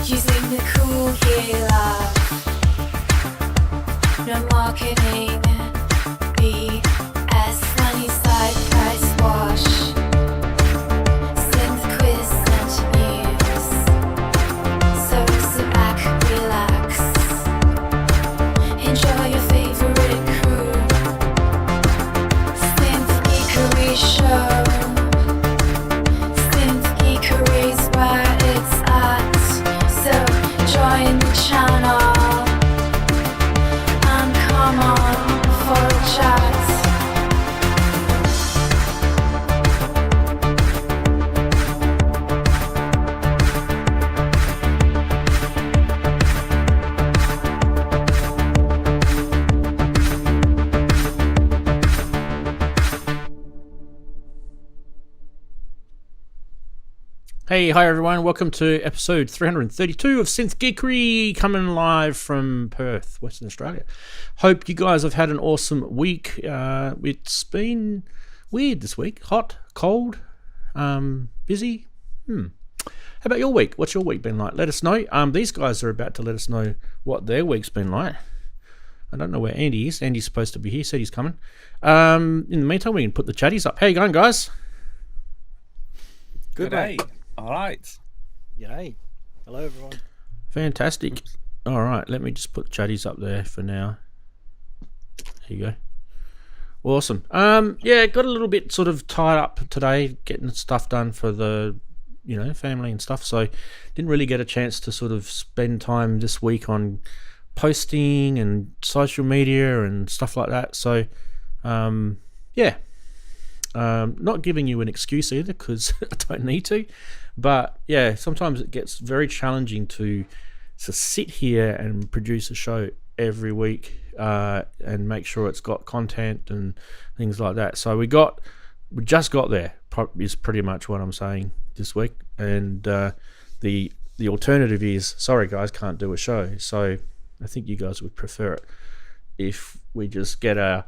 Using the cool gear love. No marketing. BS money side price wash. Synth quiz and news. So sit back, relax. Enjoy your favorite crew. Synth Geekery show. Synth Geekery's where it's at. So join the channel and come on for a chat. Hey, hi everyone. Welcome to episode 332 of Synth Geekery, coming live from Perth, Western Australia. Hope you guys have had an awesome week. It's been weird this week. Hot, cold, busy. How about your week? What's your week been like? Let us know. These guys are about to let us know what their week's been like. I don't know where Andy is. Andy's supposed to be here, said he's coming. In the meantime, we can put the chatties up. How you going, guys? Good day. All right. Yay. Hello, everyone. Fantastic. Oops. All right, let me just put chatties up there for now. There you go. Awesome. Yeah, got a little bit sort of tied up today, getting stuff done for the, family and stuff. So didn't really get a chance to sort of spend time this week on posting and social media and stuff like that. So, yeah. Not giving you an excuse either, because I don't need to. But yeah, sometimes it gets very challenging to sit here and produce a show every week and make sure it's got content and things like that. So we just got there, is pretty much what I'm saying this week. And the alternative is, sorry guys, can't do a show. So I think you guys would prefer it if we just get our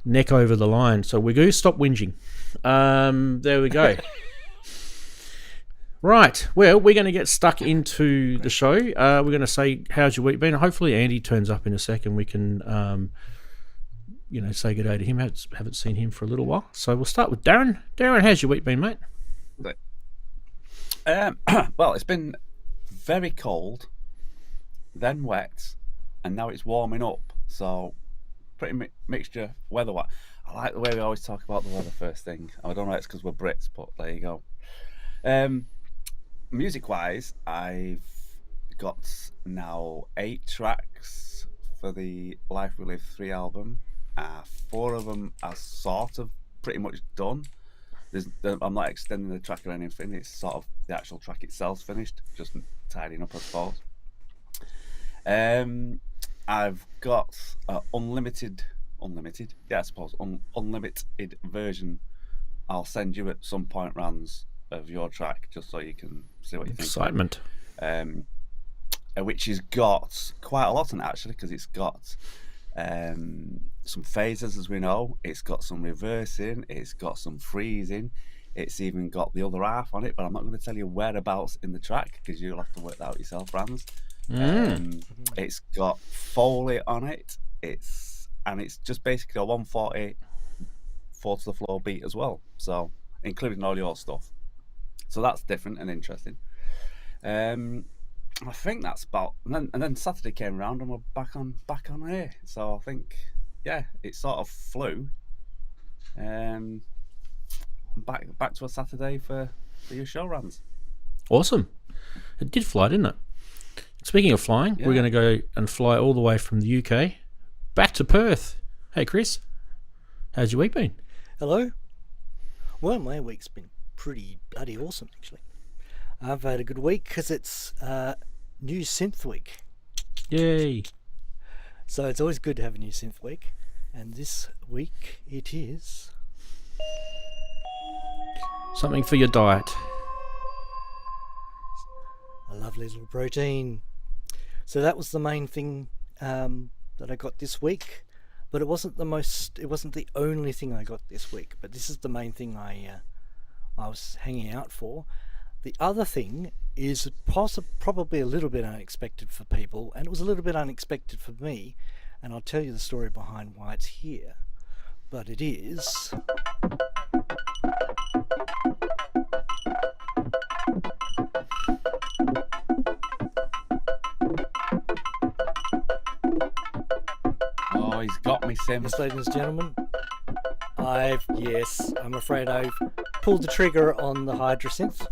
neck over the line. So we go, stop whinging. There we go. Right, well, we're going to get stuck into the show. We're going to say, how's your week been? Hopefully Andy turns up in a second. We can, say good day to him. Haven't seen him for a little while. So we'll start with Daren. Daren, how's your week been, mate? Well, it's been very cold, then wet, and now it's warming up. So pretty mixture weather. I like the way we always talk about the weather first thing. I don't know if it's because we're Brits, but there you go. Music wise, I've got now 8 tracks for the Life We Live 3 album. 4 of them are sort of pretty much done. I'm not extending the track or anything. It's sort of the actual track itself finished, just tidying up, I suppose. I've got unlimited version. I'll send you at some point, Ranzee, of your track, just so you can see what you think. Excitement. Which has got quite a lot in it, actually, because it's got some phasers, as we know. It's got some reversing. It's got some freezing. It's even got the other half on it, but I'm not going to tell you whereabouts in the track because you'll have to work that out yourself, Ranzee. It's got Foley on it. It's just basically a 140 4 to the floor beat as well. So including all your stuff. So that's different and interesting. I think that's about. And then Saturday came around and we're back on here. So I think, yeah, it sort of flew. Back to a Saturday for your show, Ranzee. Awesome. It did fly, didn't it? Speaking of flying, We're going to go and fly all the way from the UK back to Perth. Hey, Chris, how's your week been? Hello. Well, my week's been pretty bloody awesome, actually. I've had a good week because it's new synth week. Yay. So it's always good to have a new synth week. And this week it is... something for your diet. A lovely little protein. So that was the main thing that I got this week. But it wasn't the only thing I got this week. But this is the main thing I was hanging out for. The other thing is probably a little bit unexpected for people, and it was a little bit unexpected for me, and I'll tell you the story behind why it's here. But it is... Oh, he's got me, Sim. Yes, ladies and gentlemen, I'm afraid I've pulled the trigger on the Hydrosynth.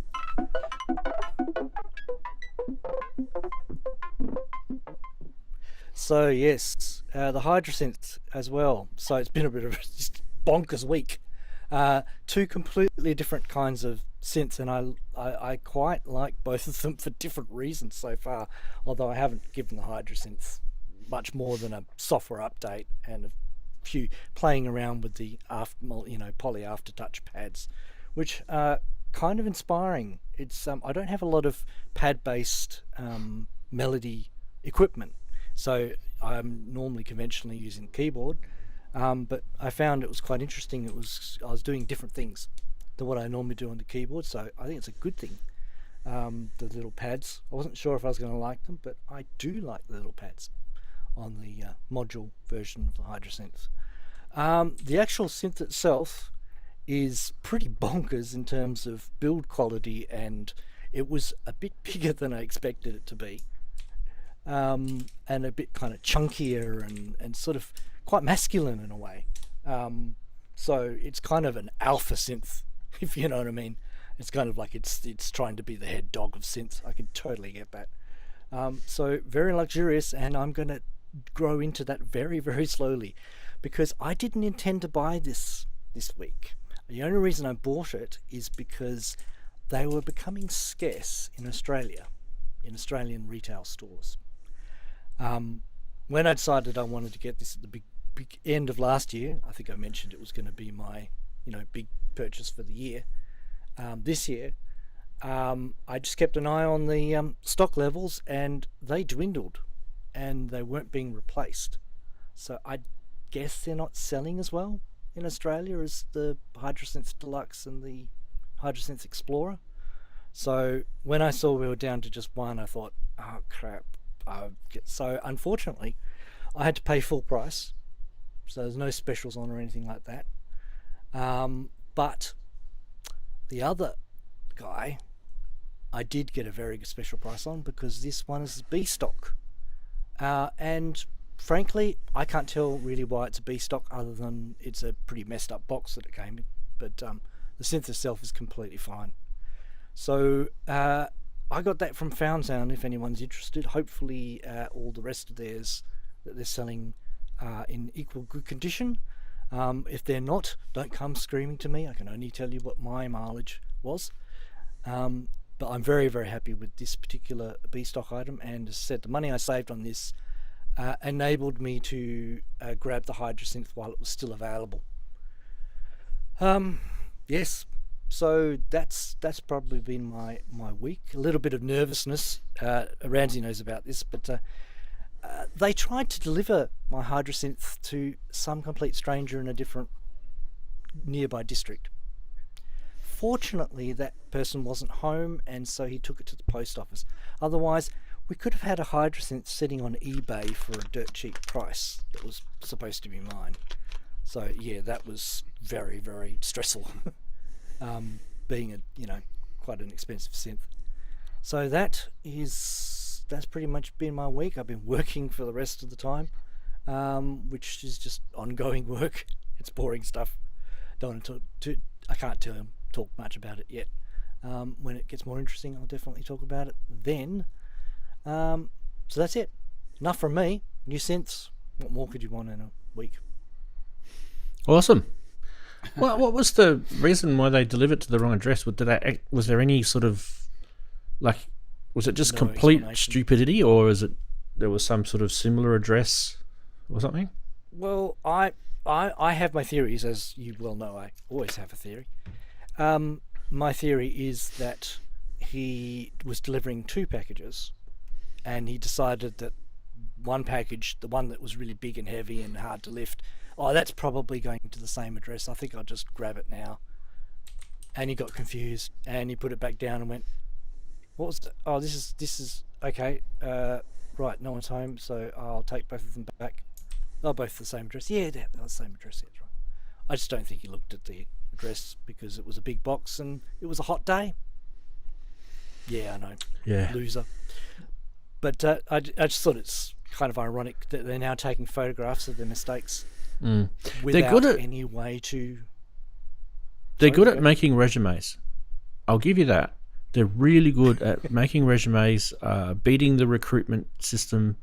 So yes, the Hydrosynth as well. So it's been a bit of a just bonkers week. Two completely different kinds of synths, and I quite like both of them for different reasons so far, although I haven't given the Hydrosynth much more than a software update and a few playing around with the poly aftertouch pads, which are kind of inspiring. It's I don't have a lot of pad-based melody equipment, so I'm normally conventionally using keyboard, but I found it was quite interesting. I was doing different things than what I normally do on the keyboard, so I think it's a good thing. The little pads, I wasn't sure if I was going to like them, but I do like the little pads on the module version of the Hydrosynth. The actual synth itself is pretty bonkers in terms of build quality, and it was a bit bigger than I expected it to be, and a bit kind of chunkier and sort of quite masculine in a way. So it's kind of an alpha synth, if you know what I mean. It's kind of like it's trying to be the head dog of synths. I could totally get that. So very luxurious, and I'm going to grow into that very, very slowly, because I didn't intend to buy this week. The only reason I bought it is because they were becoming scarce in Australia, in Australian retail stores. When I decided I wanted to get this at the big end of last year, I think I mentioned it was going to be my big purchase for the year. This year, I just kept an eye on the stock levels, and they dwindled, and they weren't being replaced. So I guess they're not selling as well in Australia as the Hydrosynth Deluxe and the Hydrosynth Explorer. So when I saw we were down to just one, I thought, oh crap. So unfortunately, I had to pay full price. So there's no specials on or anything like that. But the other guy, I did get a very good special price on, because this one is B stock. And frankly, I can't tell really why it's a B stock, other than it's a pretty messed up box that it came in. But the synth itself is completely fine. So I got that from Foundsound, if anyone's interested. Hopefully all the rest of theirs that they're selling in equal good condition. If they're not, don't come screaming to me. I can only tell you what my mileage was. But I'm very, very happy with this particular B stock item, and as I said, the money I saved on this enabled me to grab the Hydrosynth while it was still available. Yes, so that's probably been my week. A little bit of nervousness. Ranzee knows about this, but they tried to deliver my Hydrosynth to some complete stranger in a different nearby district. Fortunately, that person wasn't home, and so he took it to the post office. Otherwise, we could have had a Hydrosynth sitting on eBay for a dirt cheap price that was supposed to be mine. So yeah, that was very, very stressful. Being quite an expensive synth. So that's pretty much been my week. I've been working for the rest of the time, which is just ongoing work. It's boring stuff. Don't want I can't talk much about it yet. When it gets more interesting, I'll definitely talk about it then. So that's it. Enough from me. New synths. What more could you want in a week? Awesome. Well, what was the reason why they delivered to the wrong address? Was there any sort of was it just complete stupidity, or is it there was some sort of similar address or something? Well, I have my theories, as you well know. I always have a theory. My theory is that he was delivering 2 packages, and he decided that one package, the one that was really big and heavy and hard to lift, that's probably going to the same address. I think I'll just grab it now. And he got confused, and he put it back down and went, What was? Oh, this is okay. Right, no one's home, so I'll take both of them back. They're both the same address. Yeah, they're the same address. That's right. I just don't think he looked at the address because it was a big box and it was a hot day. Yeah, I know. Yeah. Loser. But I just thought it's kind of ironic that they're now taking photographs of their mistakes without good at- any way to. They're Sorry, good go at ahead. making resumes. I'll give you that. They're really good at making resumes, beating the recruitment system.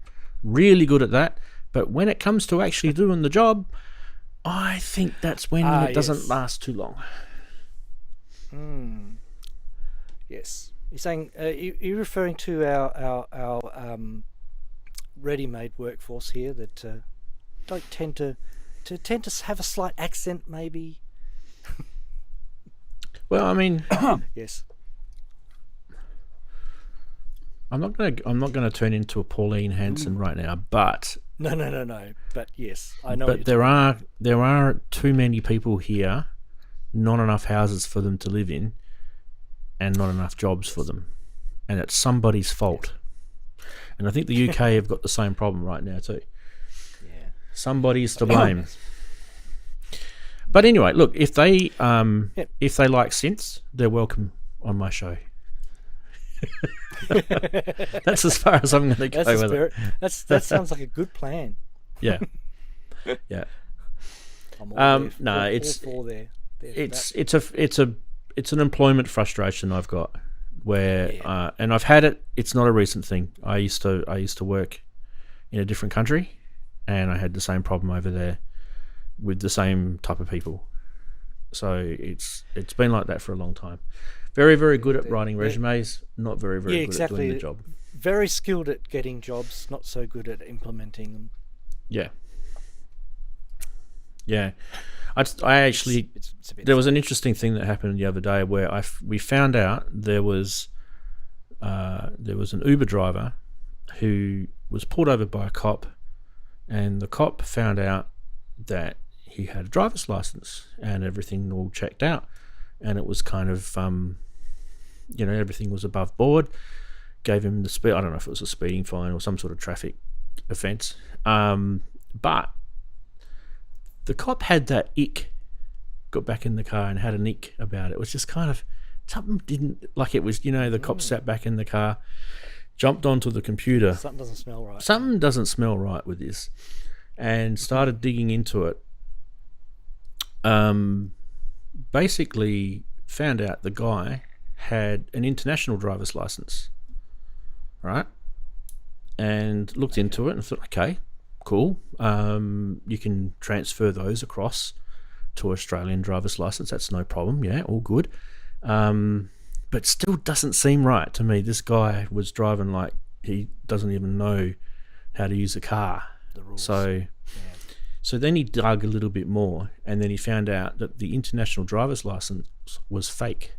Really good at that. But when it comes to actually doing the job, I think that's when it doesn't Yes. last too long. Yes. You're saying you're referring to our ready-made workforce here that don't tend to have a slight accent, maybe. Well, I mean, Yes. I'm not gonna turn into a Pauline Hanson right now, but No. But yes, I know. but there are too many people here, not enough houses for them to live in, and not enough jobs for them, and it's somebody's fault. And I think the UK have got the same problem right now too. Yeah. Somebody's to blame. But anyway, look, if they like synths, they're welcome on my show. That's as far as I'm going to go That's the with spirit. it. That sounds like a good plan. Yeah, yeah. I'm all there, No, all it's for there for it's an employment frustration I've got where Yeah. And I've had it. It's not a recent thing. I used to work in a different country, and I had the same problem over there with the same type of people. So it's been like that for a long time. Very, very good at writing resumes, not very, very good at doing the job. Very skilled at getting jobs, not so good at implementing them. Yeah. Yeah. I actually, It's a bit there was an interesting thing that happened the other day where we found out there was an Uber driver who was pulled over by a cop, and the cop found out that he had a driver's license and everything all checked out, and it was kind of everything was above board. Gave him the speed. I don't know if it was a speeding fine or some sort of traffic offence, but the cop had that ick. Got back in the car and had an ick about it. It was just kind of something didn't like it was. The cop sat back in the car, jumped onto the computer. Something doesn't smell right. Something doesn't smell right with this, and started digging into it. Basically found out the guy had an international driver's license, right? And looked into it and thought, okay, cool. You can transfer those across to Australian driver's license. That's no problem. Yeah, all good. But still doesn't seem right to me. This guy was driving like he doesn't even know how to use a car. The rules. So then he dug a little bit more, and then he found out that the international driver's license was fake.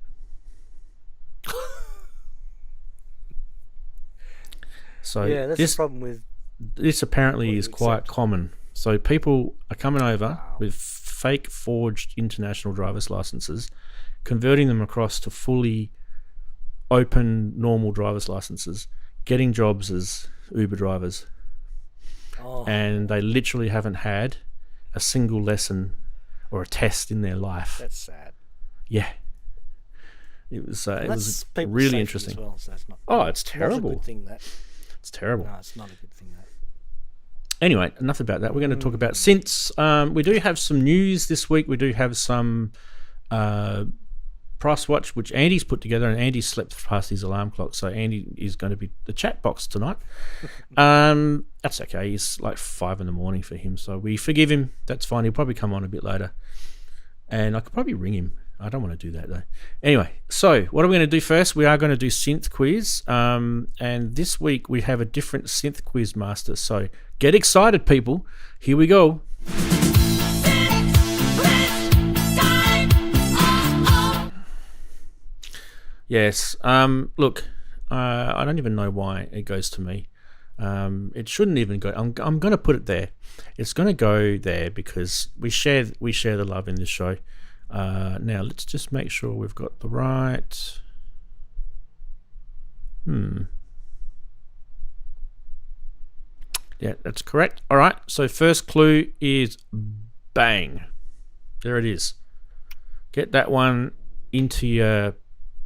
So Yeah, that's the problem with. this apparently what is you quite accept. common. So people are coming over with fake forged international driver's licenses, converting them across to fully open normal driver's licenses, getting jobs as Uber drivers, Oh, and they literally haven't had a single lesson or a test in their life. that's sad. Yeah. It was And that's people's really safety interesting. As well, so that's not. Oh, it's not a terrible. good thing. That. It's terrible. No, it's not a good thing. That. Anyway, enough about that. We're going to talk about synths. We do have some news this week. We do have some price watch, which Andy's put together, and Andy slept past his alarm clock, so Andy is going to be the chat box tonight. That's okay. It's like 5 a.m. for him, so we forgive him. That's fine. He'll probably come on a bit later, and I could probably ring him. I don't want to do that though. Anyway, so what are we going to do first? We are going to do Synth Quiz, and this week we have a different Synth Quiz master. So get excited, people. Here we go. Yes. Look, I don't even know why it goes to me. It shouldn't even go. I'm going to put it there. It's going to go there because we share the love in this show. Now let's just make sure we've got the right. Yeah, that's correct. All right, so first clue is bang. There it is. Get that one into your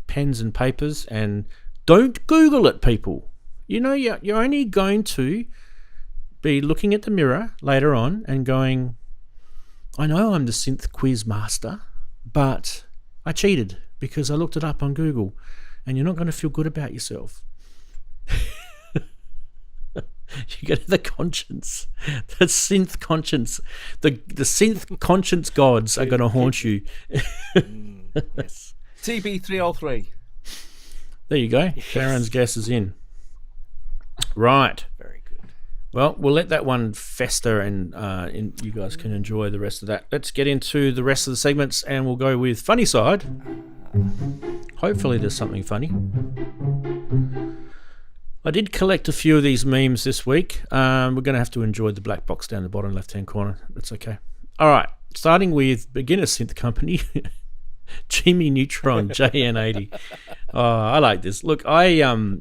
pens and papers, and don't Google it, people. You know, you're only going to be looking at the mirror later on and going, I know I'm the synth quiz master, but I cheated because I looked it up on Google, and you're not going to feel good about yourself. You get the conscience, the synth conscience, the synth conscience gods are going to haunt you. Yes. TB303. There you go. Daren's guess is in. Right. Very good. Well, we'll let that one fester, and you guys can enjoy the rest of that. Let's get into the rest of the segments, and we'll go with funny side. Hopefully there's something funny. I did collect a few of these memes this week. We're going to have to enjoy the black box down the bottom left-hand corner. That's okay. All right. Starting with beginner synth company, Jimmy Neutron JN80. Oh, I like this. Look, I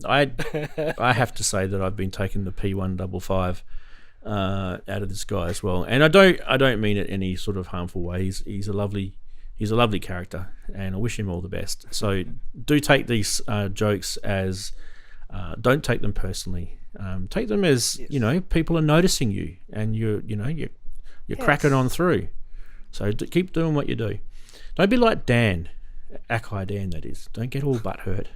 have to say that I've been taking the P155 out of this guy as well, and I don't mean it in any sort of harmful way. He's a lovely character, and I wish him all the best. So do take these jokes as. Don't take them personally. Take them as people are noticing you, and you're cracking on through. So keep doing what you do. Don't be like Dan, Akai Dan. That is. Don't get all butthurt.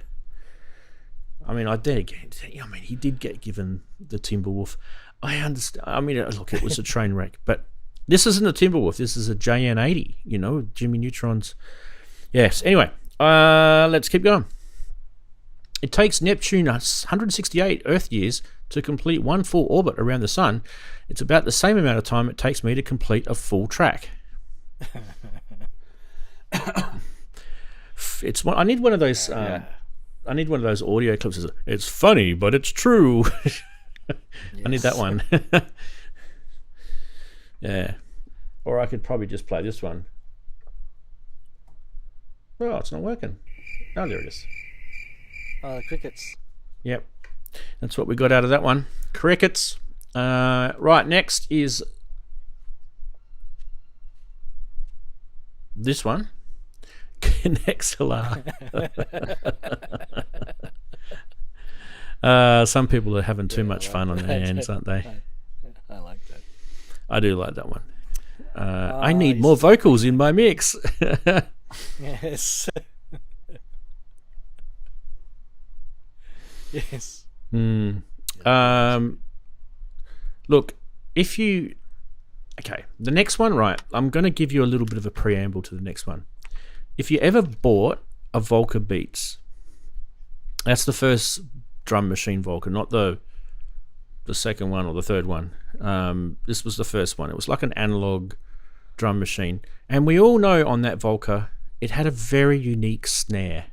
I mean, he did get given the Timberwolf. I understand. I mean, look, it was a train wreck, but this isn't a Timberwolf. This is a JN80. Jimmy Neutron's. Yes. Anyway, let's keep going. It takes Neptune 168 Earth years to complete one full orbit around the Sun. It's about the same amount of time it takes me to complete a full track. I need one of those. I need one of those audio clips. It's funny, but it's true. I need that one. Yeah. Or I could probably just play this one. Oh, it's not working. Oh, there it is. The crickets. Yep. That's what we got out of that one. Crickets. Right, next is this one. XLR. Some people are having too much fun on their hands, aren't they? I like that. I do like that one. I need more vocals in my mix. Yes. Yes. Look, the next one, right, I'm going to give you a little bit of a preamble to the next one. If you ever bought a Volca Beats, that's the first drum machine Volca, not the second one or the third one. This was the first one. It was like an analog drum machine. And we all know on that Volca, it had a very unique snare.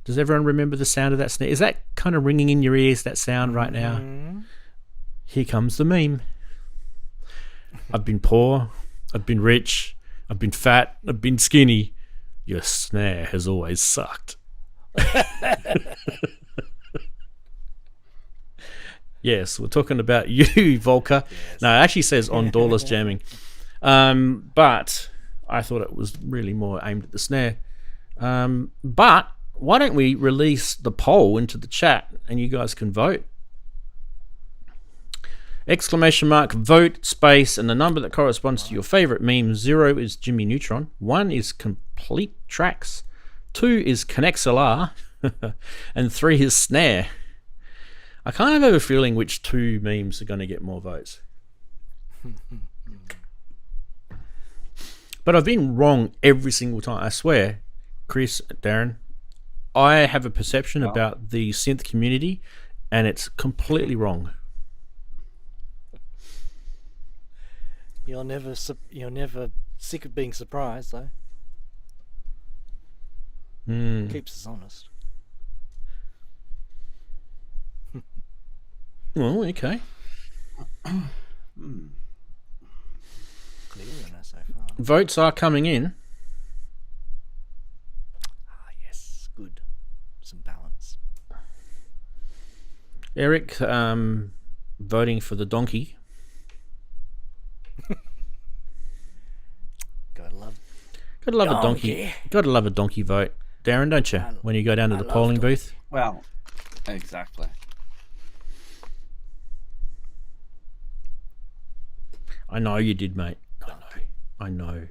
Does everyone remember the sound of that snare? Is that kind of ringing in your ears, that sound right now? Mm-hmm. Here comes the meme. I've been poor, I've been rich, I've been fat, I've been skinny. Your snare has always sucked. Yes, we're talking about you, Volca. Yes. No, it actually says on doorless jamming. But I thought it was really more aimed at the snare. But why don't we release the poll into the chat and you guys can vote? ! Vote space and the number that corresponds to your favorite meme. 0 is Jimmy Neutron, 1 is complete tracks, 2 is ConnectLR, and 3 is snare. I kind of have a feeling which 2 memes are going to get more votes. But I've been wrong every single time, I swear. Chris, Daren, I have a perception about the synth community and it's completely wrong. You're never sick of being surprised, though. Keeps us honest. Well, okay. Clear enough so far. Votes are coming in. Yes, good. Some balance. Eric, voting for the donkey. Gotta love Gotta love a donkey. Gotta love a donkey vote, Daren, don't you? When you go down to the polling booth. Well, exactly. I know you did, mate. I know.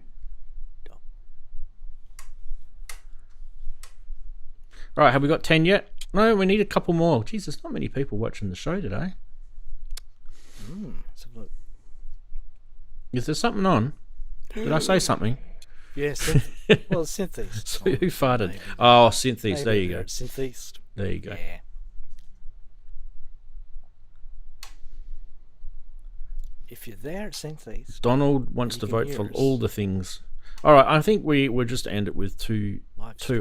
All right, have we got 10 yet? No, we need a couple more. Jeez, there's not many people watching the show today. Let's have a look. Is there something on? Did I say something? Yeah, well, synths. So who farted? Maybe. Oh, synths. There you go. Synths. There you go. Yeah. If you're there at synths, Donald wants to vote for all the things. All right, I think we'll just end it with two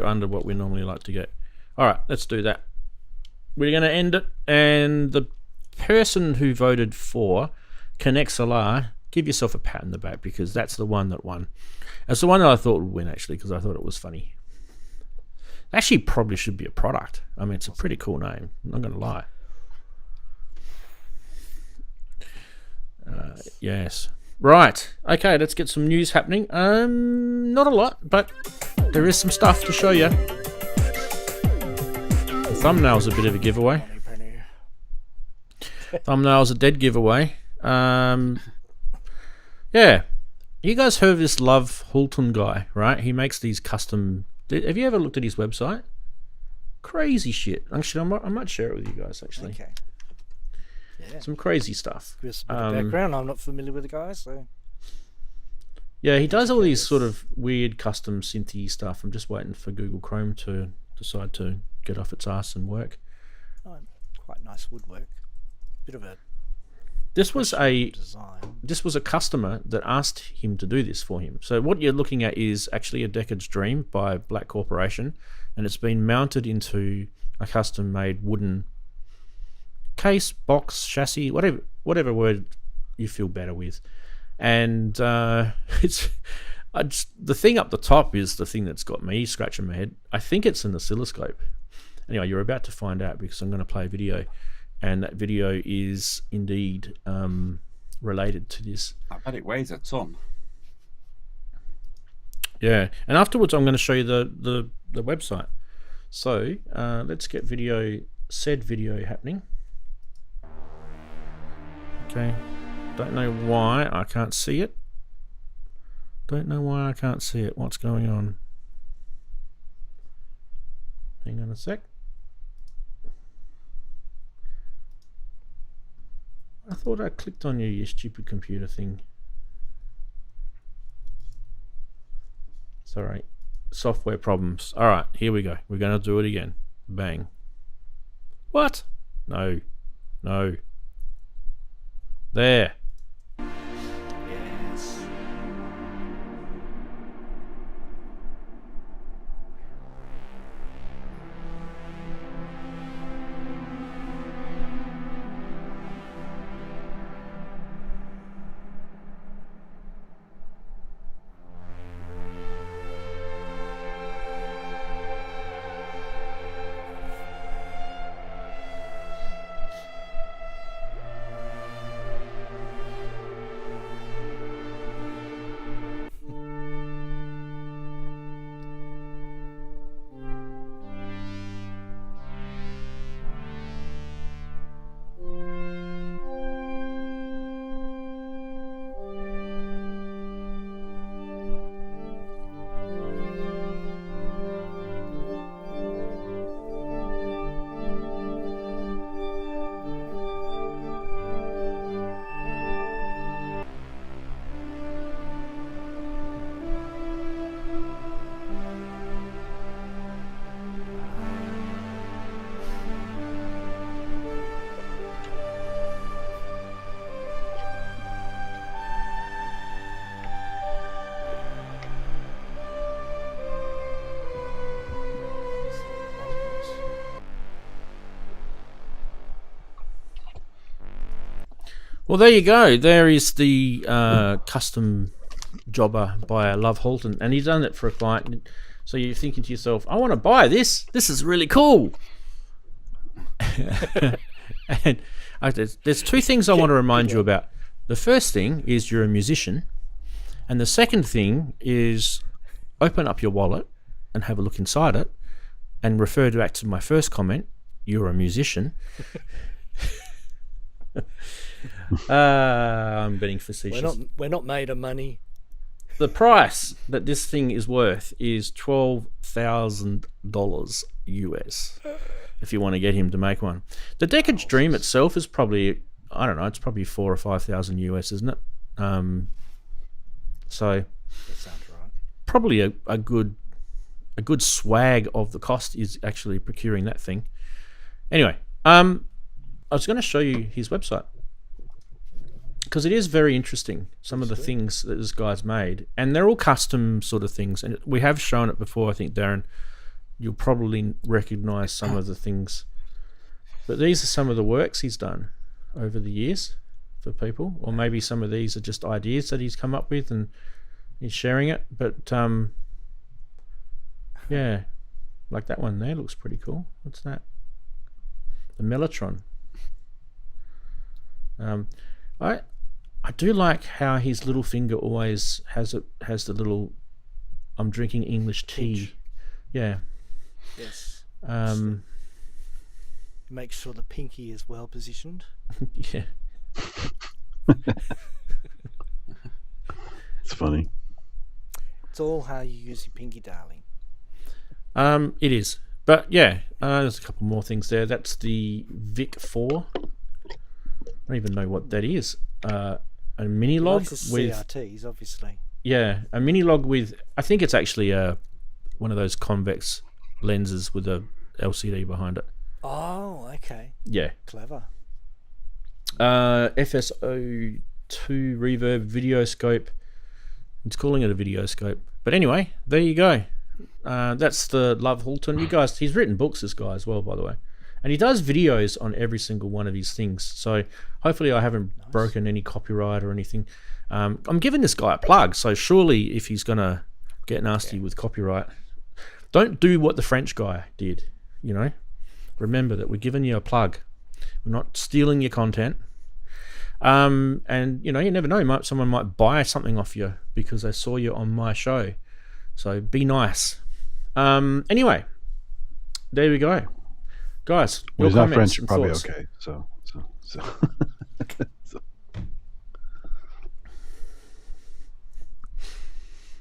under what we normally like to get. All right, let's do that. We're going to end it, and the person who voted for ConnectXLR, give yourself a pat on the back, because that's the one that won. That's the one that I thought would win, actually, because I thought it was funny. Actually, probably should be a product. I mean, it's a pretty cool name. I'm not going to lie. Yes. Right. Okay, let's get some news happening. Not a lot, but there is some stuff to show you. The thumbnail's a bit of a giveaway. Thumbnail's a dead giveaway. Yeah. You guys heard of this Love Hulton guy, right? He makes these custom... Have you ever looked at his website? Crazy shit. Actually, I might share it with you guys, actually. Okay. Yeah. Some crazy stuff. Just a bit of background. I'm not familiar with the guy, so... Yeah, he does all these sort of weird custom synthy stuff. I'm just waiting for Google Chrome to decide to get off its ass and work. Oh, quite nice woodwork. Bit of a... This was a design. customer that asked him to do this for him. So what you're looking at is actually a Decade's Dream by Black Corporation, and it's been mounted into a custom-made wooden case, box, chassis, whatever word you feel better with. And it's the thing up the top is the thing that's got me scratching my head. I think it's an oscilloscope. Anyway, you're about to find out, because I'm going to play a video. And that video is indeed related to this. I bet it weighs a ton. Yeah, and afterwards I'm going to show you the website. So let's get said video happening. Okay, don't know why I can't see it. Don't know why I can't see it. What's going on? Hang on a sec. I thought I clicked on you stupid computer thing. Sorry. Software problems. Alright, here we go. We're going to do it again. Bang. What? No. No. There. Yes. Well, there you go. There is the custom jobber by Love Hulton, and he's done it for a client. So you're thinking to yourself, I want to buy this. This is really cool. And there's two things I want to remind you about. The first thing is you're a musician, and the second thing is open up your wallet and have a look inside it, and refer back to my first comment. You're a musician. I'm being facetious. We're not made of money. The price that this thing is worth is $12,000 US. If you want to get him to make one, the D.T.H Dream itself is probably, I don't know, it's probably 4,000 or 5,000 US, isn't it? So That sounds right. probably a good swag of the cost is actually procuring that thing. Anyway, I was going to show you his website because it is very interesting. Some of the things that this guy's made, and they're all custom sort of things. And we have shown it before, I think, Daren. You'll probably recognize some of the things, but these are some of the works he's done over the years for people, or maybe some of these are just ideas that he's come up with and he's sharing it. But yeah, like that one there looks pretty cool. What's that? The Mellotron. I do like how his little finger always has the little I'm drinking English tea. Pinch. Yeah. Yes. Make sure the pinky is well positioned. Yeah. It's funny. It's all how you use your pinky, darling. It is. But yeah, there's a couple more things there. That's the Vic 4. I don't even know what that is. A mini log Like the with CRTs, obviously. yeah, a mini log with, I think it's actually one of those convex lenses with a LCD behind it. Oh, okay. Yeah. Clever. FSO2 reverb video scope. It's calling it a video scope. But anyway, there you go. That's the Love Halton. You guys, he's written books, this guy, as well, by the way. And he does videos on every single one of his things. So hopefully I haven't broken any copyright or anything. I'm giving this guy a plug. So surely if he's going to get nasty with copyright, don't do what the French guy did, you know. Remember that we're giving you a plug. We're not stealing your content. And, you know, you never know. Someone might buy something off you because they saw you on my show. So be nice. Anyway, there we go. Guys, Well, your he's not comments French, and probably thoughts. okay. So.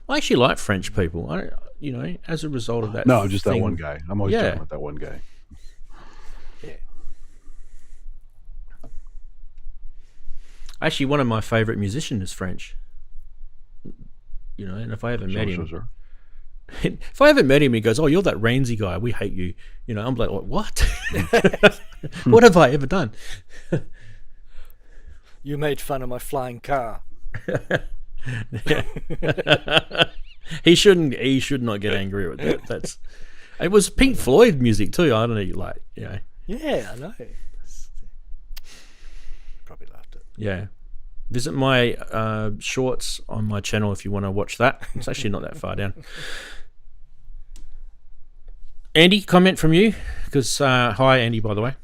I actually like French people. You know, as a result of that. No, just that thing- one guy. I'm always Yeah. talking about that one guy. Yeah. Actually, one of my favorite musicians is French. You know, and if I ever met him, Sure. if I ever met him, he goes, "Oh, you're that Ranzee guy. We hate you." You know, I'm like, "What? What have I ever done?" You made fun of my flying car. He shouldn't. He should not get angry with that. It was Pink Floyd music too. I don't know, like, you know. Yeah, I know. Probably laughed at. Yeah. Visit my shorts on my channel if you want to watch that. It's actually not that far down. Andy, comment from you? Because hi, Andy, by the way.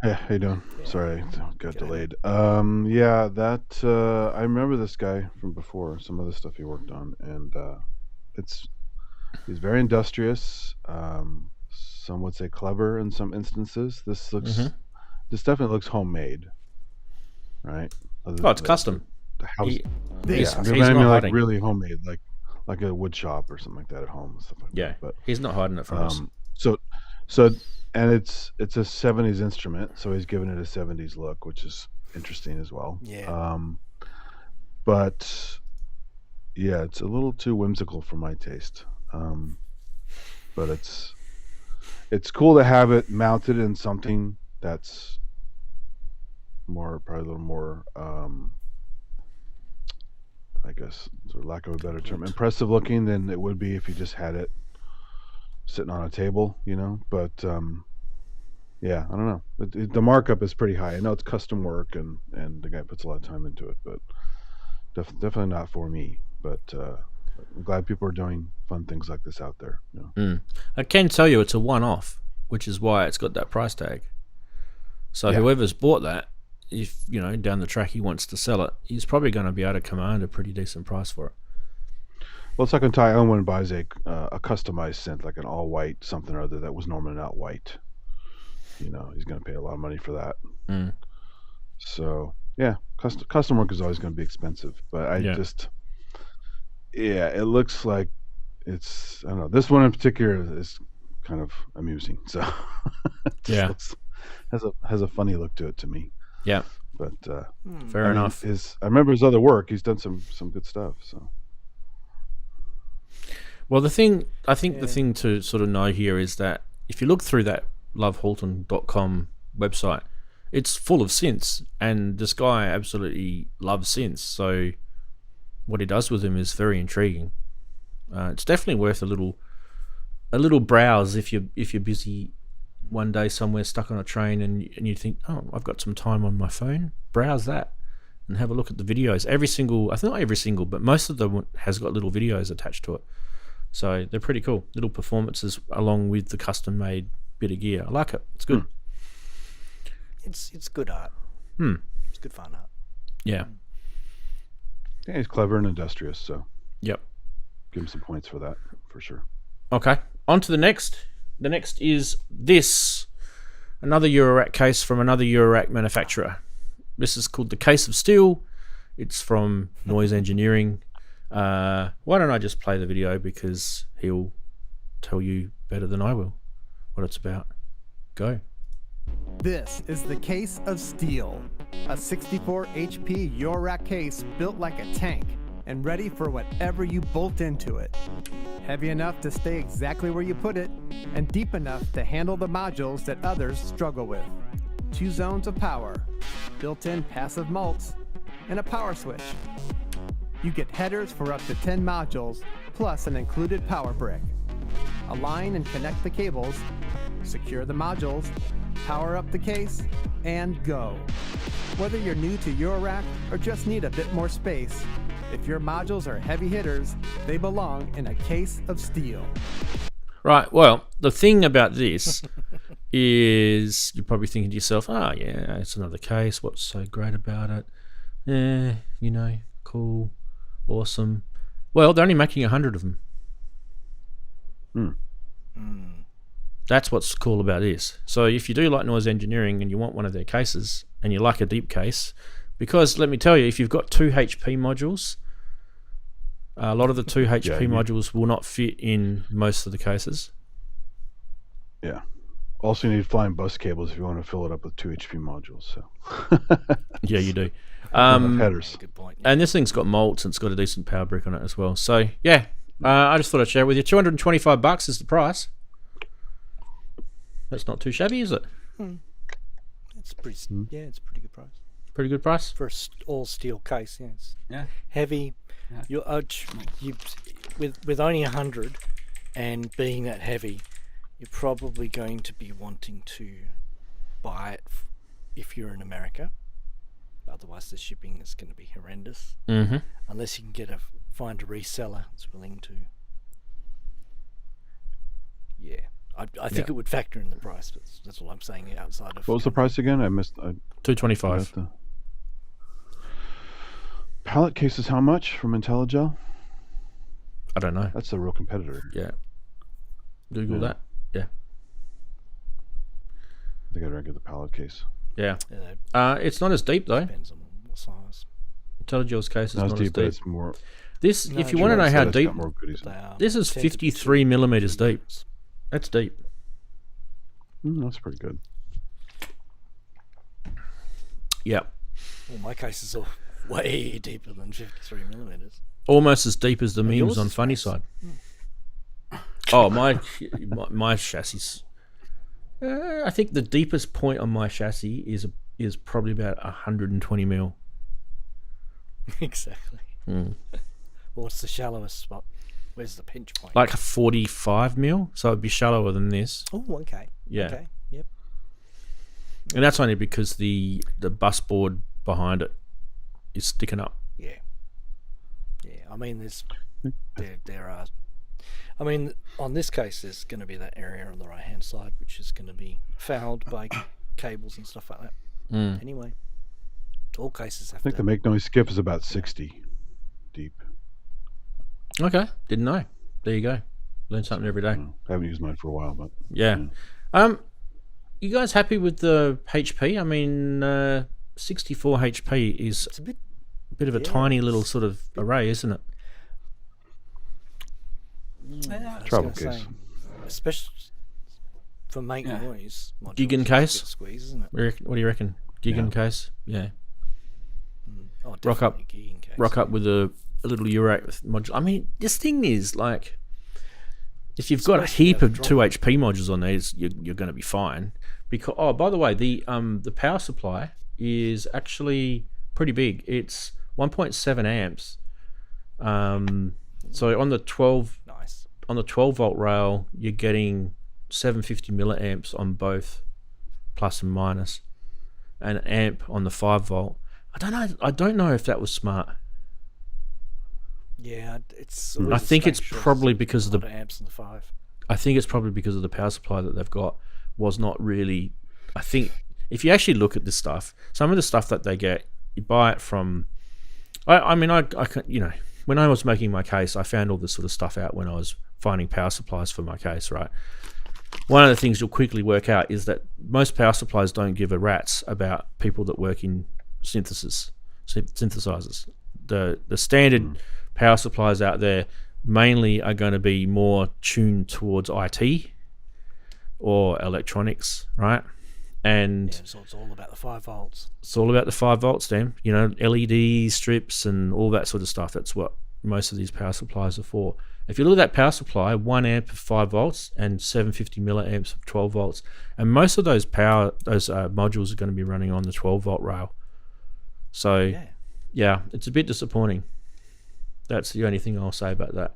Hey, how you doing? Sorry, I got delayed. Yeah, that I remember this guy from before. Some of the stuff he worked on, and he's very industrious. Some would say clever in some instances. This definitely looks homemade, right? Oh, it's custom. The house. He's I not mean, like hiding. really homemade, like a wood shop or something like that at home and stuff like Yeah, that. But he's not hiding it from us. So, and it's a 70s instrument, so he's given it a 70s look, which is interesting as well. Yeah. But yeah, it's a little too whimsical for my taste. But it's cool to have it mounted in something that's probably a little more, I guess, for lack of a better term, impressive looking than it would be if you just had it sitting on a table, you know. But yeah, I don't know. The markup is pretty high. I know it's custom work, and the guy puts a lot of time into it, but definitely not for me. But I'm glad people are doing fun things like this out there. You know? I can tell you it's a one-off, which is why it's got that price tag. So Yeah. whoever's bought that, if down the track he wants to sell it, he's probably going to be able to command a pretty decent price for it. Well, it's like when Ty Owen buys a customized synth, like an all white something or other that was normally not white. He's going to pay a lot of money for that. Mm. So yeah, custom work is always going to be expensive. But it looks like it's, I don't know. This one in particular is kind of amusing. So has a funny look to it to me. Yeah. But Fair enough. I remember his other work. He's done some good stuff. So. Well, the thing to sort of know here is that if you look through that lovehalton.com website, it's full of synths, and this guy absolutely loves synths. So what he does with them is very intriguing. It's definitely worth a little browse if you're busy one day somewhere stuck on a train and you think, oh, I've got some time on my phone. Browse that and have a look at the videos. Not every single, but most of them has got little videos attached to it. So they're pretty cool. Little performances along with the custom made bit of gear. I like it. It's good. It's good art. It's good fun art. Yeah. Yeah, he's clever and industrious, so Yep. give him some points for that, for sure. Okay. On to the next. The next is this. Another Eurorack case from another Eurorack manufacturer. This is called the Case of Steel. It's from Noise Engineering. Why don't I just play the video, because he'll tell you better than I will what it's about. Go. This is the Case of Steel, a 64 HP Eurorack case built like a tank and ready for whatever you bolt into it. Heavy enough to stay exactly where you put it, and deep enough to handle the modules that others struggle with. 2 zones of power, built-in passive mults, and a power switch. You get headers for up to 10 modules, plus an included power brick. Align and connect the cables, secure the modules, power up the case, and go. Whether you're new to Eurorack or just need a bit more space, if your modules are heavy hitters, they belong in a Case of Steel. Right, well, the thing about this is you're probably thinking to yourself, oh yeah, it's another case, what's so great about it? Cool, awesome. Well, they're only making 100 of them. That's what's cool about this. So if you do like Noise Engineering and you want one of their cases, and you like a deep case, because let me tell you, if you've got 2 HP modules, a lot of the 2 HP modules will not fit in most of the cases. Yeah. Also, you need flying bus cables if you want to fill it up with 2 HP modules. So. Yeah, you do. Headers. Good point. And this thing's got molds and it's got a decent power brick on it as well. So yeah, I just thought I'd share it with you. $225 is the price. That's not too shabby, is it? It's pretty. Yeah, it's a pretty good price Pretty good price. for all steel case. Yeah, it's Yeah. heavy. Yeah. With only 100 and being that heavy, you're probably going to be wanting to buy it if you're in America. Otherwise, the shipping is going to be horrendous. Mm-hmm. Unless you can find a reseller that's willing to. Yeah, I think it would factor in the price. But that's all I'm saying. Outside of What was the price again? I missed. $225. The pallet cases, how much from IntelliGel? I don't know. That's a real competitor. Yeah. Google Yeah. that. Yeah. I think I'd rather get the pallet case. Yeah. Yeah, It's not as deep though. depends on what size. IntelliGel's case is Not as not deep, as but deep. it's more. This, No, if you sure, want to know It's how got deep, more goodies in They it. are this is 10 to 53 millimeters deep. That's deep. That's pretty good. Yeah. Well, my cases are way deeper than 53 millimeters. Almost as deep as the memes yours on is Funny nice. Side. Oh, my chassis. I think the deepest point on my chassis is probably about 120 mil. Exactly. Mm. Well, what's the shallowest spot? Where's the pinch point? Like 45 mil, so it'd be shallower than this. Oh, okay. Yeah. Okay. Yep. And that's only because the bus board behind it is sticking up. Yeah. Yeah. I mean, there are. I mean, on this case, there's going to be that area on the right hand side, which is going to be fouled by cables and stuff like that. Mm. Anyway, all cases have I think to. the make noise skip is about 60 deep. Okay, didn't know. There you go. Learn something every day. I haven't used mine for a while, but Yeah. You guys happy with the HP? I mean, 64 HP is It's a bit. a bit of a yeah, tiny little it's sort of array, isn't it? I was Travel gonna case. say, especially for make Yeah. noise. Gig and modules, it's a bit case? squeeze, isn't it? What do you reckon? Gig Yeah. and case? Yeah. Oh, Rock up- definitely gig and case. Rock up with a little eurorack with module. I mean, this thing is like, if you've got a Especially heap out of of 2 HP modules on there, you're going to be fine. Because by the way, the power supply is actually pretty big. It's 1.7 amps. So on the 12 Nice. volt rail, you're getting 750 milliamps on both, plus and minus, and an amp on the 5 volt. I don't know if that was smart. Yeah, it's. I always a think it's strange choice. probably because of A lot the of amps and the 5. I think it's probably because of the power supply that they've got was not really. I think if you actually look at this stuff, some of the stuff that they get, you buy it from. I mean, I can, when I was making my case, I found all this sort of stuff out when I was finding power supplies for my case, right? One of the things you'll quickly work out is that most power supplies don't give a rat's about people that work in synthesizers. The standard power supplies out there mainly are going to be more tuned towards IT or electronics, right? And Yeah, so it's all about the 5 volts. it's all about the 5 volts, then. LED strips and all that sort of stuff. That's what most of these power supplies are for. If you look at that power supply, 1 amp of 5 volts and 750 milliamps of 12 volts, and most of those modules are going to be running on the 12 volt rail. So yeah, it's a bit disappointing. That's the only thing I'll say about that.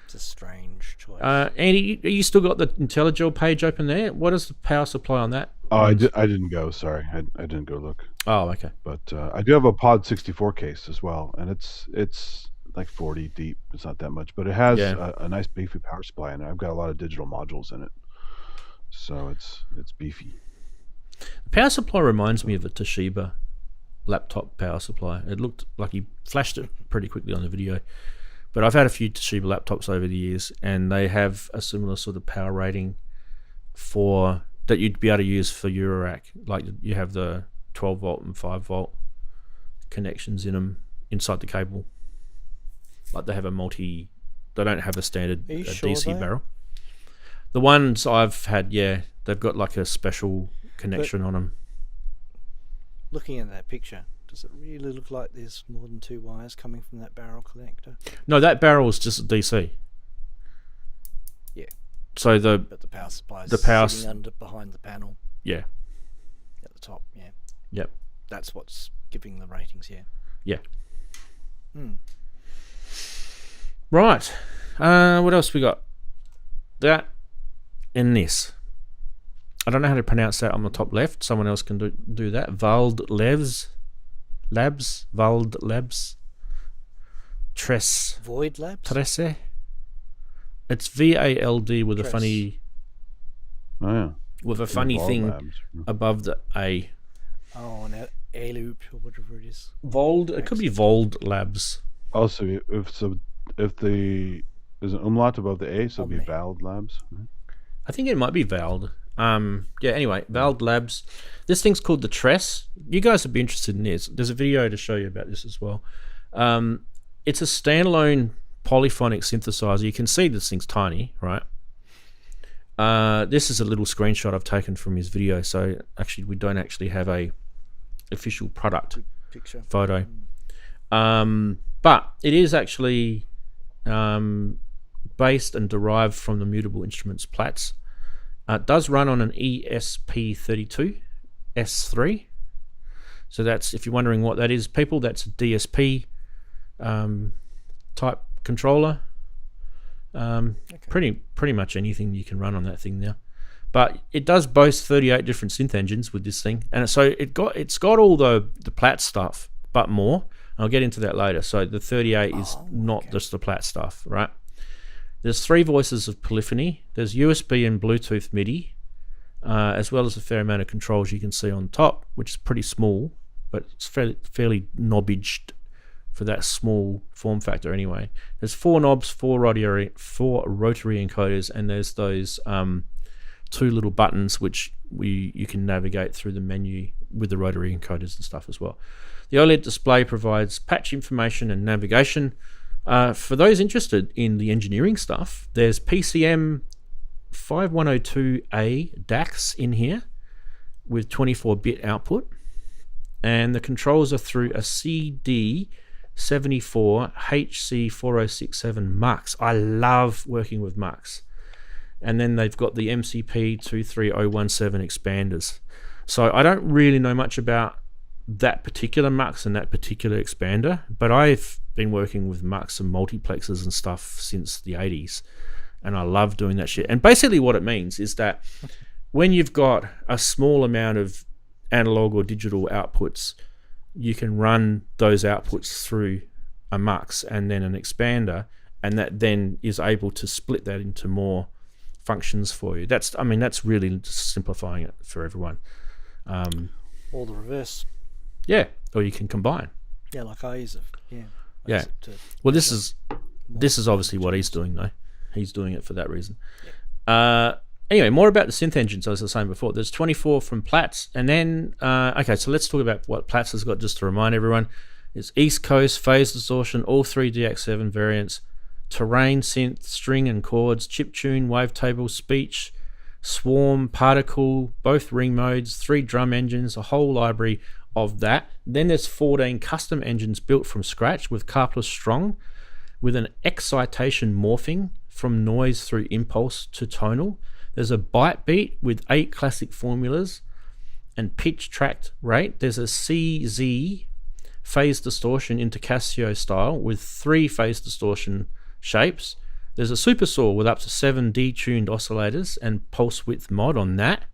It's a strange choice. Andy, you still got the IntelliGel page open there? What is the power supply on that? oh, I didn't go. Sorry, I didn't go look. Oh, okay. But I do have a Pod 64 case as well, and it's like 40 deep. It's not that much, but it has a nice beefy power supply in it. I've got a lot of digital modules in it, so it's beefy. The power supply reminds me of a Toshiba laptop power supply. It looked like he flashed it pretty quickly on the video. But I've had a few Toshiba laptops over the years, and they have a similar sort of power rating for that you'd be able to use for eurorack. Like you have the 12 volt and 5 volt connections in them inside the cable. Like they have they don't have a standard Are you sure DC though? barrel. The ones I've had, they've got like a special connection on them. Looking at that picture, does it really look like there's more than 2 wires coming from that barrel connector? No, that barrel is just a DC. Yeah. So But the power supply is sitting behind the panel yeah, at the top. Yeah, yep, that's what's giving the ratings. Yeah. yeah. Hmm. Right. What else we got? That and this. I don't know how to pronounce that on the top left. Someone else can do that. Vald Labs. Void Labs. Tresse. It's VALD with a Tress. funny Oh yeah, funny Ball thing Labs. above the A. Oh, an A loop or whatever it is. Vold. It could be Vold Labs. Also, if the there's an umlaut above the A, so it'd be Omni. Vald Labs. Right? I think it might be Vald. Anyway, Vald Labs. This thing's called the Tress. You guys would be interested in this. There's a video to show you about this as well. It's a standalone polyphonic synthesizer. You can see this thing's tiny, right? This is a little screenshot I've taken from his video. So actually, we don't actually have a official product Picture. photo. But it is actually based and derived from the Mutable Instruments Platts. It does run on an ESP32 S3. So that's, if you're wondering what that is, people, that's a DSP type controller. Pretty much anything you can run on that thing now. But it does boast 38 different synth engines with this thing, and so it's got all the Platt stuff, but more. I'll get into that later. So the 38 is not just the Platt stuff, right? There's 3 voices of polyphony. There's USB and Bluetooth MIDI. as well as a fair amount of controls you can see on top, which is pretty small, but it's fairly knobbaged for that small form factor anyway. There's 4 knobs, 4 rotary encoders, and there's those 2 little buttons which you can navigate through the menu with the rotary encoders and stuff as well. The OLED display provides patch information and navigation. For those interested in the engineering stuff, there's PCM 5102A DACs in here with 24-bit output, and the controls are through a CD74 HC4067 MUX. I love working with MUX. And then they've got the MCP 23017 expanders. So I don't really know much about that particular MUX and that particular expander, but I've been working with MUX and multiplexers and stuff since the 80s, and I love doing that shit. And basically what it means is that when you've got a small amount of analog or digital outputs, you can run those outputs through a MUX and then an expander, and that then is able to split that into more functions for you. That's really simplifying it for everyone. Or the reverse. Yeah, or you can combine. Yeah, like I use it. Yeah. Yeah. Well, this is obviously what he's doing though. He's doing it for that reason. Yeah. Anyway, more about the synth engines. As I was saying before, there's 24 from Platts, and then okay, so let's talk about what Platts has got. Just to remind everyone, it's East Coast, phase distortion, all 3 DX7 variants, terrain synth, string and chords, chiptune, wavetable, speech, swarm, particle, both ring modes, 3 drum engines, a whole library of that. Then there's 14 custom engines built from scratch with Carplus Strong, with an excitation morphing from noise through impulse to tonal. There's a byte beat with 8 classic formulas and pitch tracked rate. There's a CZ phase distortion into Casio style with 3 phase distortion shapes. There's a super saw with up to 7 detuned oscillators and pulse width mod on that.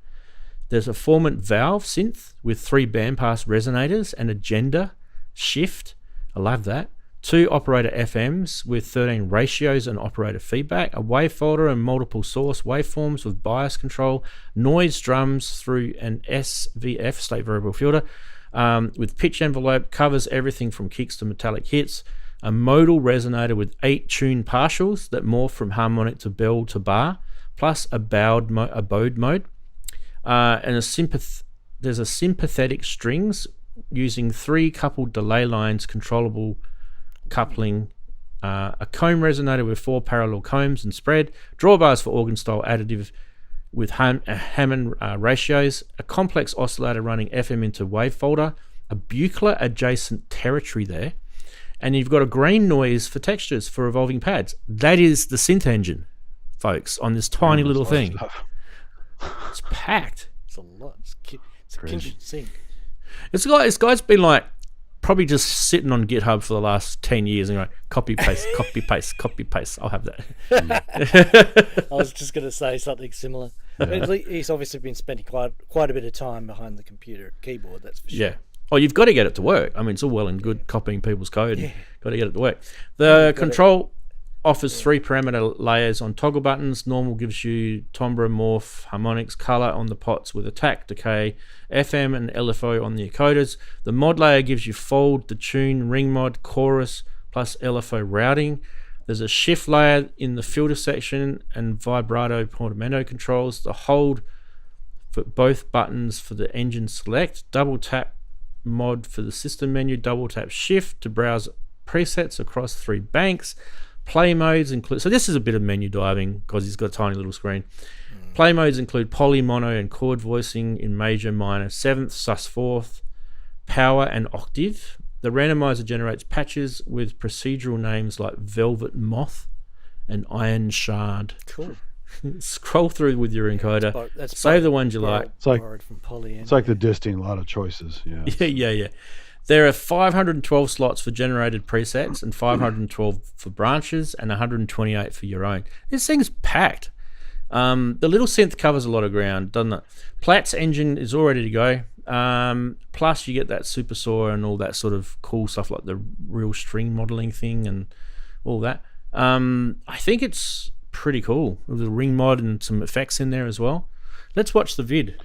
There's a formant valve synth with 3 bandpass resonators and a gender shift. I love that. 2 operator FMs with 13 ratios and operator feedback, a wave folder and multiple source waveforms with bias control, noise drums through an SVF, state variable filter, with pitch envelope, covers everything from kicks to metallic hits, a modal resonator with 8 tuned partials that morph from harmonic to bell to bar, plus a bowed bowed mode, and there's a sympathetic strings using 3 coupled delay lines, controllable coupling, a comb resonator with 4 parallel combs and spread, drawbars for organ style additive with Hammond ratios, a complex oscillator running FM into wave folder, a Buchla adjacent territory there, and you've got a green noise for textures for evolving pads. That is the synth engine, folks, on this tiny little thing. It's packed. It's a lot. It's a kitchen sink. This guy's been like probably just sitting on GitHub for the last 10 years and like copy paste, copy paste, copy paste. I'll have that. I was just going to say something similar. But he's obviously been spending quite a bit of time behind the computer keyboard. That's for sure. Yeah. Oh, you've got to get it to work. I mean, it's all well and good copying people's code. Yeah. Got to get it to work. The control offers 3 parameter layers on toggle buttons. Normal gives you timbre, morph, harmonics, color on the pots with attack, decay, FM and LFO on the encoders. The mod layer gives you fold, the tune, ring mod, chorus, plus LFO routing. There's a shift layer in the filter section and vibrato portamento controls. The hold for both buttons for the engine select. Double tap mod for the system menu. Double tap shift to browse presets across 3 banks. Play modes include, so this is a bit of menu diving because he's got a tiny little screen. Play modes include poly, mono, and chord voicing in major, minor, 7th, sus4th, power, and octave. The randomizer generates patches with procedural names like Velvet Moth and Iron Shard. Cool. Scroll through with your encoder. Save the ones you like. It's like the disting, a lot of choices. Yeah. Yeah. There are 512 slots for generated presets and 512 for branches and 128 for your own. This thing's packed. The little synth covers a lot of ground, doesn't it? Platts engine is all ready to go. Plus you get that super saw and all that sort of cool stuff like the real string modeling thing and all that. I think it's pretty cool with the ring mod and some effects in there as well. Let's watch the vid.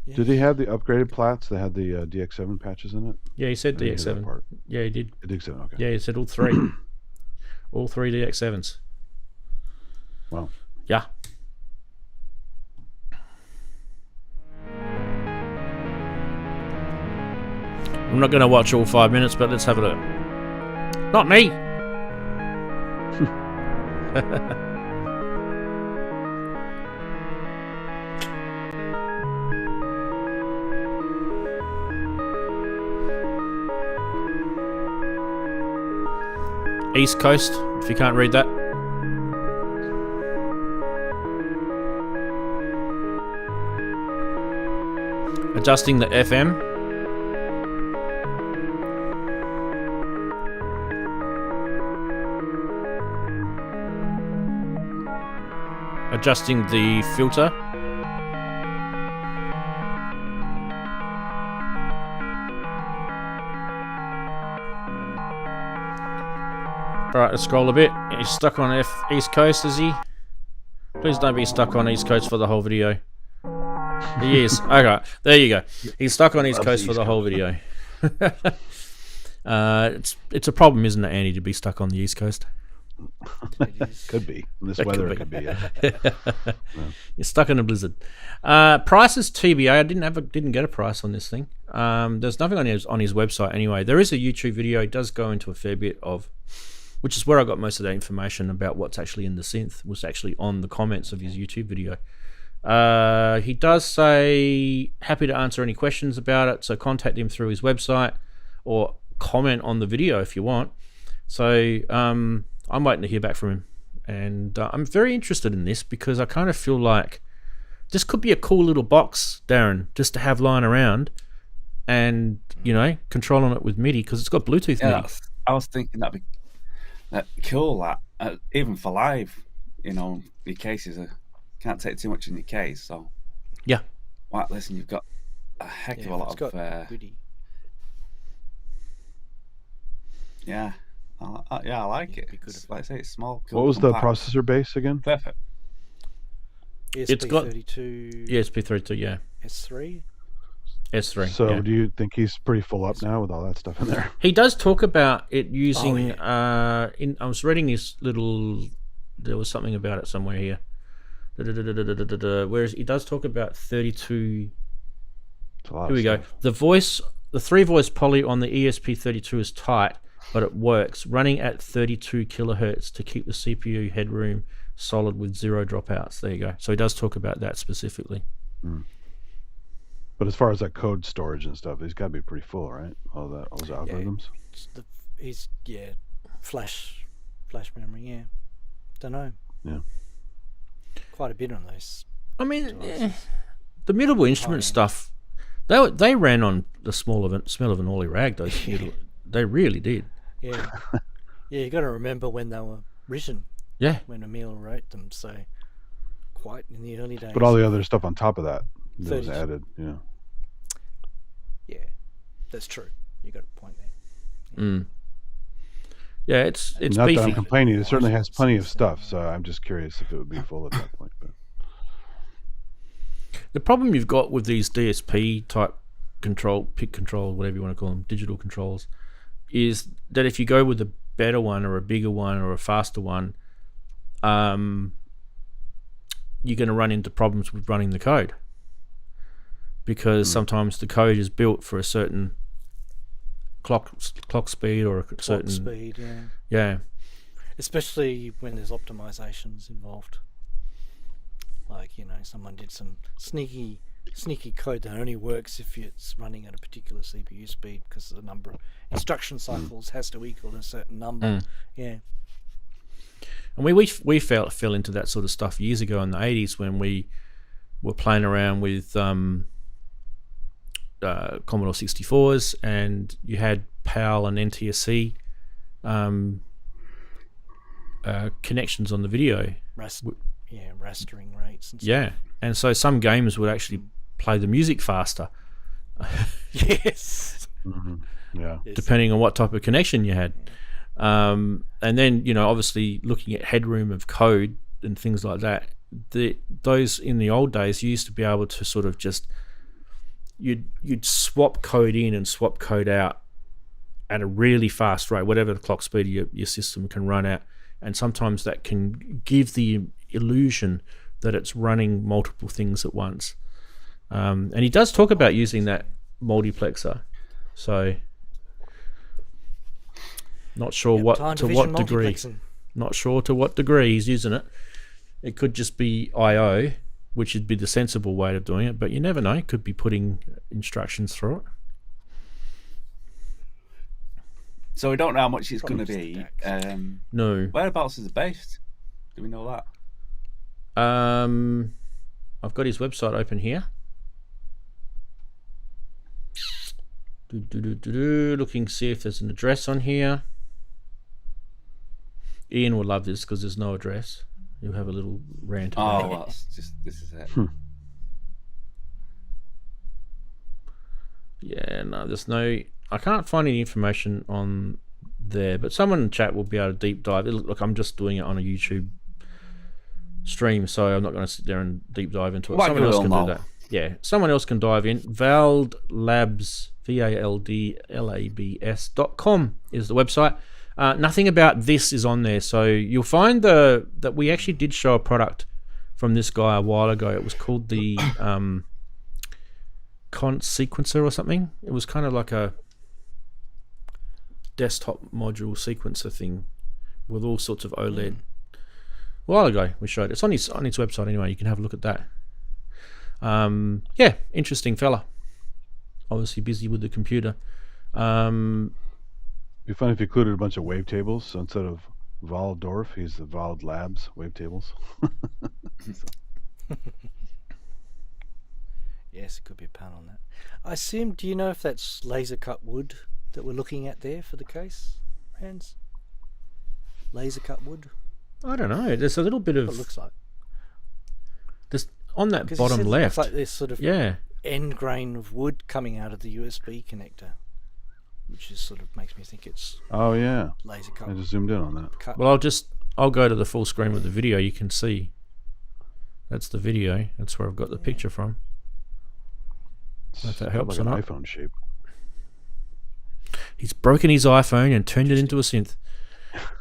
Did he have the upgraded plats that had the DX7 patches in it? Yeah, he said I didn't hear that DX7. part. Yeah, he did. The DX7, okay. Yeah, he said all three. All three DX7s. Wow. Yeah. I'm not going to watch all 5 minutes, but let's have a look. Not me! East Coast, if you can't read that. Adjusting the FM. Adjusting the filter. Alright, let's scroll a bit. He's stuck on East Coast, is he? Please don't be stuck on East Coast for the whole video. He is. Okay, there you go. He's stuck on East Coast for the whole video. It's a problem, isn't it, Andy, to be stuck on the East Coast? Could be. In this weather, it could be. Yeah. You're stuck in a blizzard. Prices TBA. I didn't get a price on this thing. There's nothing on his website anyway. There is a YouTube video. It does go into a fair bit of, which is where I got most of that information about what's actually in the synth, was actually on the comments of his YouTube video. He does say happy to answer any questions about it, so contact him through his website or comment on the video if you want. So I'm waiting to hear back from him, and I'm very interested in this because I kind of feel like this could be a cool little box, Daren, just to have lying around, and controlling it with MIDI because it's got Bluetooth MIDI. I was thinking that'd be cool. That even for live, your cases can't take too much in your case. So yeah, wow, listen, you've got a heck of a lot of MIDI. Yeah. I like it. Like I say, it's small. Cool, what was the compact. processor base again? Perfect. It's got ESP32. ESP32, yeah. S3. S3. So yeah. do you think he's pretty full up now with all that stuff in there? He does talk about it using. I was reading his little. There was something about it somewhere here. Whereas he does talk about 32. Here we go. The 3-voice poly on the ESP32 is tight, but it works, running at 32 kilohertz to keep the CPU headroom solid with 0 dropouts. There you go. So he does talk about that specifically. Mm. But as far as that code storage and stuff, he's got to be pretty full, right? All those algorithms. Flash memory. Yeah, don't know. Yeah, quite a bit on those. I mean, the mutable instrument stuff. They ran on the smell of an Ollie rag. Those they really did. Yeah, you got to remember when they were written. Yeah, when Emil wrote them. So quite in the early days. But all the other stuff on top of that was added. Yeah. Yeah, that's true. You got a point there. Mm. Yeah, it's not beefy. That I'm complaining. It certainly has plenty of stuff. So I'm just curious if it would be full at that point. But the problem you've got with these DSP type pick control, whatever you want to call them, digital controls, is that if you go with a better one or a bigger one or a faster one, you're going to run into problems with running the code, because sometimes the code is built for a certain clock speed or a certain speed. Yeah. Especially when there's optimizations involved. Like, someone did some sneaky code that only works if it's running at a particular CPU speed because the number of instruction cycles has to equal a certain number. Yeah. And we fell into that sort of stuff years ago in the 80s when we were playing around with Commodore 64s, and you had PAL and NTSC connections on the video. Rastering rates and stuff. Yeah, and so some games would actually play the music faster. Yes. Mm-hmm. Yeah. Depending on what type of connection you had. And then, obviously looking at headroom of code and things like that, those in the old days, you used to be able to sort of just you'd swap code in and swap code out at a really fast rate, whatever the clock speed your system can run at, and sometimes that can give the illusion that it's running multiple things at once. And he does talk about using that multiplexer, so not sure to what degree. Not sure to what degree he's using it. It could just be I/O, which would be the sensible way of doing it, but you never know. It could be putting instructions through it. So we don't know how much it's going to be. No. Whereabouts is it based? Do we know that? I've got his website open here. Looking to see if there's an address on here. Ian will love this because there's no address. You'll have a little rant about it. That's just, this is it. Yeah, no, there's no... I can't find any information on there, but someone in the chat will be able to deep dive. Look, I'm just doing it on a YouTube stream, so I'm not going to sit there and deep dive into it. Someone else can do that. Yeah, someone else can dive in. Vald Labs, VALDLABS.com is the website. Nothing about this is on there, so you'll find that we actually did show a product from this guy a while ago. It was called the sequencer or something. It was kind of like a desktop module sequencer thing with all sorts of OLED. A while ago we showed it. It's on his website anyway. You can have a look at that. Yeah, interesting fella. Obviously busy with the computer. It'd be fun if you included a bunch of wavetables. So instead of Waldorf, he's the Vald Labs wavetables. Yes, it could be a pun on that. I assume, do you know if that's laser cut wood that we're looking at there for the case, Rans? Laser cut wood? I don't know. There's a little bit of... What it looks like. Just on that bottom left. It's like this sort of end grain of wood coming out of the USB connector, which is sort of makes me think it's laser cut. I just zoomed in on that. Cut. Well, I'll go to the full screen with the video. You can see that's the video. That's where I've got the picture from. If that helps like or an not. iPhone shape. He's broken his iPhone and turned it into a synth.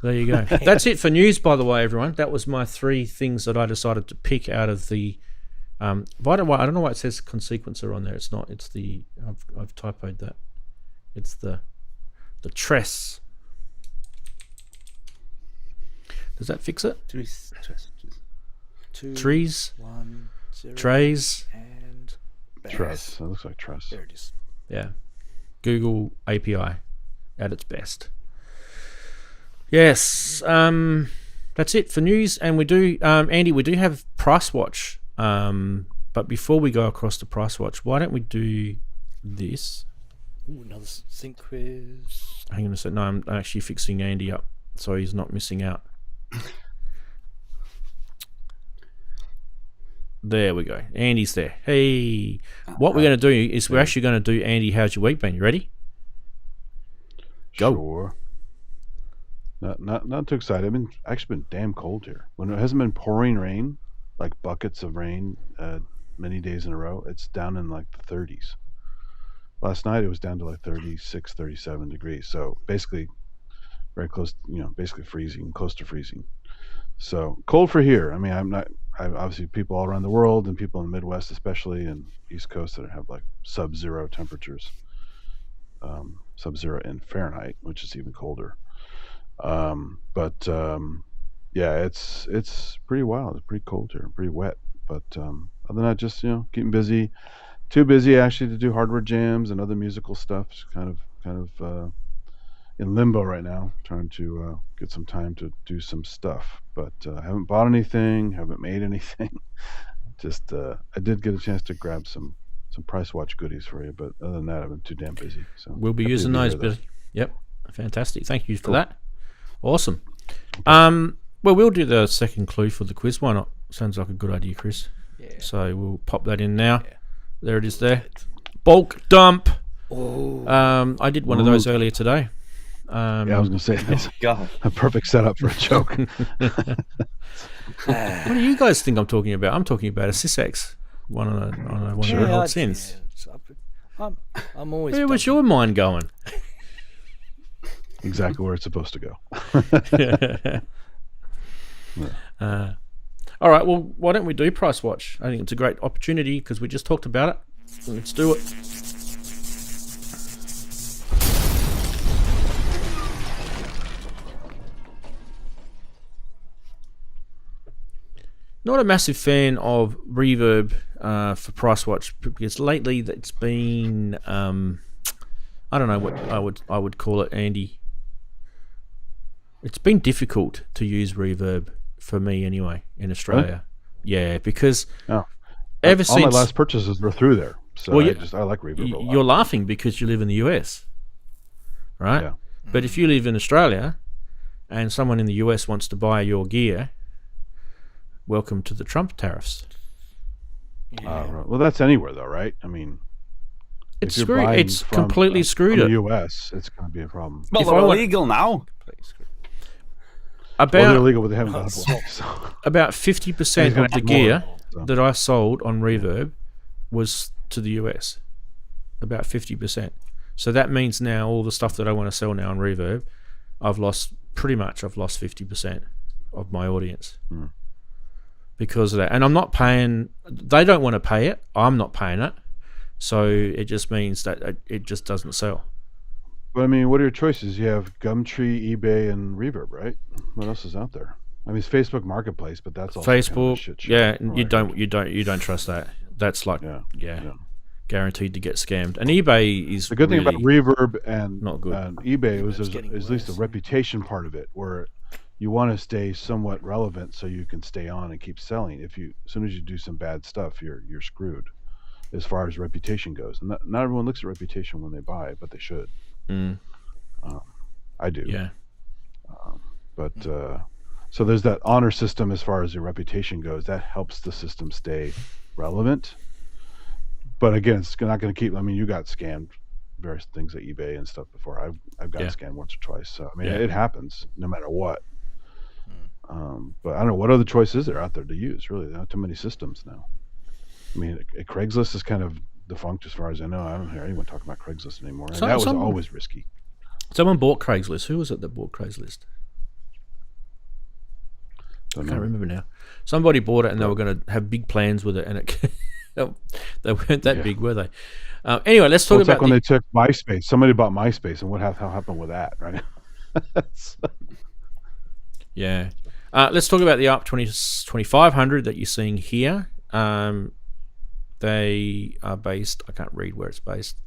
There you go. That's it for news, by the way, everyone. That was my 3 things that I decided to pick out of the. By the way, I don't know why it says consequencer on there. It's not. It's the. I've typoed that. It's the tress. Does that fix it? Trees. 1 0 Trays. and Truss. That looks like truss. There it is. Yeah. Google API at its best. Yes. That's it for news. And we do, Andy, we do have Price Watch. But before we go across to Price Watch, why don't we do this? Ooh, another Synth Quiz. Hang on a sec. No, I'm actually fixing Andy up so he's not missing out. There we go. Andy's there. Hey, what we're going to do is we're actually going to do Andy, how's your week been? You ready? Go. Sure. Not too excited. I've actually been damn cold here. When it hasn't been pouring rain, like buckets of rain, many days in a row, it's down in like the 30s. Last night it was down to like 36, 37 degrees. So basically very close, basically freezing, close to freezing. So cold for here. I mean, I've obviously people all around the world and people in the Midwest, especially and East Coast, that have like sub-zero temperatures, sub-zero in Fahrenheit, which is even colder. Yeah, it's pretty wild. It's pretty cold here, pretty wet. But other than that, just keeping busy. Too busy actually to do hardware jams and other musical stuff. Just kind of in limbo right now, trying to get some time to do some stuff. But I haven't bought anything, haven't made anything. Just I did get a chance to grab some Price Watch goodies for you, but other than that, I've been too damn busy. So we'll be using those, Billy. Yep, fantastic. Thank you for that. Awesome. Well, we'll do the second clue for the quiz. Why not? Sounds like a good idea, Chris. Yeah. So we'll pop that in now. Yeah. There it is there. Bulk dump. Oh. I did one of those earlier today. Yeah, I was going to say that's a perfect setup for a joke. What do you guys think I'm talking about? I'm talking about a SysX one on a one of the old synths. I'm always. Where was your mind going? Exactly where it's supposed to go. All right, well, why don't we do Price Watch? I think it's a great opportunity because we just talked about it. Let's do it. Not a massive fan of reverb for Price Watch because lately it's been I don't know what I would call it, Andy. It's been difficult to use reverb for me anyway in Australia. Yeah, because ever all since my last purchases were through there, so Well, I like reverb a lot. you're laughing because you live in the US, right? Yeah. But if you live in Australia and someone in the US wants to buy your gear, welcome to the Trump tariffs. Right. Well, that's anywhere though, right? I mean, It's if you're screwed. buying It's from, completely screwed from it. the US, it's going to be a problem. Well, If they're I want- illegal now. Well, they're About illegal, but they haven't got a block. So. about 50% He's gonna of the add more, gear so. that I sold on reverb was to the US. About 50%. So that means now all the stuff that I want to sell now on reverb, I've lost 50% of my audience because of that. And I'm not paying. They don't want to pay it. I'm not paying it. So it just means that it just doesn't sell. But I mean, what are your choices? You have Gumtree, eBay, and Reverb, right? What else is out there? I mean, it's Facebook Marketplace, but that's also Facebook, kind of a shit show. yeah, from you what I heard. don't trust that. That's like Yeah. guaranteed to get scammed. And eBay is The good thing about really Reverb and not good. eBay was Reverb's there's getting at least the worse. reputation part of it, where you want to stay somewhat relevant so you can stay on and keep selling. As soon as you do some bad stuff, you're screwed as far as reputation goes. And not everyone looks at reputation when they buy, but they should. I do. Yeah. But so there's that honor system as far as your reputation goes. That helps the system stay relevant. But again, it's not going to keep. I mean, you got scammed various things at eBay and stuff before. I've gotten scammed once or twice. So I mean, it happens no matter what. But I don't know what other choices are out there to use. Really, there aren't too many systems now. I mean, Craigslist is kind of defunct as far as I know. I don't hear anyone talking about Craigslist anymore. And that was always risky. Someone bought Craigslist. Who was it that bought Craigslist? I can't remember now. Somebody bought it and they were going to have big plans with it, and they weren't that big, were they? Anyway, let's talk It's about like when they took MySpace. Somebody bought MySpace, and what happened with that, right? Yeah. Let's talk about the ARP 2500 that you're seeing here. They are based, I can't read where it's based,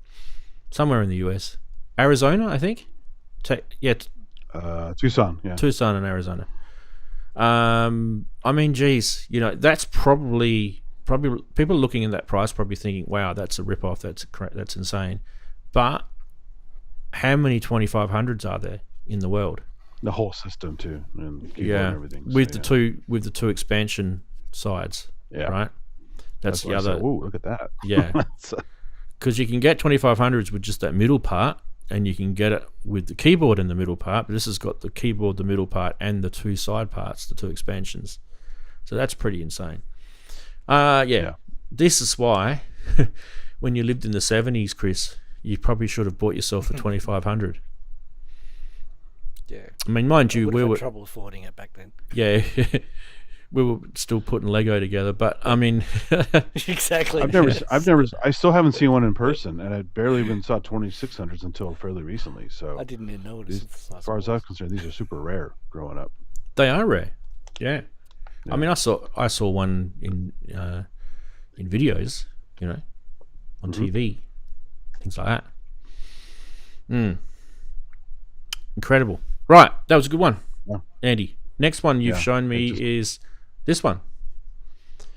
somewhere in the US. Arizona, I think. Tucson, yeah. Tucson and Arizona. I mean, geez, that's probably people looking at that price probably thinking, wow, that's a rip-off, that's insane. But how many 2500s are there in the world? The whole system too, and the keyboard and everything. With the two expansion sides, right? That's the other. Ooh, look at that. Yeah, because you can get 2500s with just that middle part, and you can get it with the keyboard in the middle part. But this has got the keyboard, the middle part, and the two side parts, the two expansions. So that's pretty insane. This is why when you lived in the 70s, Chris, you probably should have bought yourself a 2500. Yeah. I mean, mind you, we we had were trouble affording it back then. Yeah, we were still putting Lego together, but I mean, Exactly. I still haven't seen one in person, and I barely even saw 2600s until fairly recently. So I didn't even know what as far as I'm concerned, these are super rare growing up. They are rare. Yeah. I mean, I saw one in videos, on TV, things like that. Incredible. Right, that was a good one, Andy. Next one you've shown me is this one.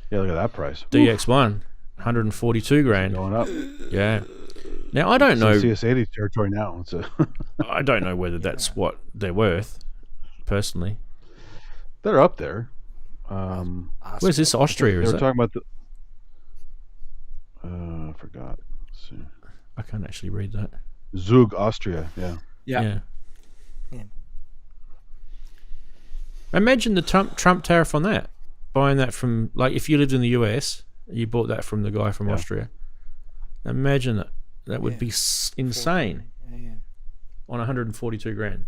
Yeah, look at that price. DX1, 142 grand. Going up. Yeah. Now I don't know. CS80 territory now. I don't know whether that's what they're worth, personally. They're up there. Where's this? Austria? They Is were it? talking about the. I forgot. Let's see. I can't actually read that. Zug, Austria. Yeah. Yeah. Imagine the Trump tariff on that. buying that from, like, if you lived in the US, you bought that from the guy from Austria. Imagine that. That would be insane Yeah. on 142 grand.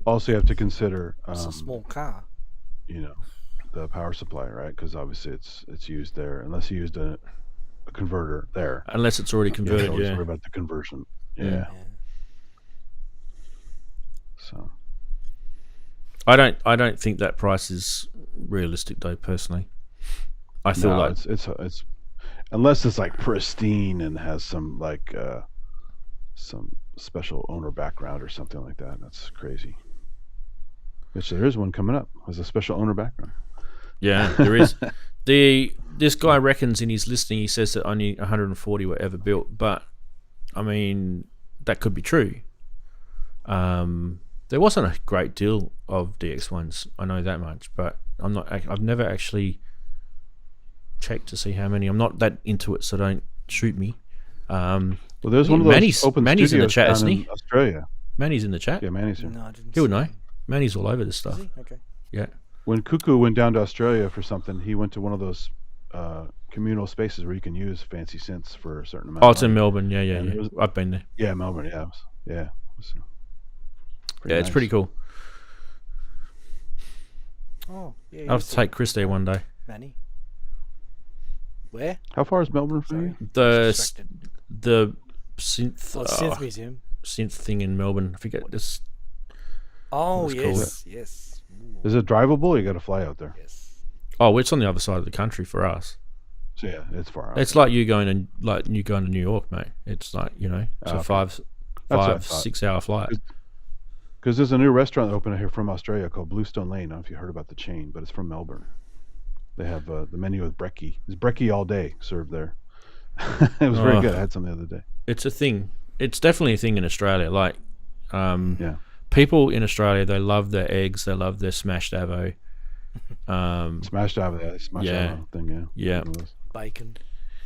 Also, you have to consider, It's a small car. you know, the power supply, right? Because obviously it's used there. Unless you used a converter there, Unless it's already you have to converted, always yeah. worry about the conversion. Mm. Yeah. Yeah. So I don't think that price is realistic, though. Personally, I feel no, like it's unless it's like pristine and has some like some special owner background or something like that. That's crazy. Which there is one coming up. Has a special owner background. yeah, there is. This guy reckons in his listing, he says that only 140 were ever built, but I mean that could be true. There wasn't a great deal of DX1s, I know that much, but I've never actually checked to see how many. I'm not that into it, so don't shoot me. Well, there's one of those open Manny's in the studios chat, down isn't in he? Australia. Manny's in the chat. Yeah, Manny's here. No, I didn't. He would see know. it. Manny's all over this Is stuff. he? Okay. Yeah. When Cuckoo went down to Australia for something, he went to one of those communal spaces where you can use fancy synths for a certain amount. Oh, of it's in money. Melbourne. Yeah. And it was- I've been there. Yeah, Melbourne. Yeah, it was pretty Yeah, it's nice. pretty cool. Oh, yeah. I'll have to take Chris there one day. Manny. Where? How far is Melbourne from Sorry. you? The synth Oh, Synth Museum. synth thing in Melbourne. I forget this. Oh, That's cool. yes. Yes. Ooh, Is it drivable? Or you got to fly out there. yes. Oh, it's on the other side of the country for us. So yeah, it's far out. It's like you going to New York, mate. It's like, it's a Okay. 5, what I thought. 6 hour flight. Because there's a new restaurant that opened here from Australia called Bluestone Lane. I don't know if you heard about the chain, but it's from Melbourne. They have the menu with brekkie. It's brekkie all day served there. It was very Oh. good. I had some the other day. It's a thing. It's definitely a thing in Australia. Like, Yeah. people in Australia, they love their eggs. They love their smashed avo. Smashed out of that. Smashed Yeah. out thing, yeah. Yeah. One of those. Bacon.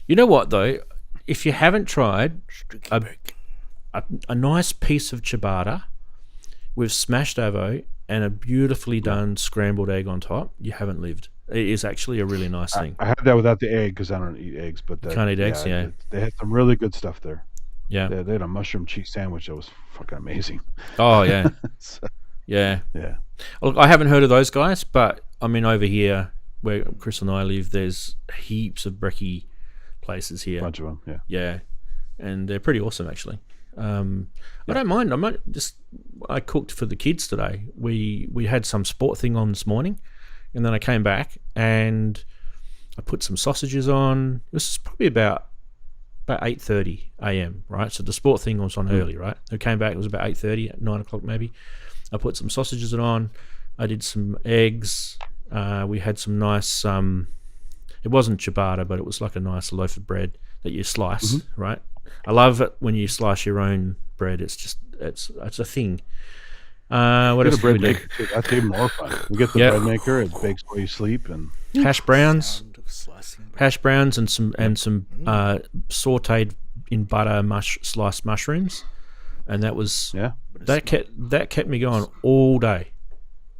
You know what though? If you haven't tried Streaky a, bacon. a nice piece of ciabatta with smashed avo and a beautifully done scrambled egg on top, you haven't lived. It is actually a really nice thing. I had that without the egg because I don't eat eggs. But Can't eat eggs, yeah. They had some really good stuff there. Yeah. They had a mushroom cheese sandwich that was fucking amazing. Oh yeah. So, Yeah. yeah. Look, I haven't heard of those guys, but I mean over here where Chris and I live, there's heaps of brekkie places here. Bunch of them, yeah. Yeah, and they're pretty awesome actually. I don't mind. I cooked for the kids today. We had some sport thing on this morning, and then I came back and I put some sausages on. This is probably about 8:30 a.m. right? So the sport thing was on early, right? I came back. It was about 8:30, at 9 o'clock maybe. I put some sausages on. I did some eggs. We had some nice. It wasn't ciabatta, but it was like a nice loaf of bread that you slice, right? I love it when you slice your own bread. It's just it's a thing. What Get else a did bread we do? maker too. That's even more fun. You get the Yeah. bread maker, it bakes while you sleep, and Hash browns, Sound of slicing bread. hash browns, and some sautéed in butter sliced mushrooms, and that was yeah. that kept me going all day.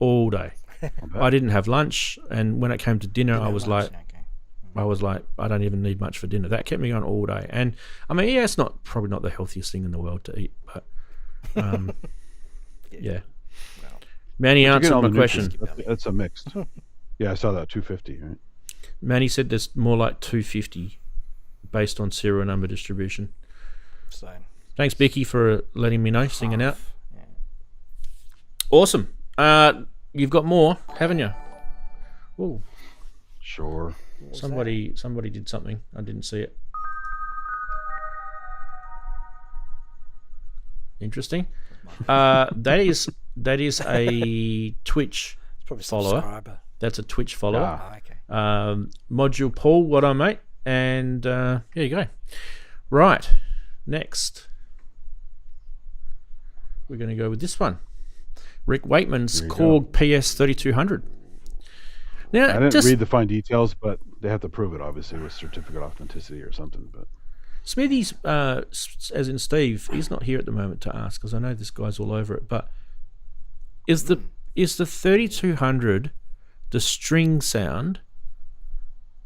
I didn't have lunch, and when it came to dinner, I was like, I don't even need much for dinner. That kept me going all day. And I mean, yeah, it's probably not the healthiest thing in the world to eat, but yeah. Well, Manny You get answered all my the question. nutrients. That's a mixed. Yeah, I saw that 250. Right? Manny said there's more like 250 based on serial number distribution. so Thanks, Becky, for letting me know, singing out. half, yeah. Awesome. You've got more, haven't you? Oh, Sure. What was somebody did something. I didn't see it. Interesting. That is a Twitch that? It's probably some follower. subscriber. That's a Twitch follower. Ah. Oh, okay. Module Paul, what on, mate? And here you go. Right, next we're going to go with this one. Rick Waitman's There you Korg PS3200. Now, I didn't just read the fine details, but they have to prove it, obviously, with certificate of authenticity or something. But Smithy's, as in Steve, he's not here at the moment to ask because I know this guy's all over it. But is the 3200 the string sound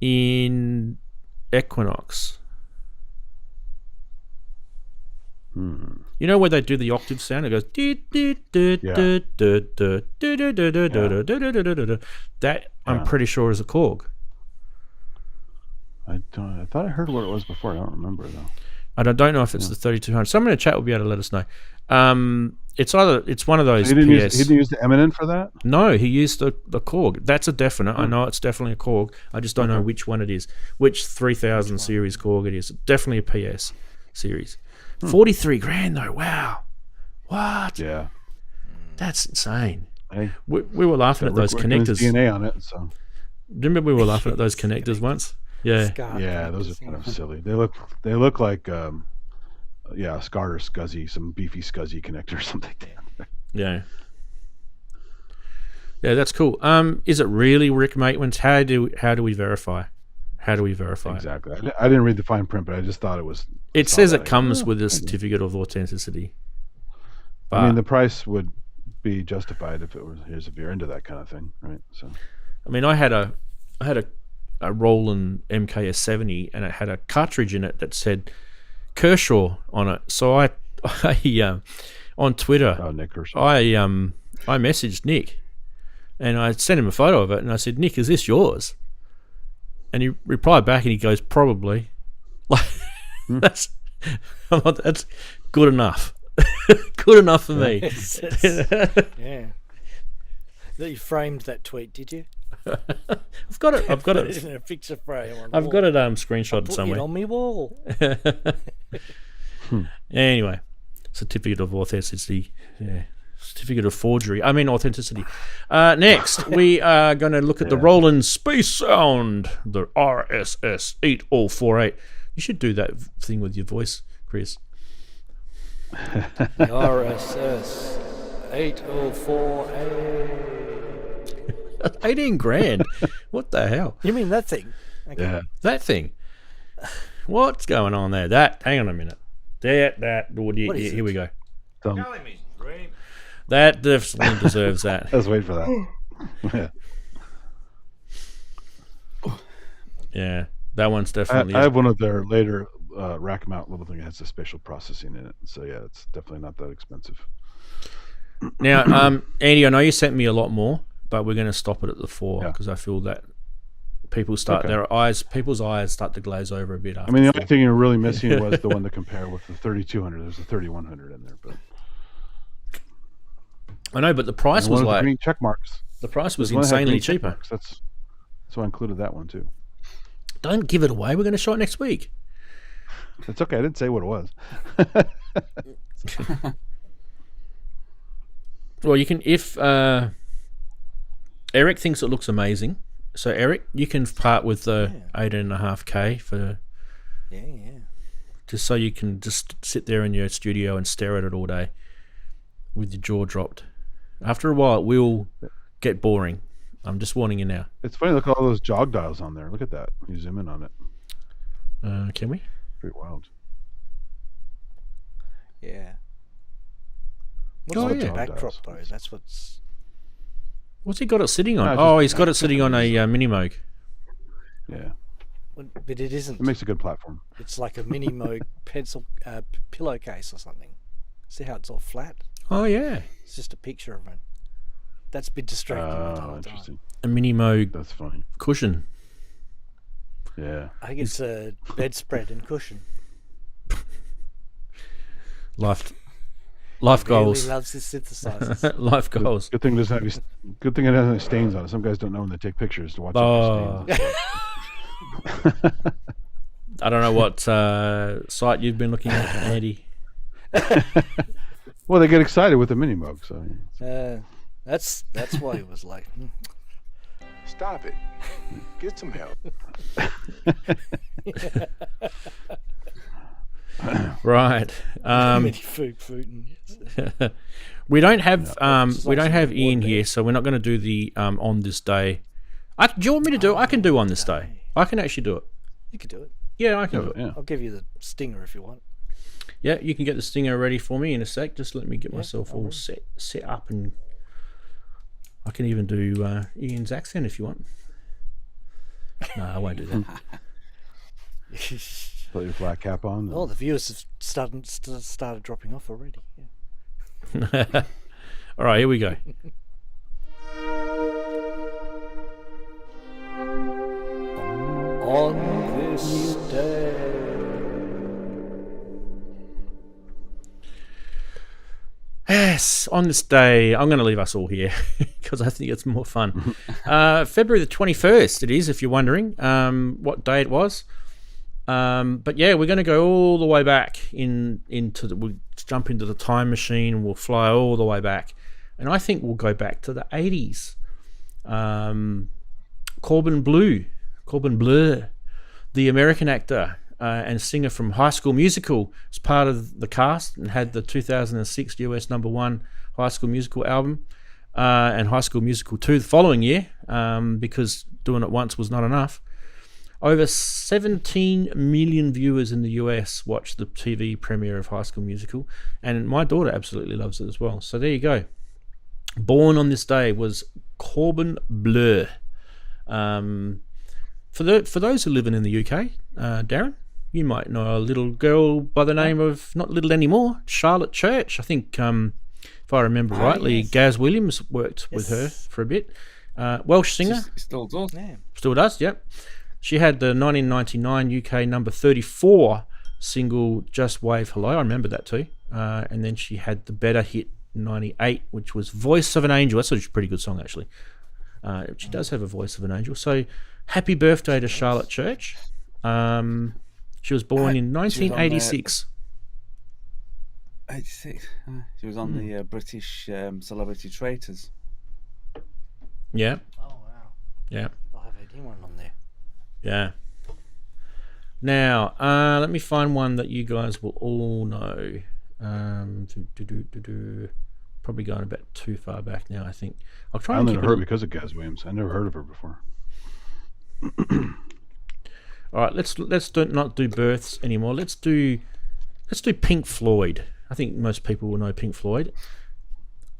in Equinox. You know where they do the octave sound? It goes that I'm pretty sure is a Korg. I thought I heard what it was before. I don't remember though. I don't know if it's the 3200. Someone in the chat will be able to let us know. It's one of those. He didn't use the Eminent for that. No, he used the Korg. That's a definite. I know it's definitely a Korg. I just don't know which one it is. Which 3000 series Korg it is. Definitely a PS series. 43 grand though. Wow. What? Yeah. That's insane. Hey, we were laughing at those connectors. DNA on it. So. Remember we were laughing at those connectors once? Yeah. Yeah, those are kind of silly. They look like a SCART or SCSI, some beefy SCSI connector or something like that. Yeah. Yeah, that's cool. Is it really Rick Maitland's? How do we verify? How do we verify? Exactly. I didn't read the fine print, but I just thought it was. It says it comes with a certificate of authenticity. But, I mean, the price would be justified if you're into that kind of thing, right? So. I mean, I had a Roland MKS70 and it had a cartridge in it that said Kershaw on it. So I on Twitter, Nick Kershaw. I messaged Nick and I sent him a photo of it and I said, Nick, is this yours? And he replied back and he goes, probably. Like that's good enough. Good enough for me. Yeah. That you framed that tweet, did you? I've got it. In a picture frame. I've got it screenshotted put somewhere. it on me wall. Anyway, certificate of authenticity. Yeah. Certificate of forgery. I mean authenticity. Next, we are going to look at the Roland Space Sound, the RSS 8048. You should do that thing with your voice, Chris. RSS 8048. 18 grand. What the hell? You mean that thing? Okay. Yeah. That thing. What's going on there? Hang on a minute. Here we go. That definitely deserves that. Let's wait for that. Yeah. Yeah, that one's definitely. I have one of their later rack mount little thing that has a spatial processing in it. So yeah, it's definitely not that expensive. Now, Andy, I know you sent me a lot more, but we're going to stop it at the 4 because I feel that people's eyes start to glaze over a bit. After I mean, the only thing you're really missing was the one to compare with the 3200. There's a 3100 in there, but I know, but the price was like green check marks. The price was There's one that had insanely green check cheaper. marks. So I included that one too. Don't give it away. We're going to show it next week. It's okay. I didn't say what it was. Well, you can if Eric thinks it looks amazing. So Eric, you can part with the 8.5K for just so you can just sit there in your studio and stare at it all day with your jaw dropped. After a while, it will get boring. I'm just warning you now. It's funny. Look at all those jog dials on there. Look at that. You zoom in on it. Can we? Pretty wild. Yeah. Oh, What's the yeah. backdrop though? That's what's. What's he got it sitting on? No, He's got it sitting on a mini Moog. Yeah. But it isn't. It makes a good platform. It's like a mini Moog pencil pillowcase or something. See how it's all flat? Oh yeah, It's just a picture of it. That's been distracting me the whole Interesting. a mini Moog That's funny. cushion. Yeah. I think it's a bedspread and cushion. Life Really goals. loves his synthesizers. Life goals. Good thing it doesn't have good thing it doesn't have stains on it. Some guys don't know when they take pictures to watch out for stains. I don't know what site you've been looking at, Andy. Well, they get excited with the mini Moog, so That's why he was like, Stop it. Get some help. Right. mini food. We don't have Ian here, so we're not going to do the on this day. Do you want me to do it? I can do on this day. I can actually do it. You could do it. Yeah, I can do it. yeah. I'll give you the stinger if you want. Yeah, you can get the stinger ready for me in a sec. Just let me get myself all set up and I can even do Ian's accent if you want. No, I won't do that. Put your flat cap on. Oh, the viewers have started dropping off already. Yeah. All right, here we go. On this day. Yes, on this day, I'm going to leave us all here because I think it's more fun. February the 21st, it is, if you're wondering what day it was. But yeah, we're going to go all the way back we'll jump into the time machine and we'll fly all the way back. And I think we'll go back to the 80s. Corbin Bleu, the American actor and singer from High School Musical, was part of the cast and had the 2006 US #1 High School Musical album and High School Musical 2 the following year because doing it once was not enough. Over 17 million viewers in the US watched the TV premiere of High School Musical, and my daughter absolutely loves it as well. So there you go. Born on this day was Corbin Bleu. For those who live in the UK, Daren, you might know a little girl by the name of, not little anymore, Charlotte Church. I think, if I remember rightly, yes. Gaz Williams worked with her for a bit. Welsh singer. She still does. Yeah. Still does, yep. She had the 1999 UK number 34 single Just Wave Hello. I remember that too. And then she had the better hit 98, which was Voice of an Angel. That's a pretty good song, actually. She does have a voice of an angel. So happy birthday to Charlotte Church. She was born in 1986. 86. She was on the British Celebrity Traitors. Yeah. Oh, wow. Yeah. I have anyone on there. Yeah. Now, let me find one that you guys will all know. Probably going a bit too far back now, I think. I'll try I and only keep heard it. because of Gaz Williams. I never heard of her before. All right, let's not do births anymore. Let's do Pink Floyd. I think most people will know Pink Floyd.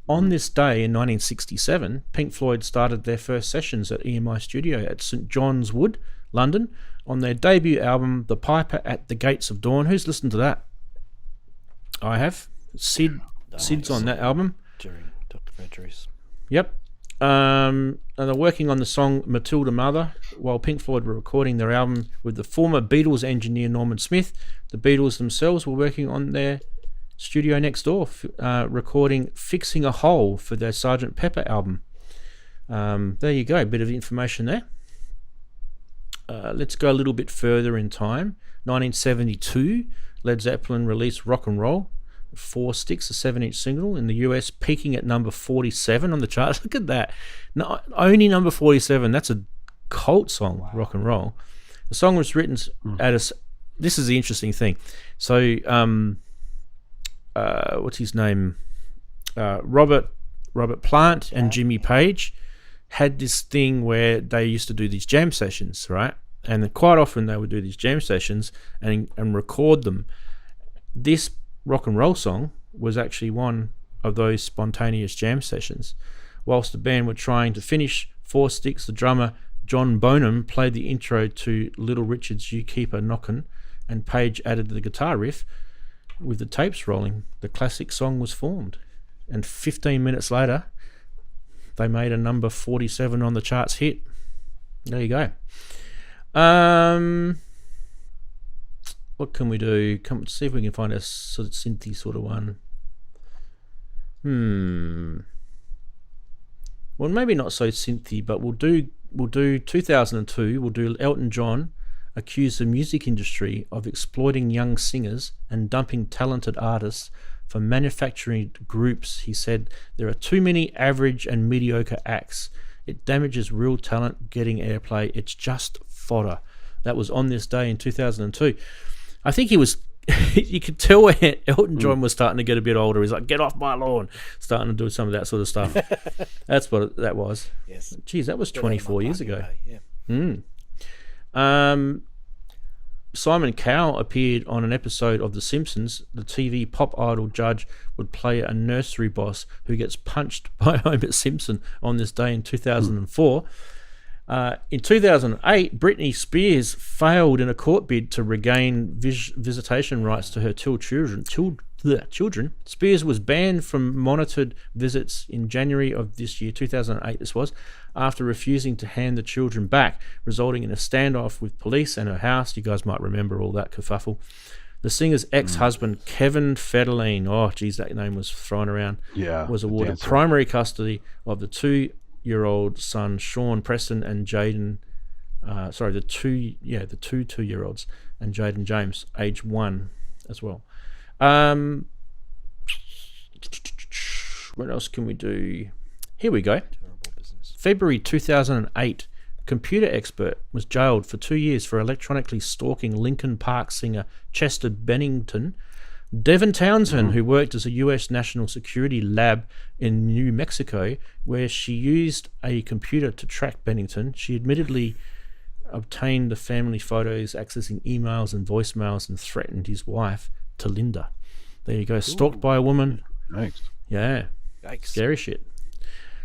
On this day in 1967, Pink Floyd started their first sessions at EMI Studio at St John's Wood, London, on their debut album, The Piper at the Gates of Dawn. Who's listened to that? I have. Sid's on that album. During Dr. Vedri's. Yep. And they're working on the song Matilda Mother while Pink Floyd were recording their album with the former Beatles engineer Norman Smith. The Beatles themselves were working on their studio next door, recording Fixing a Hole for their Sgt. Pepper album. There you go, a bit of information there. Let's go a little bit further in time. 1972, Led Zeppelin released Rock and Roll. 4 Sticks, a 7-inch single in the US, peaking at number 47 on the charts. Look at that. No, only number 47. That's a cult song, wow. Rock and Roll. The song was written at a... This is the interesting thing. So, what's his name? Robert Plant and Jimmy Page had this thing where they used to do these jam sessions, right? And quite often they would do these jam sessions and record them. This Rock and Roll song was actually one of those spontaneous jam sessions. Whilst the band were trying to finish 4 Sticks, the drummer John Bonham played the intro to Little Richard's You Keep a Knockin', and Page added the guitar riff. With the tapes rolling, the classic song was formed, and 15 minutes later they made a number 47 on the charts hit. There you go. What can we do? Come see if we can find a sort of synthy sort of one. Well, maybe not so synthy, but we'll do 2002. We'll do Elton John accused the music industry of exploiting young singers and dumping talented artists for manufacturing groups. He said there are too many average and mediocre acts. It damages real talent getting airplay. It's just fodder. That was on this day in 2002. I think he was, you could tell where Elton John was starting to get a bit older. He's like, get off my lawn, starting to do some of that sort of stuff. That's what that was. Yes. Geez, that was 24 years ago. Yeah. But Simon Cowell appeared on an episode of The Simpsons, the TV pop idol judge would play a nursery boss who gets punched by Homer Simpson on this day in 2004. In 2008, Britney Spears failed in a court bid to regain visitation rights to her two children. Spears was banned from monitored visits in January of this year, 2008 this was, after refusing to hand the children back, resulting in a standoff with police and her house. You guys might remember all that kerfuffle. The singer's ex-husband, Kevin Federline, oh geez, that name was thrown around, was awarded primary custody of the 2-year-old son, Sean Preston, and Jaden, the two 2-year-olds, and Jaden James, age 1 as well. What else can we do? Here we go. February 2008, computer expert was jailed for 2 years for electronically stalking Linkin Park singer Chester Bennington. Devin Townsend, who worked as a US National Security Lab in New Mexico, where she used a computer to track Bennington. She admittedly obtained the family photos, accessing emails and voicemails, and threatened his wife, Talinda. There you go. Stalked by a woman. Thanks. Yeah. Yikes. Scary shit.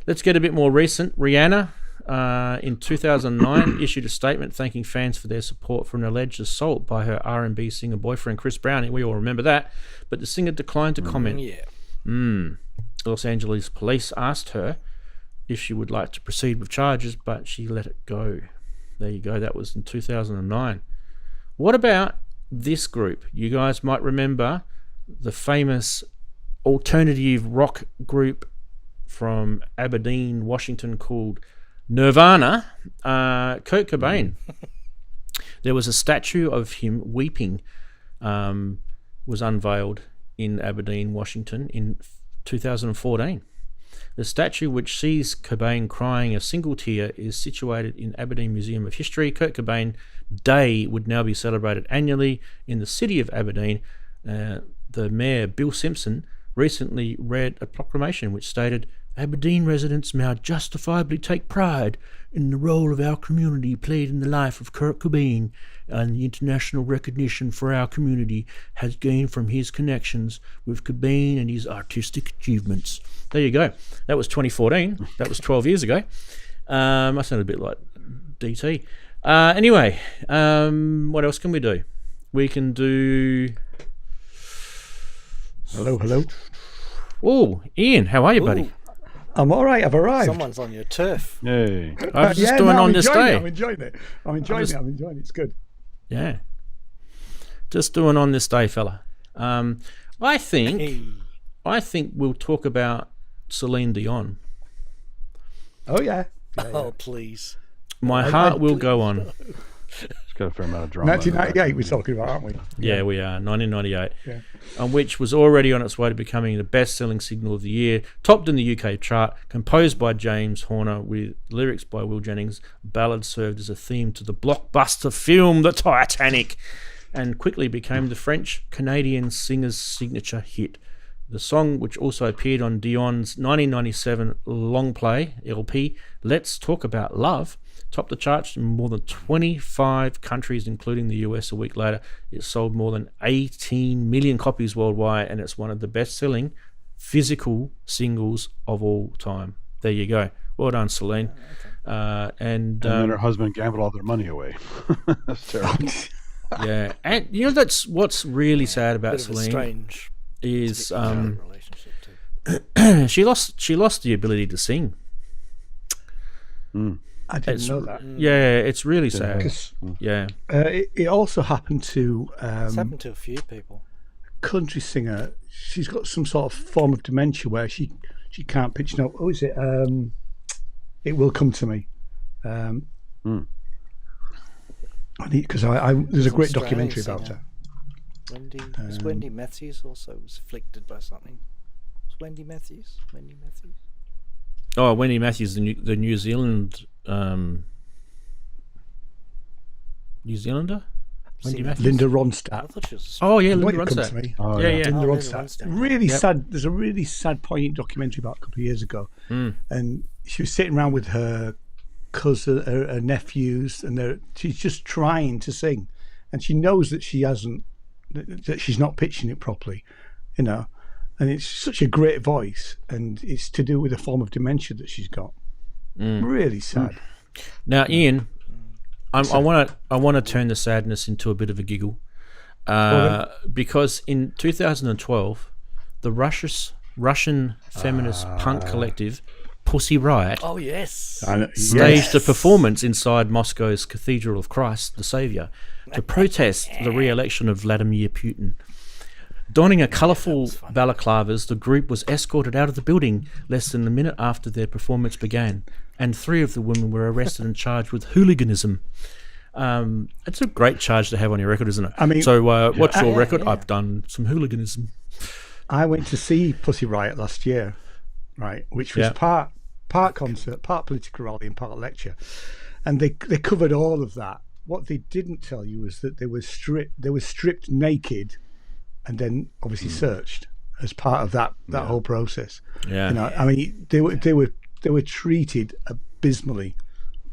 Let's get a bit more recent. Rihanna, in 2009, issued a statement thanking fans for their support for an alleged assault by her R&B singer boyfriend Chris Brown. We all remember that. But the singer declined to comment. Los Angeles police asked her if she would like to proceed with charges, but she let it go. There you go. That was in 2009. What about this group? You guys might remember the famous alternative rock group from Aberdeen, Washington, called Nirvana. Kurt Cobain. There was a statue of him weeping, was unveiled in Aberdeen, Washington in 2014. The statue, which sees Cobain crying a single tear, is situated in Aberdeen Museum of History. Kurt Cobain Day would now be celebrated annually in the city of Aberdeen. The mayor, Bill Simpson, recently read a proclamation which stated, "Aberdeen residents may justifiably take pride in the role of our community played in the life of Kurt Cobain, and the international recognition for our community has gained from his connections with Cobain and his artistic achievements." There you go. That was 2014. That was 12 years ago. I sound a bit like DT. Anyway, what else can we do? We can do... Hello. Oh, Ian, how are you, buddy? I'm all right. I've arrived. Someone's on your turf. Yay. I was just doing on this day. I'm enjoying it. I'm enjoying it. It's good. Yeah. Just doing on this day, fella. I think we'll talk about Celine Dion. Oh, yeah. Oh, please. My heart will go on. It's got a fair amount of drama. 1998 we're talking about, aren't we? Yeah, we are. 1998. Yeah. Which was already on its way to becoming the best-selling single of the year, topped in the UK chart, composed by James Horner with lyrics by Will Jennings. Ballad served as a theme to the blockbuster film The Titanic, and quickly became the French-Canadian singer's signature hit. The song, which also appeared on Dion's 1997 long play LP, Let's Talk About Love, topped the charts in more than 25 countries, including the US a week later. It sold more than 18 million copies worldwide, and it's one of the best-selling physical singles of all time. There you go. Well done, Celine. And then her husband gambled all their money away. That's terrible. Yeah, and you know that's what's really sad about Bit of a Celine strange is relationship too. she lost the ability to sing. I didn't know that. Yeah, it's really sad. 'Cause, Yeah. it also happened to It's happened to a few people. country singer. She's got some sort of form of dementia where she can't pitch note. Oh, is it? It Will Come to Me. Because there's a great documentary about her. Wendy Matthews also was afflicted by something. Was Wendy Matthews? Oh, Wendy Matthews, the New Zealand New Zealander? Wendy Matthews? Linda I Ronstadt. thought she was. Oh yeah, What Linda It Comes to Ronstadt. Me. Oh, Yeah. Linda Linda Ronstadt. Ronstadt. Really sad. There's a really sad, poignant documentary about a couple of years ago, and she was sitting around with her cousin, her nephews, and she's just trying to sing, and she knows that she hasn't, that she's not pitching it properly, you know. And it's such a great voice, and it's to do with a form of dementia that she's got. Really sad. Now, Ian, I want to turn the sadness into a bit of a giggle, because in 2012, the Russian feminist punk collective Pussy Riot Oh yes. staged a performance inside Moscow's Cathedral of Christ the Saviour to protest the re-election of Vladimir Putin. Donning a colourful balaclavas, the group was escorted out of the building less than a minute after their performance began, and 3 of the women were arrested and charged with hooliganism. It's a great charge to have on your record, isn't it? I mean, so what's your record? yeah. I've done some hooliganism. I went to see Pussy Riot last year, right, which was part concert, part political rally, and part lecture, and they covered all of that. What they didn't tell you was that they were stripped naked, and then obviously searched as part of that whole process. Yeah, you know, I mean, they were treated abysmally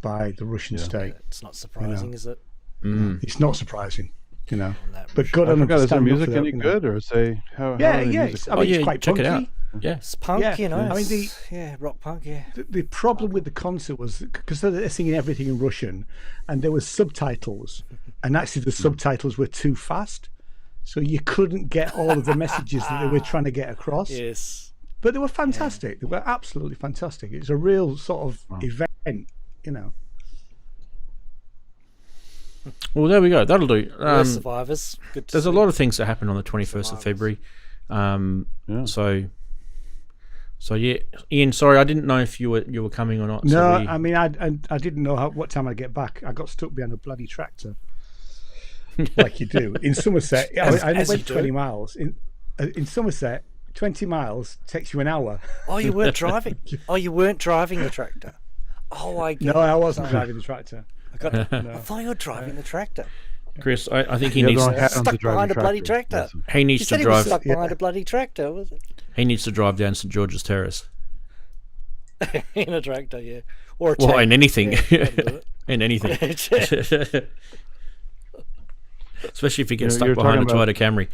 by the Russian state. It's not surprising, is it? It's not surprising, you know. But God, I forgot, is their understand music for that, any you know. good, or say how? Yeah, how are their yeah. music? It's quite check punky. it out. Yeah, It's punk, Yeah. you know. I mean, rock punk, yeah. The problem with the concert was because they're singing everything in Russian, and there were subtitles, and actually the subtitles were too fast, so you couldn't get all of the messages that they were trying to get across. Yes. But they were fantastic. They were absolutely fantastic. It's a real sort of event, you know. well, there we go. That'll do. We're survivors. Good to There's a see. lot of things that happen on the 21st of February. So yeah, Ian. Sorry, I didn't know if you were coming or not. No, so I mean, I didn't know what time I'd get back. I got stuck behind a bloody tractor, like you do in Somerset. I as went you do. 20 miles in Somerset. 20 miles takes you an hour. Oh, you weren't driving. Oh, you weren't driving the tractor. Oh, I get No, it. I wasn't driving the tractor. I thought you were driving the tractor. Chris, I think he The needs other one had on Stuck to drive behind the a bloody tractor. tractor. he You needs to said he was drive. stuck behind a bloody tractor, was it? He needs to drive down St George's Terrace. In a tractor, yeah. Or a Well, tank. in anything, Yeah, that'll do it. in anything. Especially if he gets You're stuck behind a talking Toyota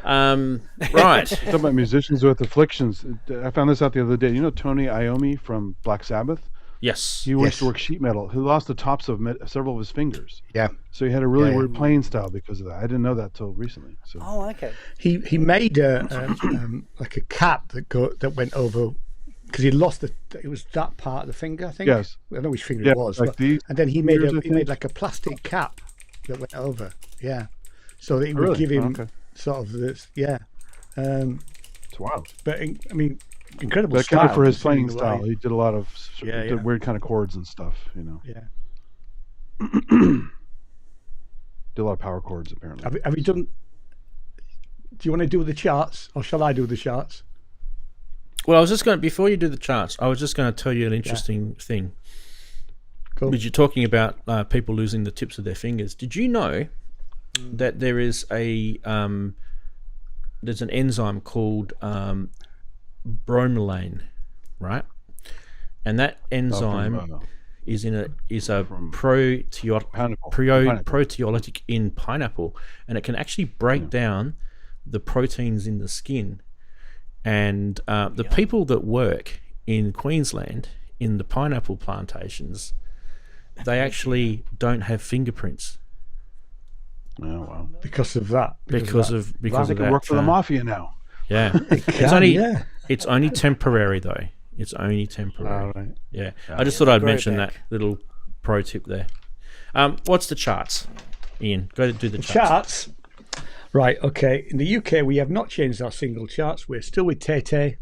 Camry. Right. Talking about musicians with afflictions. I found this out the other day. You know Tony Iommi from Black Sabbath? Yes. He used to work sheet metal. He lost the tops of several of his fingers. Yeah. So he had a really Yeah, weird playing style because of that. I didn't know that till recently. So Oh, okay. He made like a cap that went over because he lost it was that part of the finger, I think. Yes. I don't know which finger Yeah, it was. like But, these and then he made fingers, I he made think. like a plastic cap that went over. Yeah. So that it Oh, would really? give him Oh, okay. sort of this. Yeah. it's wild. But I mean, incredible But style for his considering playing the way- style, he did a lot of Yeah, did yeah. weird kind of chords and stuff. You know, Yeah. did a lot of power chords apparently. Have you done? Do you want to do the charts, or shall I do the charts? Well, I was just going to, before you do the charts, I was just going to tell you an interesting thing. Cool. Because you're talking about people losing the tips of their fingers. Did you know that there is there's an enzyme called bromelain, right? And that enzyme is a from pineapple. proteolytic in pineapple, and it can actually break down the proteins in the skin. And the people that work in Queensland in the pineapple plantations, they actually don't have fingerprints Oh wow! because of that. They can work for the mafia now. Yeah, it's only temporary though. It's only temporary. Right. Yeah, I just thought I'd mention that little pro tip there. What's the charts, Ian? Go to do the charts. Right, okay. In the UK, we have not changed our single charts. We're still with Tay-Tay.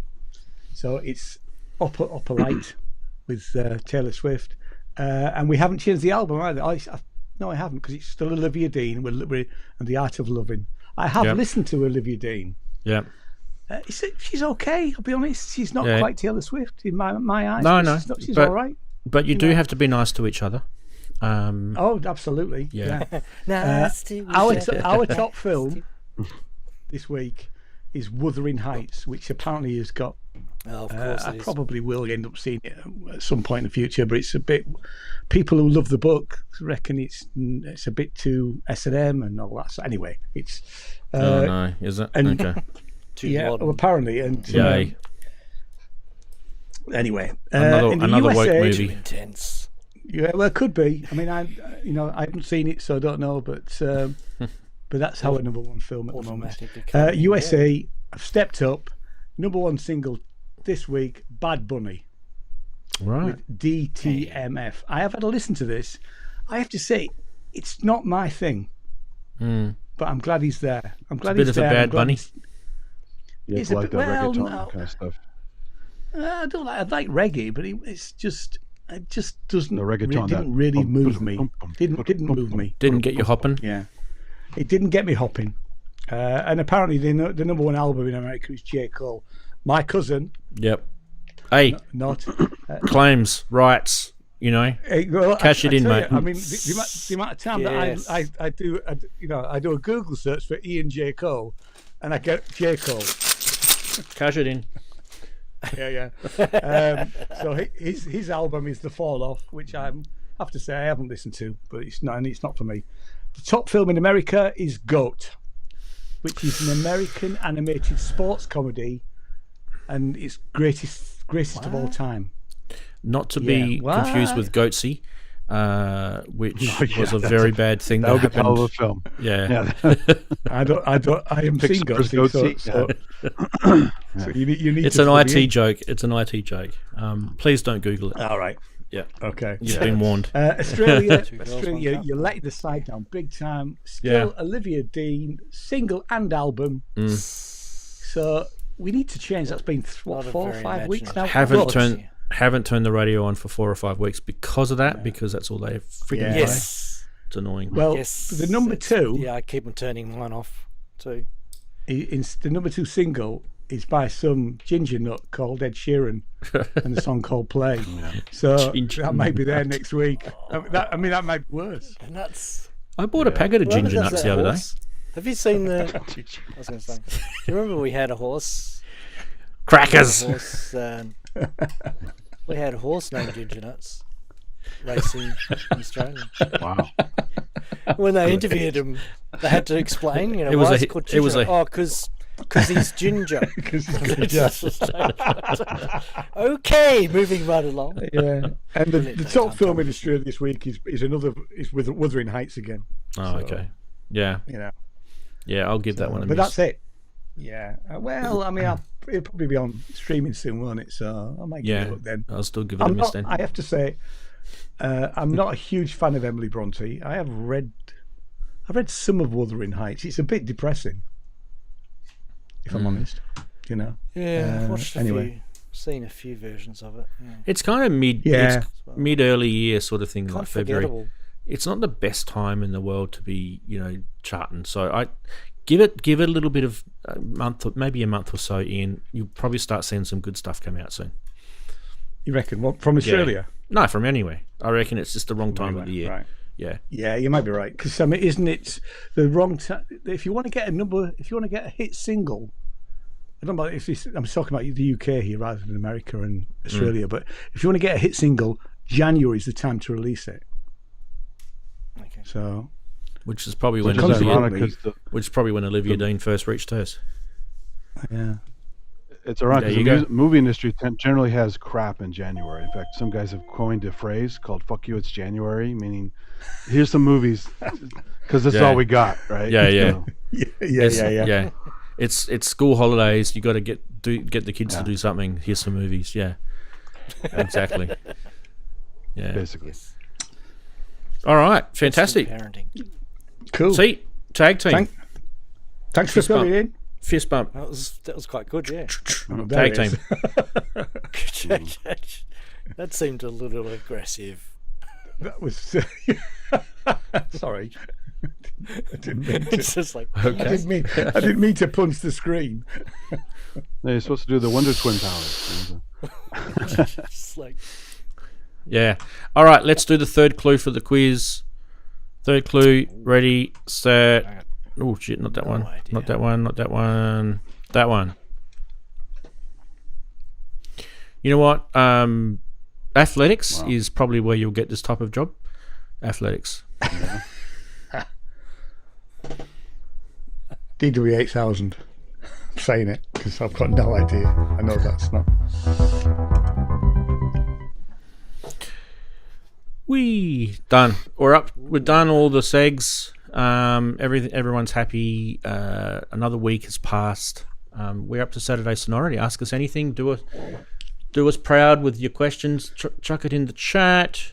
So it's upper light with Taylor Swift. And we haven't changed the album either. No, I haven't, because it's still Olivia Dean and The Art of Loving. I have listened to Olivia Dean. Yeah. She's okay, I'll be honest. She's not quite Taylor Swift in my eyes. No. She's all right. But you do have to be nice to each other. Oh, absolutely. Yeah. Our top film this week is Wuthering Heights, which apparently has got Oh, of course I it is. probably will end up seeing it at some point in the future, but it's a bit. People who love the book reckon it's a bit too S&M and all that. So anyway, it's. Oh no, is it? and- Okay. Too Yeah, modern. well, apparently, and Yay. anyway, Another in the woke USA, movie. Intense. Yeah, well, it could be. I mean, I haven't seen it, so I don't know, but that's how a number one film at the moment. Automatically coming, USA have stepped up. Number one single this week, Bad Bunny Right. with DTMF. I have had a listen to this. I have to say, it's not my thing, but I'm glad he's there. I'm glad bit he's of a there. I'm Bad glad Bunny. he's- Yeah, It's it's a like bit- that well, reggaeton no. kind of stuff. I don't like. I like reggae, but it just doesn't. The reggaeton It didn't that really bum, move bum, me. bum, bum, Didn't bum, move bum, me. Didn't get you hopping. Yeah, it didn't get me hopping. And apparently, the number one album in America is J. Cole. My cousin, Yep. Hey, not. claims, rights. You know, Cash it in, tell mate. You, I mean, the amount of time Yes. that I do, I do a Google search for Ian J. Cole, and I get J. Cole. cash it in. Yeah. So his album is The Fall Off, which I have to say I haven't listened to, but it's not for me. The top film in America is Goat, which is an American animated sports comedy, and it's greatest of all time. Not to Yeah. be What? confused with Goatsy, which Oh, yeah, was a that's very bad thing That that would be a hell of a happened. film. Yeah. I haven't seen Pixar's Goatsy, so you need It's to an fill me IT in. joke. It's an IT joke. Please don't Google it. All right. Yeah. Okay. You've been warned. Australia, Two girls, one cup. you're letting the side down big time. Still, Olivia Dean, single and album. So we need to change. That's been Not a 4 or very 5 weeks now. imaginative. Haven't turned the radio on for 4 or 5 weeks because of that. Because that's all they freaking Yeah. play. Yes. It's annoying. Well, Yes. the number It's- two, Yeah, I keep on turning mine off too. the number two single is by some ginger nut called Ed Sheeran, and the song called Play. So Ginger that might be there next week. That might be worse. And that's. I bought a packet of ginger nuts the other day. Have you seen the? I was going to say. Do you remember we had a horse? Crackers. We had a horse named Ginger Nuts racing in Australia. Wow. When they interviewed him, they had to explain, It was why a it's hit- called it was Ginger. a- Oh, because he's ginger. Okay, moving right along. Yeah, and the Brilliant top time, film Tom. in Australia this week is with Wuthering Heights again. Oh, okay. Yeah. You know, Yeah, I'll give that one a but miss. that's it. Yeah. Well, I mean, it'll probably be on streaming soon, won't it? So I might give it Yeah. a look then. I'll still give it a miss then. I have to say, I'm not a huge fan of Emily Bronte. I've read some of Wuthering Heights. It's a bit depressing, if I'm honest. You know. Yeah, I've watched anyway. seen a few versions of it. Yeah. It's kind of Yeah. mid early year sort of thing, Kind like of February. forgettable. It's not the best time in the world to be, charting. So I give it a little bit of a month, maybe a month or so in. You'll probably start seeing some good stuff come out soon. You reckon? What, from Australia? No, from anywhere. I reckon it's just the wrong time of the year. Right. Yeah. Yeah, you might be right. Because I mean, isn't it the wrong time? If you want to get a hit single, I don't know if this, I'm talking about the UK here rather than America and Australia. But if you want to get a hit single, January is the time to release it. Okay. So, Which is probably Which when is Olivia- ironic because Olivia Dean first reached hers. yeah. it's ironic There 'cause you the go. movie industry generally has crap in January. In fact, some guys have coined a phrase called "fuck you, it's January," meaning here's some movies because that's Yeah. all we got, right? Yeah, yeah. So, Yeah. It's school holidays. You got to get the kids to do something. Here's some movies. Yeah, exactly. Yeah. basically. All right. Fantastic. Parenting. Cool. See, tag team, Thanks for Fist bump. filling in. fist bump, That was quite good, yeah. There tag it team. is. That seemed a little aggressive. That was. Sorry. I didn't mean to. It's just like I didn't mean to punch the screen. No, you're supposed to do the Wonder Twin powers. it's like Yeah. All right. Let's do the third clue for the quiz. Third clue. Ready, set. Oh shit! Not that one. idea. Not that one. Not that one. That one. You know what? Athletics is probably where you'll get this type of job. Athletics. DW8000. I'm saying it because I've got no idea. I know that's not. We done. We're up. We're done. All the segs. Everything. Everyone's happy. Another week has passed. We're up to Saturday Sonority. Ask us anything. Do us proud with your questions. Chuck it in the chat.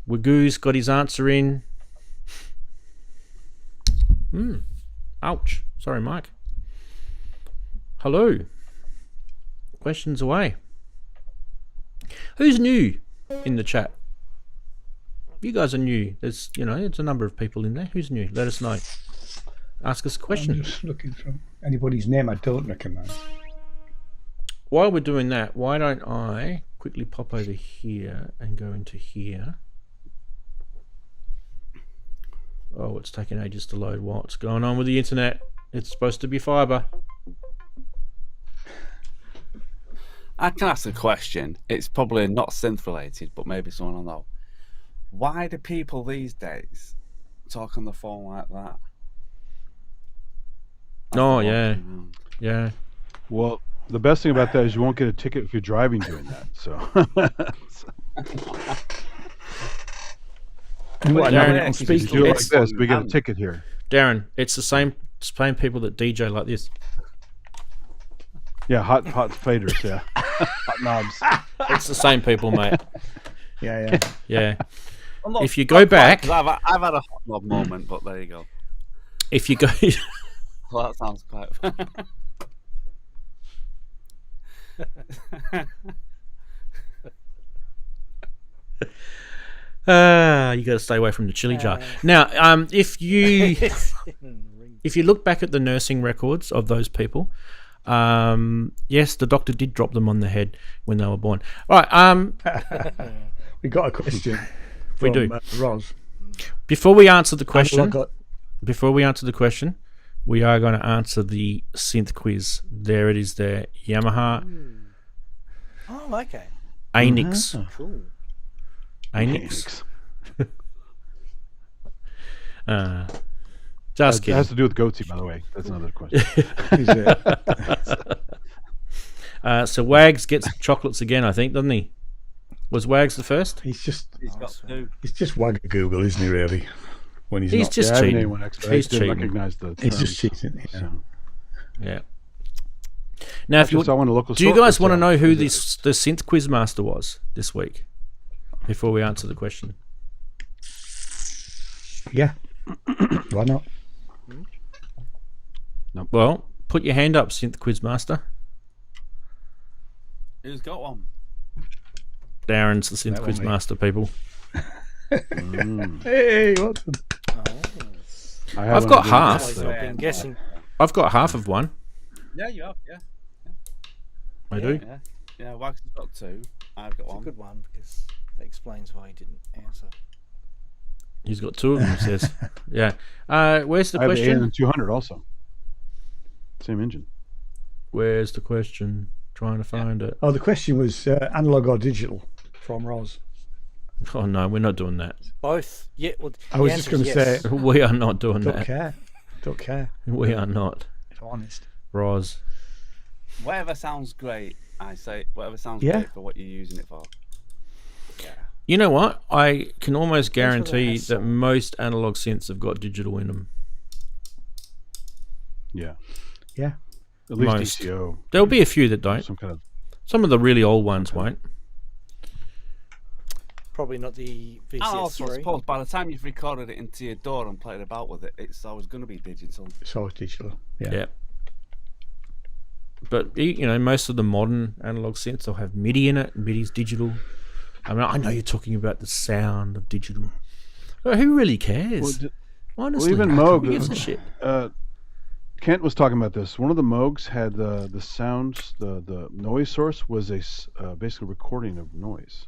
Wagoo's got his answer in. Ouch. Sorry, Mike. Hello. Questions away. Who's new in the chat? You guys are new. There's, it's a number of people in there. Who's new? Let us know. Ask us a question. I'm just looking for anybody's name I don't recognise. While we're doing that, why don't I quickly pop over here and go into here? Oh, it's taking ages to load. What's going on with the internet? It's supposed to be fibre. I can ask a question. It's probably not synth related, but maybe someone will know. Why do people these days talk on the phone like that? Oh, yeah. Yeah. Well, the best thing about that is you won't get a ticket if you're driving doing that. So. What, Darren, on If you speaker? do it like this, we get a ticket here. Darren, it's the same people that DJ like this. Yeah, hot faders. Yeah, hot knobs. It's the same people, mate. Yeah. Yeah. Well, not- If you go not quite, back, 'cause I've had a hot knob moment, but there you go. if you go, Well, that sounds quite. you got to stay away from the chili jar. Now, if you look back at the nursing records of those people, yes, the doctor did drop them on the head when they were born. All right. We got a question. We from, do. Roz. Before we answer the question, Analog- we are going to answer the synth quiz. There it is. There, Yamaha Oh, okay. Anix. Cool. Anix. It Just kidding. has to do with goatee, by the way. That's another question. Is it? So Wags gets chocolates again, I think, doesn't he? Was Wags the first? He's just two. wag Google, isn't he? Really? When he's not. just Yeah, I didn't cheating. name one extra. I He's just didn't cheating. recognize the He's terms, just cheating. Yeah. so. Yeah. Now, if I just went to local do you store guys for want to sale. know who Is it- the synth quiz master was this week? Before we answer the question, Yeah. Why not? well, put your hand up, synth quiz master. Who's got one? Darren's the synth That quiz one, mate. master, people. Hey, Watson. I have I've one got of half. those, I've so- been guessing. I've got half of one. Yeah, you have. Yeah, I do. yeah. Wags has got two. I've got It's a one. good one because that explains why he didn't answer. He's got two of them. He says, "Yeah." Where's the I have the question? AN 200 also. Same engine. Where's the question? Trying to find it. Oh, the question was analog or digital from Roz. Oh no, we're not doing that. Both. Yeah. Well, I was just going to say, We are not doing don't that. care. Don't care, We are not. if I'm honest. Roz. Whatever sounds great, I say. Whatever sounds Yeah. great for what you're using it for. You know what? I can almost Depends whether it guarantee has that sound. most analog synths have got digital in them. Yeah. Yeah. At least Most. DCO. There'll be a few that don't. Some kind of. Some of the really old ones won't. Probably not the I also VCS3. suppose by the time you've recorded it into your DAW and played about with it, it's always going to be digital. It's always digital. Yeah. Yeah. But most of the modern analog synths will have MIDI in it. MIDI's digital. I mean, I know you're talking about the sound of digital. But who really cares? Honestly, even who Moog. gives a shit? Kent was talking about this. One of the Moogs had the sounds, the noise source was basically recording of noise.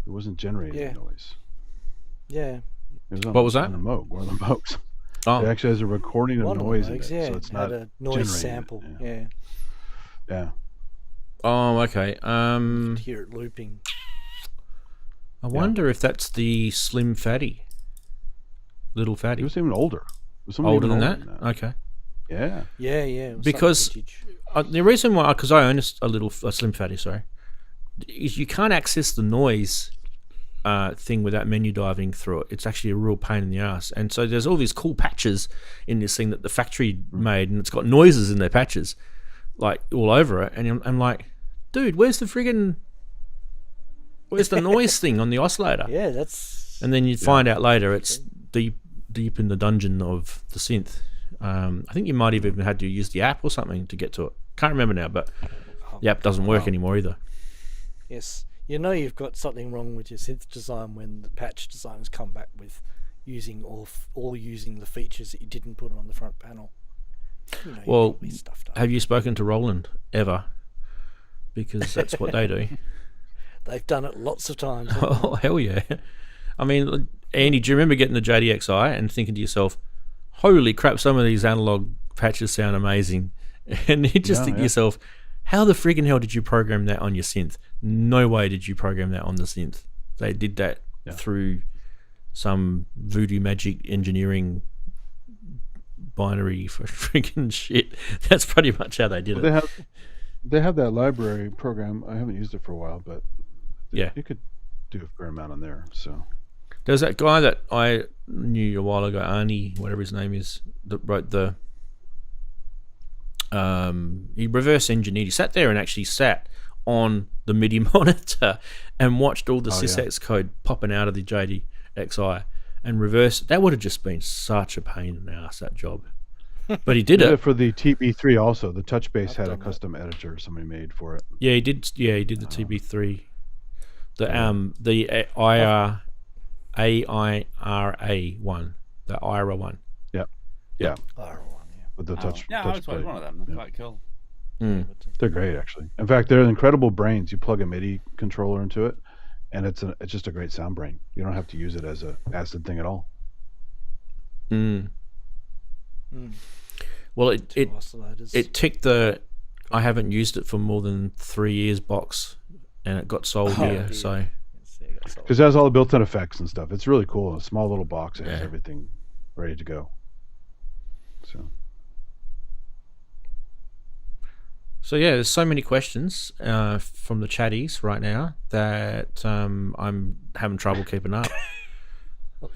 It wasn't generating Yeah. noise. Yeah. It was on, What was that? on the Moog, one of the Moogs. Oh, It actually has a recording of One noise of in the it, Moogs, yeah. so it's Had not a noise generating it, sample. yeah. Yeah. Yeah. Oh, okay. Hear it looping. I wonder if that's the Slim Fatty. Little He Fatty. was even older. Was someone Older even than that? Okay. Yeah. Yeah, yeah. it was Because something vintage. the reason why, because I own a Slim Fatty, sorry, is you can't access the noise thing without menu diving through it. It's actually a real pain in the ass. And so there's all these cool patches in this thing that the factory made, and it's got noises in their patches, like all over it. And I'm like, dude, where's the noise thing on the oscillator? Yeah, that's. And then you find out later it's deep in the dungeon of the synth. I think you might have even had to use the app or something to get to it. Can't remember now, but the app doesn't work anymore either. Yes. You know you've got something wrong with your synth design when the patch designers come back with using all using the features that you didn't put on the front panel. You know, Well, you're probably stuffed up. have you spoken to Roland ever? Because that's what they do. They've done it lots of times. Oh, hell yeah. I mean, Andy, do you remember getting the JDXi and thinking to yourself, holy crap, some of these analog patches sound amazing. And you just think to yourself, how the friggin' hell did you program that on your synth? No way did you program that on the synth. They did that through some voodoo magic engineering binary for friggin' shit. That's pretty much how they did it. They have that library program. I haven't used it for a while, but Yeah. you could do a fair amount on there. So There's that guy that I knew a while ago, Arnie, whatever his name is, that wrote the. He reverse engineered. He sat there and actually sat on the MIDI monitor and watched all the sysx code popping out of the JDXi and reverse. That would have just been such a pain in the ass, that job. But he did it. for the TB3 also. The TouchBase had a custom editor somebody made for it. Yeah, he did. Yeah, he did the TB3. The AIRA one, the IRA one. Yeah. Oh, With the touch. Yeah, I touch was one of them. They're quite cool. They're great, actually. In fact, they're incredible brains. You plug a MIDI controller into it, and it's just a great sound brain. You don't have to use it as a acid thing at all. Well, it ticked the I haven't used it for more than 3 years box, and it got sold here. So because it has all the built-in effects and stuff. It's really cool. A small little box. It has everything ready to go. So yeah, there's so many questions from the chatties right now that I'm having trouble keeping up.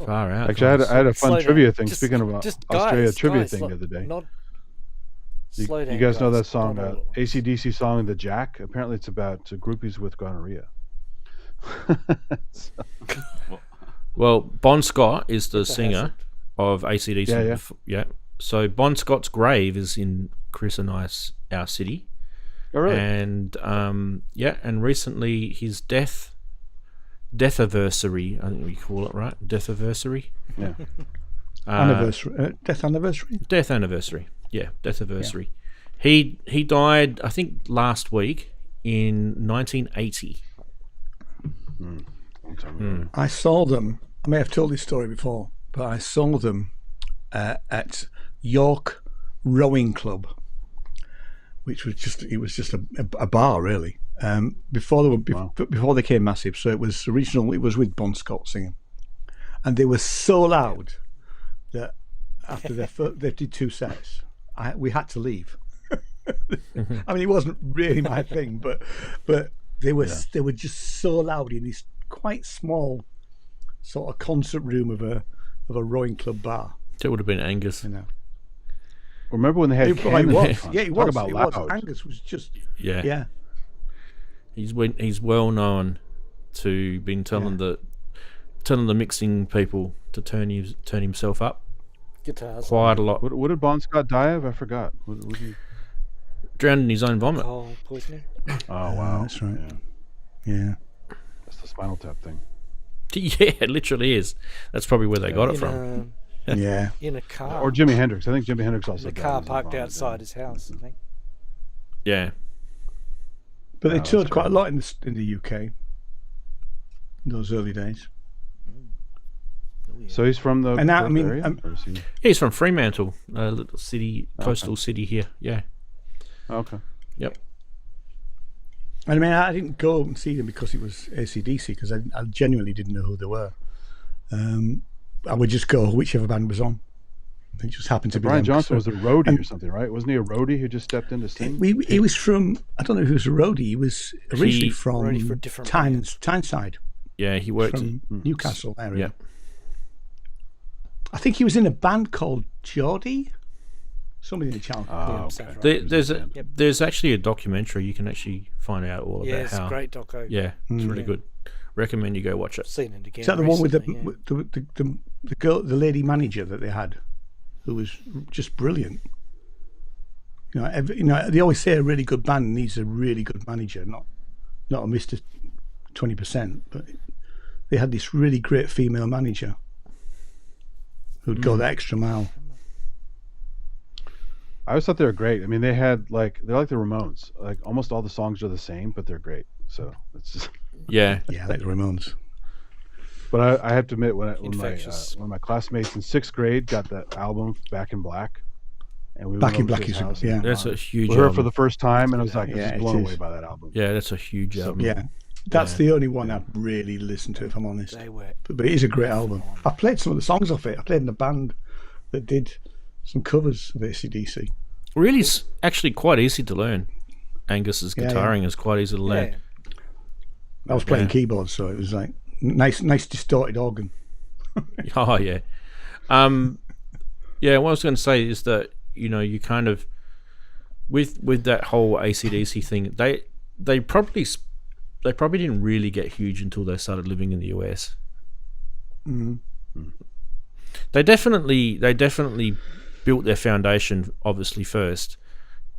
Far out. Actually, I had a fun Slow trivia down. thing. Just- Speaking about just Australia guys, trivia guys, thing slow- the other day. Slow down, You guys know that guys. song, Not all at once. AC/DC song, The Jack? Apparently it's about groupies with gonorrhea. Well, Bon Scott is the singer of AC/DC. Yeah. So Bon Scott's grave is in Chris and our city. Oh, really? And and recently his death anniversary, I think we call it, right? Death anniversary. Yeah. Anniversary, death anniversary. Death anniversary. Yeah, death anniversary. He died, I think, last week in 1980. Long time ago. I saw them. I may have told this story before, but I saw them at York Rowing Club, which was just a bar really. Before they became massive. So it was original. It was with Bon Scott singing, and they were so loud that after they did 2 sets, we had to leave. I mean, it wasn't really my thing, but they were just so loud in this quite small sort of concert room of a rowing club bar. That would have been Angus. You know, Remember when they had it Cannon? was. Yeah, it Talk was. about It loud. was. Angus was just. Yeah. Yeah. He's well known to been telling the mixing people to turn himself up Guitars. quite a lot. What did Bon Scott die of? I forgot. What did he... Drowned in his own vomit. Alcohol poisoning. Oh, wow. That's right. Yeah. Yeah. That's the Spinal Tap thing. Yeah, it literally is. That's probably where they got it from. Yeah. In a car. Or Jimi Hendrix. I think Jimi Hendrix also in a died car of parked vomit, outside his house, I think. Yeah. But they Oh, toured that's quite a great. lot in the UK in those early days. So he's from the And now, I Perth mean, area? Or is he... He's from Fremantle, a little city, coastal city here. Yeah. Oh, okay. Yep. And I mean, I didn't go and see them because it was AC/DC, because I genuinely didn't know who they were. I would just go whichever band was on. It just happened to be Brian them, Johnson so- was a roadie or something, right? Wasn't he a roadie who just stepped in to sing? He was from, I don't know if he was a roadie. He was originally from roadie for a different band. Tyneside, Yeah, he worked. from Newcastle area. Yeah. I think he was in a band called Geordie. Somebody in the channel. Oh, sounds okay. right. There's actually a documentary you can actually find out all Yeah, about it's a how. great doco. Yeah, it's really good. Recommend you go watch it. Seen it again. Is that the one with recently, the girl, the lady manager that they had, who was just brilliant? They always say a really good band needs a really good manager, not a Mr. 20%, but they had this really great female manager who'd go the extra mile. I always thought they were great. I mean, they're like the Ramones. Like almost all the songs are the same, but they're great. So it's just. Yeah. Yeah, like the Ramones. But I have to admit, when Infectious. my classmates in 6th grade got that album Back in Black, and we Back went in over Black to his is house yeah. That's a huge we heard it album. for the first time, and I was like, Yeah, just it blown is. away by that album. Yeah, that's a huge album. Yeah, that's the only one I've really listened to, if I'm honest. They were. But it is a great album. I played some of the songs off it. I played in a band that did some covers of AC/DC. Really, it's actually quite easy to learn. Angus's Yeah, guitaring is quite easy to learn. Yeah. I was playing Yeah. keyboards, so it was like nice distorted organ. Oh yeah, yeah. What I was going to say is that you kind of with that whole AC/DC thing, they probably didn't really get huge until they started living in the US. They definitely built their foundation obviously first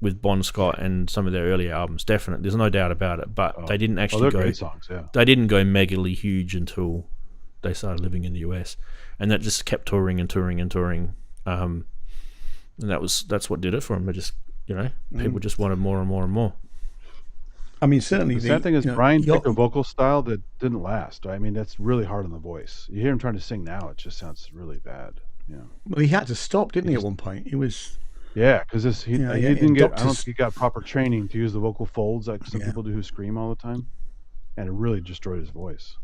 with Bon Scott and some of their earlier albums. Definitely, there's no doubt about it. But they didn't actually they're go. great songs, yeah. They didn't go megally huge until they started living in the US, and that just kept touring and touring and touring. And that's what did it for them. They just people just wanted more and more and more. I mean, certainly The sad thing is Brian your- picked a vocal style that didn't last. I mean, that's really hard on the voice. You hear him trying to sing now, it just sounds really bad. Well, he had to stop, didn't he? At one point, he was. Yeah, because he Yeah, didn't get. I don't doctors- think he got proper training to use the vocal folds like some people do who scream all the time, and it really destroyed his voice.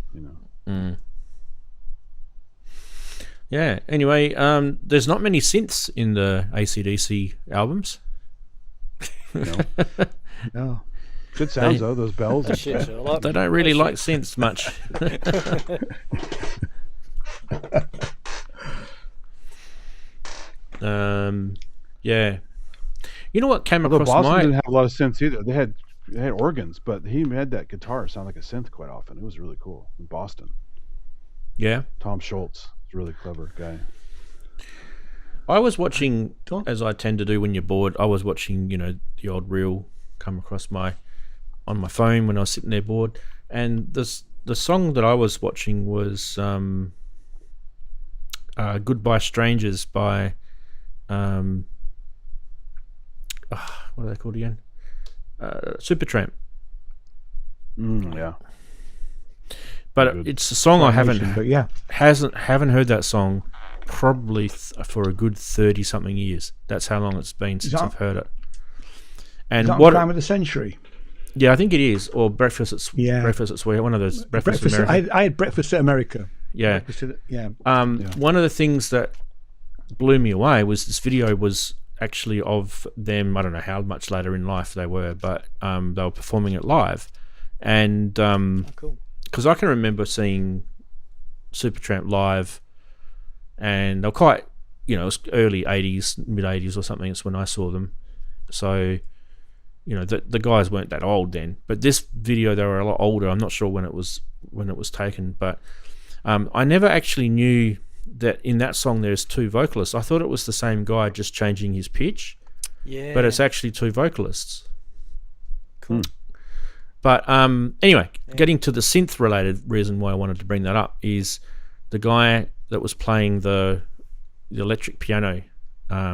Yeah. Anyway, there's not many synths in the AC/DC albums. No. Good sounds though. Those bells. and Shit, stuff. I like They don't really like synths much. Yeah. You know what came Although across Boston my didn't have a lot of synths either. They had organs, but he made that guitar sound like a synth quite often. It was really cool in Boston. yeah. Tom Schultz is a really clever guy. I was watching, Don't- as I tend to do when you're bored. I was watching, the old reel come across on my phone when I was sitting there bored, and the song that I was watching was "Goodbye Strangers" by what are they called again? Supertramp. Yeah. But Good. it's a song I haven't But yeah, haven't heard that song probably for a good 30 something years. That's how long it's been since that- I've heard it. is And that what? Crime of the Century? Yeah, I think it is. Or Breakfast at Yeah. Breakfast at Sweet. One of those Breakfast, Breakfast. America. I had Breakfast at America. Yeah. Breakfast at, yeah. One of the things that blew me away was this video was actually of them. I don't know how much later in life they were, but they were performing it live, and cool. because I can remember seeing Supertramp live, and they're quite, it was early 80s, mid 80s or something. It's when I saw them, so the guys weren't that old then. But this video, they were a lot older. I'm not sure when it was taken, but I never actually knew that in that song there's two vocalists. I thought it was the same guy just changing his pitch, Yeah. but it's actually two vocalists. cool. But anyway, getting to the synth related reason why I wanted to bring that up is the guy that was playing the electric piano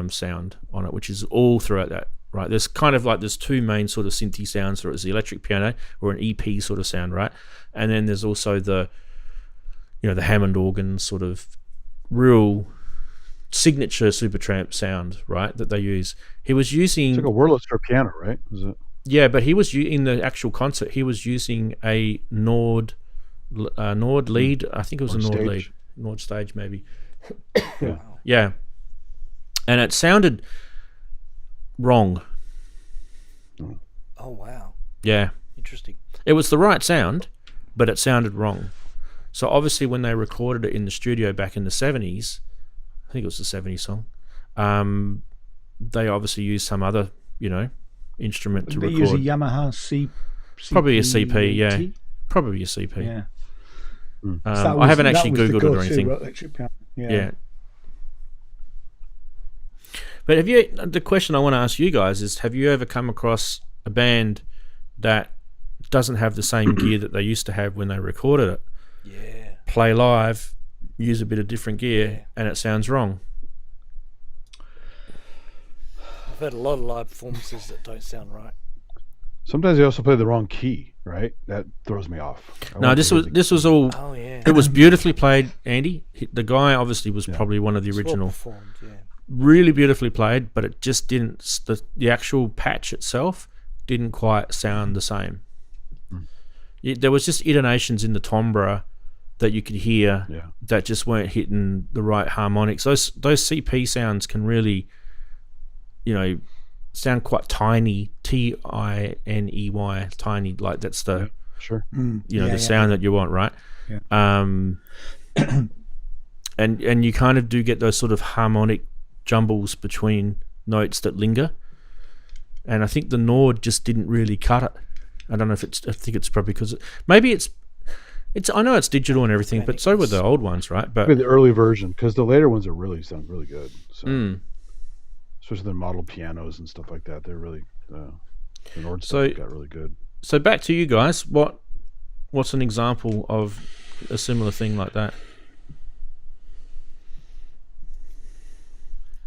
sound on it, which is all throughout that. Right, there's kind of like there's two main sort of synthy sounds. There is the electric piano or an EP sort of sound, right? And then there's also the the Hammond organ sort of real signature Supertramp sound, right? That they use. He was using It's like a wordless for piano, right? Is it? Yeah, but he was in the actual concert. He was using a Nord lead. I think it was Nord a Nord stage. lead, Nord stage maybe. Yeah. Yeah, and it sounded wrong. Oh wow, Yeah, interesting. it was the right sound, but it sounded wrong. So obviously, when they recorded it in the studio back in the 70s, I think it was the 70s song. They obviously used some other, instrument to They record. use a Yamaha C. Probably a CP, yeah. CP? Probably a CP. Yeah. I haven't actually Googled it or anything. Electric piano. Yeah. But the question I want to ask you guys is, have you ever come across a band that doesn't have the same gear that they used to have when they recorded it? Yeah. Play live, use a bit of different gear, and it sounds wrong. I've heard a lot of live performances that don't sound right. Sometimes they also play the wrong key, right? That throws me off. No, this was all. Oh yeah. It was beautifully played, Andy. The guy obviously was probably one of the It's well original. performed, yeah. Really beautifully played, but it just didn't. The actual patch itself didn't quite sound the same. There was just intonations in the timbre that you could hear that just weren't hitting the right harmonics. Those CP sounds can really, sound quite tiny, TINEY, tiny. Like that's the the sound that you want, right? Yeah. And you kind of do get those sort of harmonic jumbles between notes that linger, and I think the Nord just didn't really cut it. I don't know if I think it's probably because maybe it's. I know it's digital and everything, but so were the old ones, right? But maybe the early version, because the later ones sound really good. So, especially the model pianos and stuff like that, they're really the Nord stuff got really good. So back to you guys. What's an example of a similar thing like that?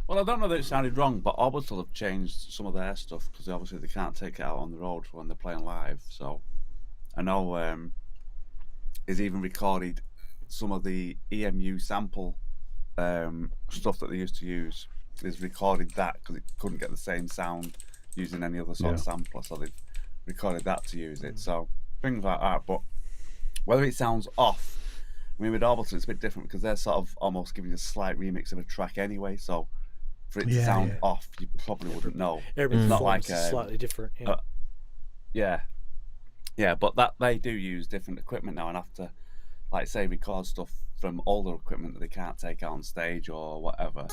Well, I don't know that it sounded wrong, but Orbital have changed some of their stuff because obviously they can't take it out on the road when they're playing live. So I know he's even recorded some of the EMU sample stuff that they used to use. He's recorded that because it couldn't get the same sound using any other sort of sampler, so they've recorded that to use it. So things like that. But whether it sounds off, I mean, with Orbital it's a bit different because they're sort of almost giving a slight remix of a track anyway. So for it to sound off, you probably wouldn't know. Every It's not performance like is slightly different. Yeah, but that they do use different equipment now and have to, like say, record stuff from older equipment that they can't take out on stage or whatever,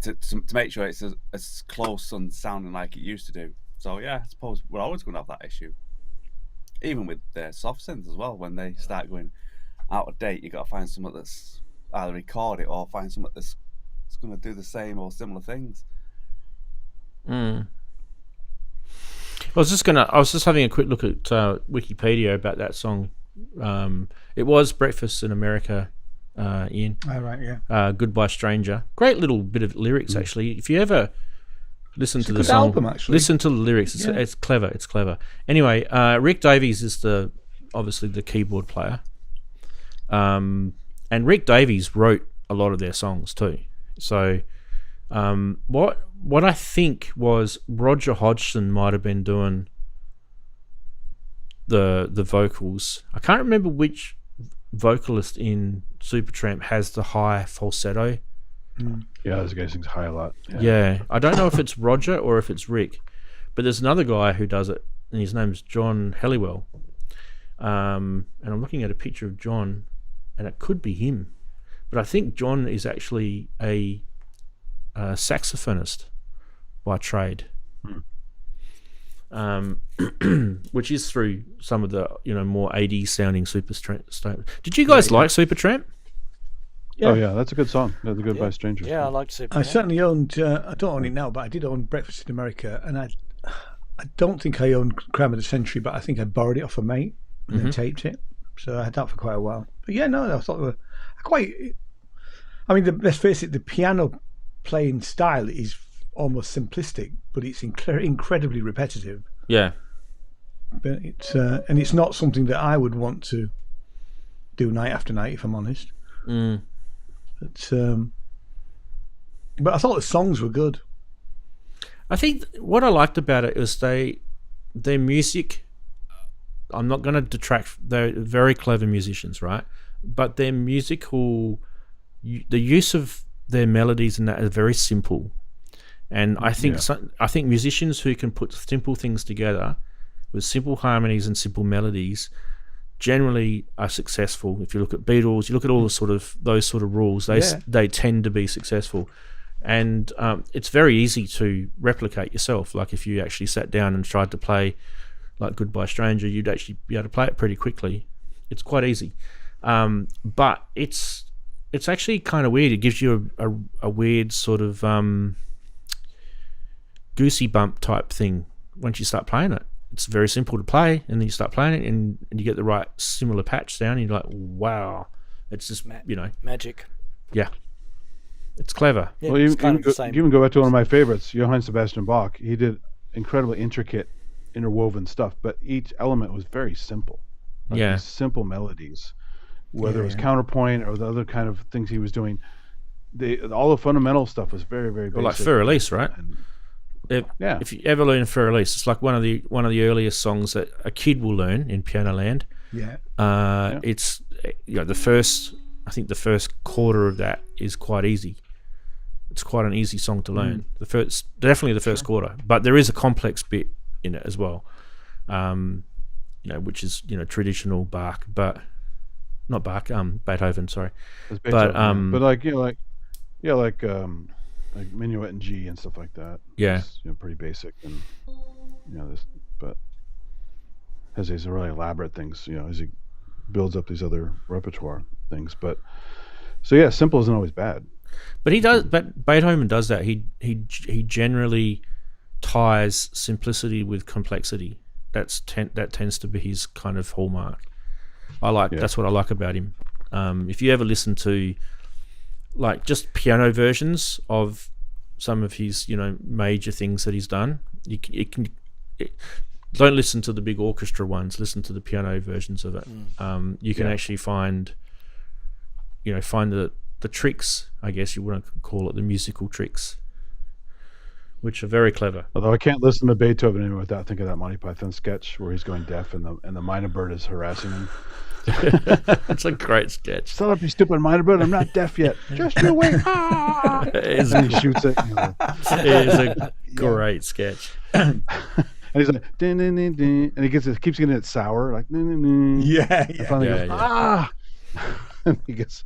to make sure it's as close and sounding like it used to do. So yeah, I suppose we're always going to have that issue. Even with the soft synths as well, when they start going out of date, you got to find something that's either record it or find something that's going to do the same or similar things. I was just having a quick look at Wikipedia about that song. It was Breakfast in America, Ian. Oh, right, yeah. Goodbye Stranger. Great little bit of lyrics, actually. If you ever listen to the good song, album, actually. listen to the lyrics. It's clever. It's clever. Anyway, Rick Davies is obviously the keyboard player, and Rick Davies wrote a lot of their songs too. So, what I think was Roger Hodgson might have been doing the vocals. I can't remember which vocalist in Supertramp has the high falsetto. Yeah, this guy sings high a lot. Yeah, I don't know if it's Roger or if it's Rick, but there's another guy who does it, and his name's John Helliwell. And I'm looking at a picture of John, and it could be him, but I think John is actually a saxophonist by trade, which is through some of the more 80s sounding Supertramp. Did you guys like Supertramp? Yeah. Oh yeah, that's a good song. That's a Goodbye Strangers. Yeah, I like Super. I certainly owned. I don't own it now, but I did own Breakfast in America, and I don't think I owned Crime of the Century, but I think I borrowed it off a mate and then taped it. So I had that for quite a while. But yeah, no, I thought they were quite. I mean, let's face it, the piano playing style is almost simplistic, but it's incredibly repetitive. Yeah. But and it's not something that I would want to do night after night, if I'm honest. But I thought the songs were good. I think what I liked about it is their music. I'm not going to detract. They're very clever musicians, right? But their musical, the use of their melodies and that is very simple. And I think I think musicians who can put simple things together with simple harmonies and simple melodies generally are successful. If you look at Beatles, you look at all those sort of rules, they tend to be successful. And it's very easy to replicate yourself. Like if you actually sat down and tried to play like Goodbye Stranger, you'd actually be able to play it pretty quickly. It's quite easy. But it's actually kind of weird. It gives you a weird sort of goosey bump type thing once you start playing it. It's very simple to play, and then you start playing it, and you get the right similar patch sound, and you're like, wow, it's just magic. Yeah, it's clever. Yeah, Well, it's kind of the same. you even go back to one of my favorites, Johann Sebastian Bach. He did incredibly intricate, interwoven stuff, but each element was very simple. Like these simple melodies, whether it was counterpoint or the other kind of things he was doing. All the fundamental stuff was very, very basic. Well, like Fur Elise, right? If you ever learn Fur Elise, it's like one of the earliest songs that a kid will learn in Piano Land. Yeah. It's the first quarter of that is quite easy. It's quite an easy song to learn. Definitely the first quarter, but there is a complex bit in it as well. Which is traditional Bach, but not Bach. Beethoven, sorry. Beethoven, but like Minuet in G and stuff like that. Yeah, it's, pretty basic, and but has these really elaborate things. As he builds up these other repertoire things, but simple isn't always bad. But he does. But Beethoven does that. He generally ties simplicity with complexity. That tends to be his kind of hallmark. That's what I like about him. If you ever listen to like just piano versions of some of his major things that he's done, don't listen to the big orchestra ones. Listen to the piano versions of it. You can actually find the tricks. I guess you wouldn't call it the musical tricks, which are very clever. Although I can't listen to Beethoven anymore without thinking of that Monty Python sketch where he's going deaf and the minor bird is harassing him. It's a great sketch. Shut up, you stupid minor bird! I'm not deaf yet. Just you wait. And he shoots it. It is a great sketch. And he's like, din, din, din, din, and he keeps getting it sour, like, din, din, din. Yeah. And finally goes, ah! And he gets.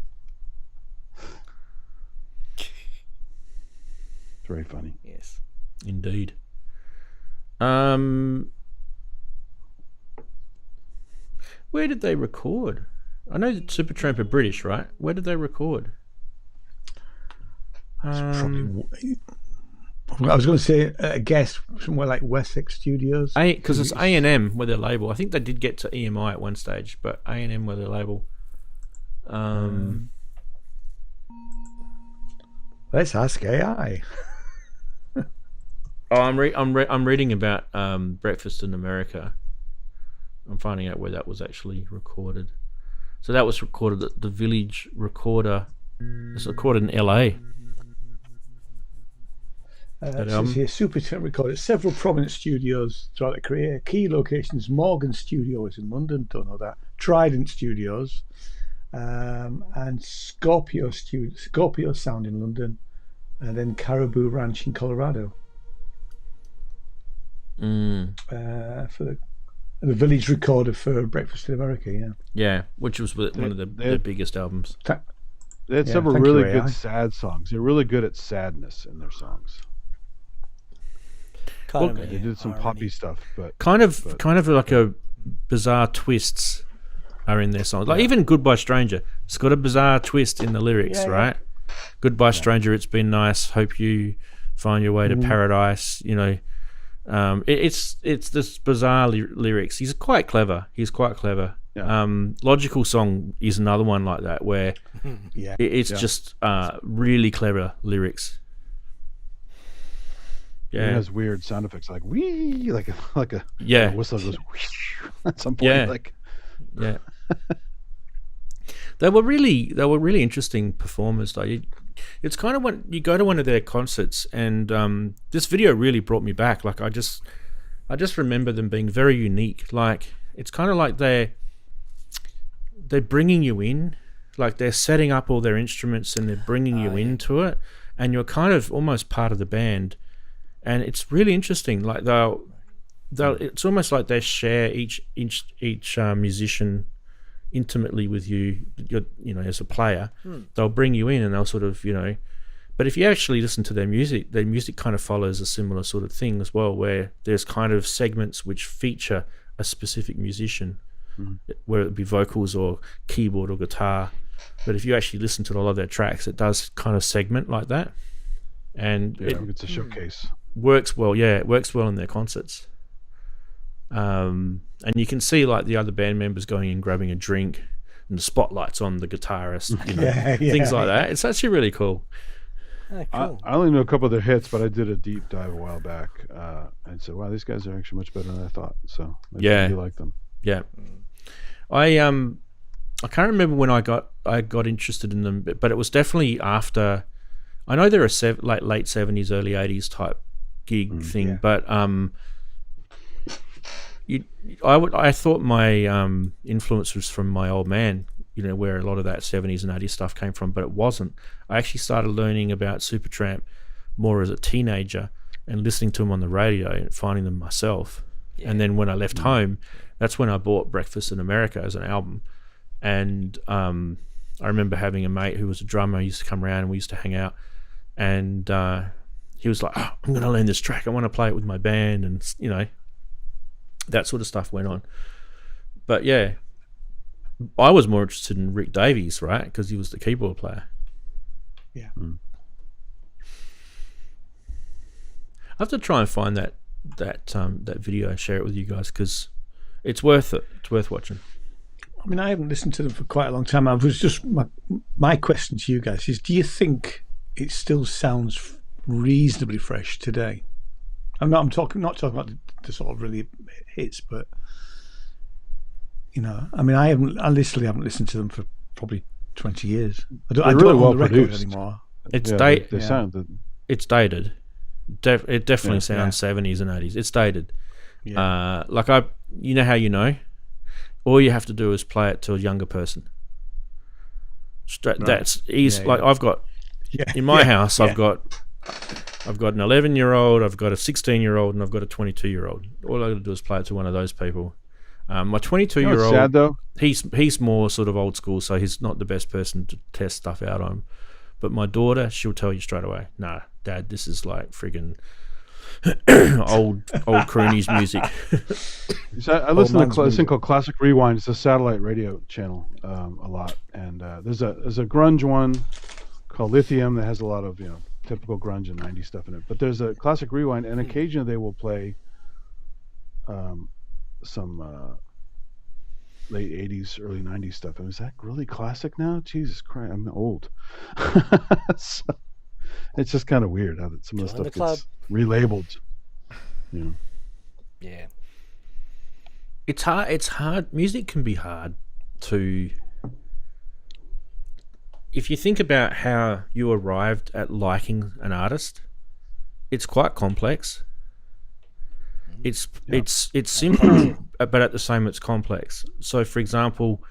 It's very funny. Yes. Indeed. Where did they record? I know that Supertramp are British, right? Where did they record? Probably, I was going to say a guess somewhere like Wessex Studios. Because it's A&M with their label. I think they did get to EMI at one stage, but A&M with their label. Let's ask AI. I'm reading about Breakfast in America. I'm finding out where that was actually recorded. So that was recorded at the Village Recorder. It's recorded in LA. Supertramp recorded several prominent studios throughout the career. Key locations: Morgan Studios in London, don't know that. Trident Studios, and Scorpio Sound in London, and then Caribou Ranch in Colorado. For the Village Recorder for Breakfast in America, yeah, which was one of their biggest albums. They had several really good sad songs. They're really good at sadness in their songs. They did some poppy stuff, but kind of like a bizarre twists are in their songs. Like even Goodbye Stranger, it's got a bizarre twist in the lyrics, right? Goodbye Stranger, it's been nice. Hope you find your way to paradise. It's this bizarre lyrics. He's quite clever. Yeah. Logical Song is another one like that where it's just really clever lyrics. Yeah, it has weird sound effects like wee, like a whistle goes whee at some point. They were really interesting performers though. It's kind of when you go to one of their concerts, and this video really brought me back. Like I just remember them being very unique. Like it's kind of like they're bringing you in, like they're setting up all their instruments and they're bringing you into it, and you're kind of almost part of the band, and it's really interesting. Like they'll it's almost like they share each musician intimately with you, as a player. They'll bring you in and they'll sort of, but if you actually listen to their music kind of follows a similar sort of thing as well, where there's kind of segments which feature a specific musician, whether it be vocals or keyboard or guitar. But if you actually listen to a lot of their tracks, it does kind of segment like that, and it's a showcase. Works well. Yeah, it works well in their concerts. And you can see like the other band members going and grabbing a drink, and the spotlight's on the guitarist, things like that. It's actually really cool. Cool. I only know a couple of their hits, but I did a deep dive a while back and said, wow, these guys are actually much better than I thought. So I do like them. Yeah. I can't remember when I got interested in them, but it was definitely after. I know they're a late 70s, early 80s type gig thing, but I thought my influence was from my old man, where a lot of that 70s and 80s stuff came from, but it wasn't. I actually started learning about Supertramp more as a teenager and listening to them on the radio and finding them myself. Yeah. And then when I left home, that's when I bought Breakfast in America as an album. And I remember having a mate who was a drummer. He used to come around and we used to hang out. And he was like, I'm going to learn this track. I want to play it with my band. And, that sort of stuff went on. But yeah, I was more interested in Rick Davies, right? Because he was the keyboard player. Yeah. I have to try and find that video and share it with you guys, because it's worth it. It's worth watching. I mean, I haven't listened to them for quite a long time. I was just my question to you guys is: do you think it still sounds reasonably fresh today? I'm not talking about the sort of really hits, but I mean, I literally haven't listened to them for probably 20 years. I don't really own well the record produced anymore. It's they sound. It's dated. It definitely sounds 70s and 80s. It's dated. Yeah. Like how all you have to do is play it to a younger person. That's easy. Like I've got in my house, I've got an 11-year-old, I've got a 16-year-old, and I've got a 22-year-old. All I got to do is play it to one of those people. My 22-year-old, sad though. He's more sort of old school, so he's not the best person to test stuff out on. But my daughter, she'll tell you straight away, nah, Dad, this is like friggin' old croonies music. So I listen to this thing called Classic Rewind. It's a satellite radio channel a lot, and there's a grunge one called Lithium that has a lot of typical grunge and 90s stuff in it. But there's a Classic Rewind, and occasionally they will play some late 80s, early 90s stuff. And is that really classic now? Jesus Christ, I'm old. So, it's just kind of weird how some of the stuff gets relabeled. Yeah. It's hard. Music can be hard to... If you think about how you arrived at liking an artist, it's quite complex. It's simple, but at the same it's complex. So, for example,